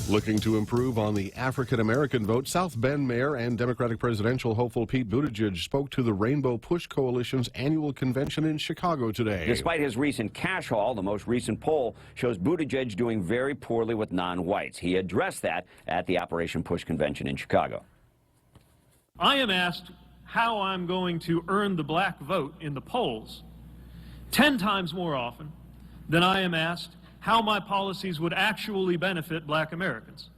Looking to improve on the African-American vote, South Bend Mayor and Democratic presidential hopeful Pete Buttigieg spoke to the Rainbow Push Coalition's annual convention in Chicago today. Despite his recent cash haul, the most recent poll shows Buttigieg doing very poorly with non-whites. He addressed that at the Operation Push convention in Chicago. I am asked how I'm going to earn the black vote in the polls 10 times more often than I am asked how my policies would actually benefit black Americans.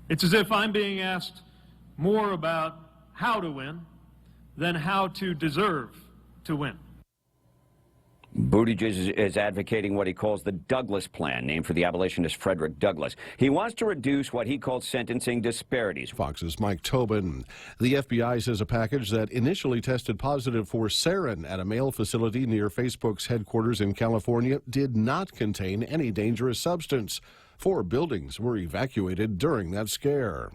It's as if I'm being asked more about how to win than how to deserve to win. Buttigieg is advocating what he calls the Douglas Plan, named for the abolitionist Frederick Douglass. He wants to reduce what he calls sentencing disparities. Fox's Mike Tobin. The FBI says a package that initially tested positive for sarin at a mail facility near Facebook's headquarters in California did not contain any dangerous substance. 4 buildings were evacuated during that scare.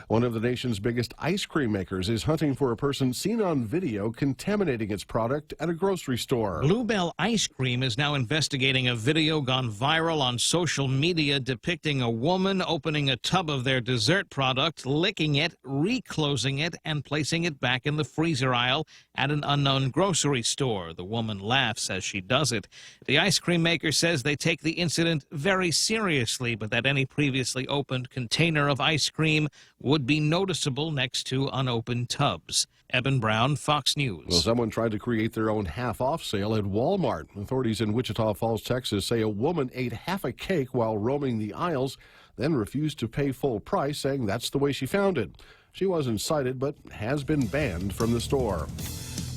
One of the nation's biggest ice cream makers is hunting for a person seen on video contaminating its product at a grocery store. Bluebell Ice Cream is now investigating a video gone viral on social media depicting a woman opening a tub of their dessert product, licking it, reclosing it, and placing it back in the freezer aisle at an unknown grocery store. The woman laughs as she does it. The ice cream maker says they take the incident very seriously, but that any previously opened container of ice cream would be noticeable next to unopened tubs. Eben Brown, Fox News. Well, someone tried to create their own half-off sale at Walmart. Authorities in Wichita Falls, Texas say a woman ate half a cake while roaming the aisles, then refused to pay full price, saying that's the way she found it. She wasn't cited, but has been banned from the store.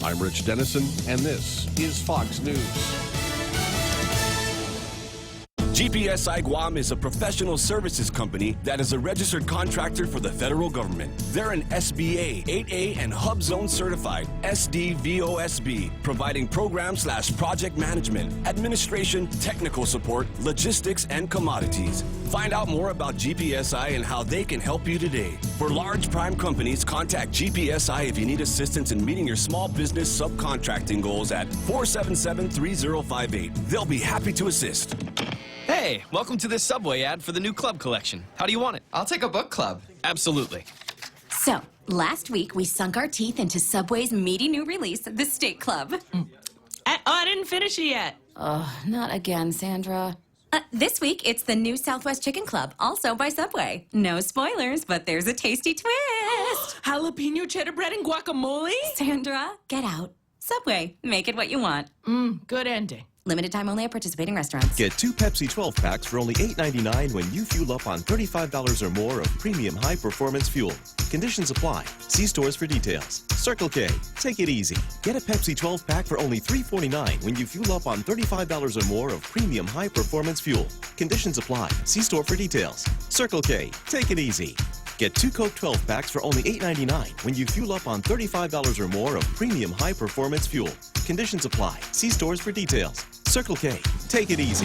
I'm Rich Dennison, and this is Fox News. GPSI Guam is a professional services company that is a registered contractor for the federal government. They're an SBA, 8A, and Hub Zone certified SDVOSB, providing program/project management, administration, technical support, logistics, and commodities. Find out more about GPSI and how they can help you today. For large prime companies, contact GPSI if you need assistance in meeting your small business subcontracting goals at 477-3058. They'll be happy to assist. Hey, welcome to this Subway ad for the new club collection. How do you want it? I'll take a book club. Absolutely. So, last week we sunk our teeth into Subway's meaty new release, the Steak Club. I didn't finish it yet. Not again, Sandra. This week, it's the new Southwest Chicken Club, also by Subway. No spoilers, but there's a tasty twist. Jalapeno cheddar bread and guacamole? Sandra, get out. Subway, make it what you want. Good ending. Limited time only at participating restaurants. Get 2 Pepsi 12 packs for only $8.99 when you fuel up on $35 or more of premium high-performance fuel. Conditions apply. See stores for details. Circle K. Take it easy. Get a Pepsi 12 pack for only $3.49 when you fuel up on $35 or more of premium high-performance fuel. Conditions apply. See store for details. Circle K. Take it easy. Get 2 Coke 12 packs for only $8.99 when you fuel up on $35 or more of premium high-performance fuel. Conditions apply. See stores for details. Circle K. Take it easy.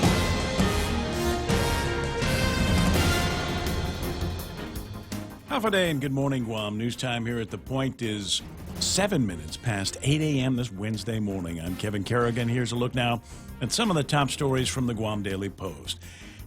Half a day and good morning, Guam. News time here at The Point is 7 minutes past 8 a.m. this Wednesday morning. I'm Kevin Kerrigan. Here's a look now at some of the top stories from the Guam Daily Post.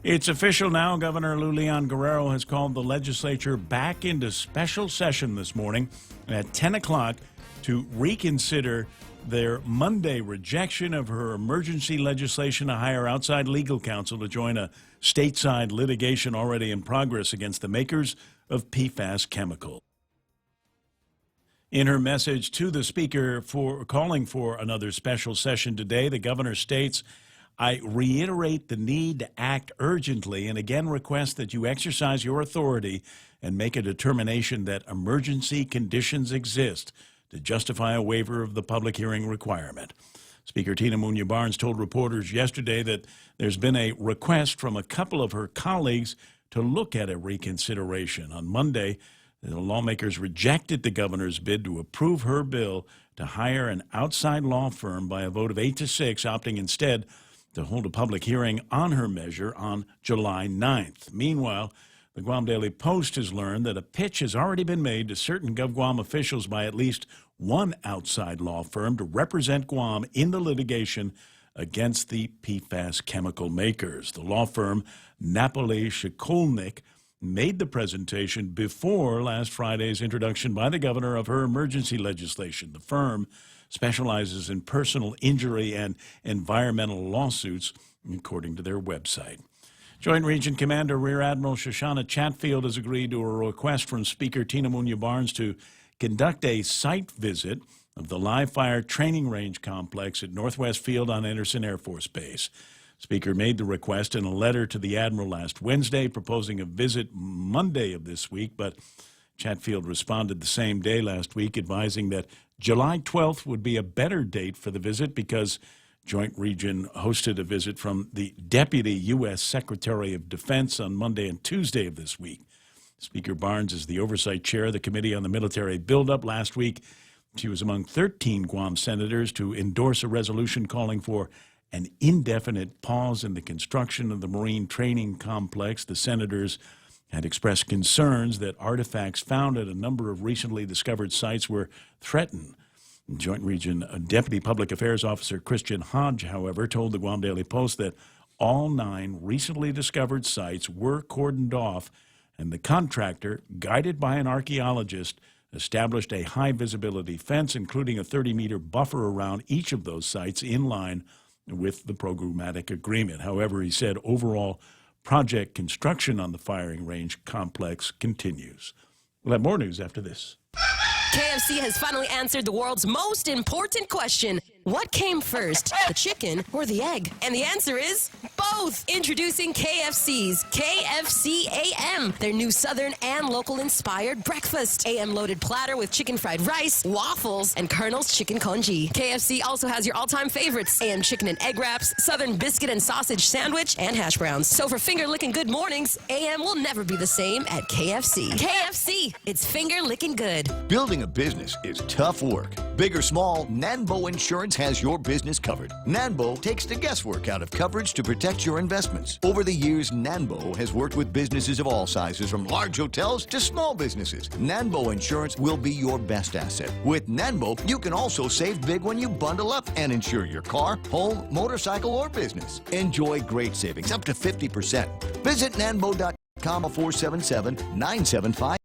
It's official now. Governor Lulian Guerrero has called the legislature back into special session this morning at 10 o'clock to reconsider their Monday rejection of her emergency legislation to hire outside legal counsel to join a stateside litigation already in progress against the makers of PFAS chemicals. In her message to the Speaker for calling for another special session today, the governor states, I reiterate the need to act urgently and again request that you exercise your authority and make a determination that emergency conditions exist to justify a waiver of the public hearing requirement. Speaker Tina Munoz-Barnes told reporters yesterday that there's been a request from a couple of her colleagues to look at a reconsideration. On Monday, the lawmakers rejected the governor's bid to approve her bill to hire an outside law firm by a vote of 8-6, opting instead to hold a public hearing on her measure on July 9th. Meanwhile, the Guam Daily Post has learned that a pitch has already been made to certain GovGuam officials by at least one outside law firm to represent Guam in the litigation against the PFAS chemical makers. The law firm Napoli Shikolnik made the presentation before last Friday's introduction by the governor of her emergency legislation. The firm specializes in personal injury and environmental lawsuits, according to their website. Joint Region Commander Rear Admiral Shoshana Chatfield has agreed to a request from Speaker Tina Munoz-Barnes to conduct a site visit of the live fire training range complex at Northwest Field on Anderson Air Force Base. Speaker made the request in a letter to the Admiral last Wednesday, proposing a visit Monday of this week, but Chatfield responded the same day last week, advising that July 12th would be a better date for the visit because Joint Region hosted a visit from the Deputy U.S. Secretary of Defense on Monday and Tuesday of this week. Speaker Barnes is the oversight chair of the Committee on the Military Buildup. Last week, she was among 13 Guam senators to endorse a resolution calling for an indefinite pause in the construction of the Marine Training Complex. The senators had expressed concerns that artifacts found at a number of recently discovered sites were threatened. Joint Region Deputy Public Affairs Officer Christian Hodge, however, told the Guam Daily Post that all 9 recently discovered sites were cordoned off, and the contractor, guided by an archaeologist, established a high-visibility fence, including a 30-meter buffer around each of those sites in line with the programmatic agreement. However, he said overall project construction on the firing range complex continues. We'll have more news after this. KFC has finally answered the world's most important question. What came first, the chicken or the egg? And the answer is both. Introducing KFC's KFC AM, their new Southern and local-inspired breakfast. AM-loaded platter with chicken fried rice, waffles, and Colonel's chicken congee. KFC also has your all-time favorites, AM chicken and egg wraps, Southern biscuit and sausage sandwich, and hash browns. So for finger-licking good mornings, AM will never be the same at KFC. KFC, it's finger-licking good. Building a business is tough work. Big or small, Nanbo Insurance has your business covered. Nanbo takes the guesswork out of coverage to protect your investments. Over the years, Nanbo has worked with businesses of all sizes, from large hotels to small businesses. Nanbo Insurance will be your best asset. With Nanbo, you can also save big when you bundle up and insure your car, home, motorcycle, or business. Enjoy great savings, up to 50%. Visit nanbo.com 477-975.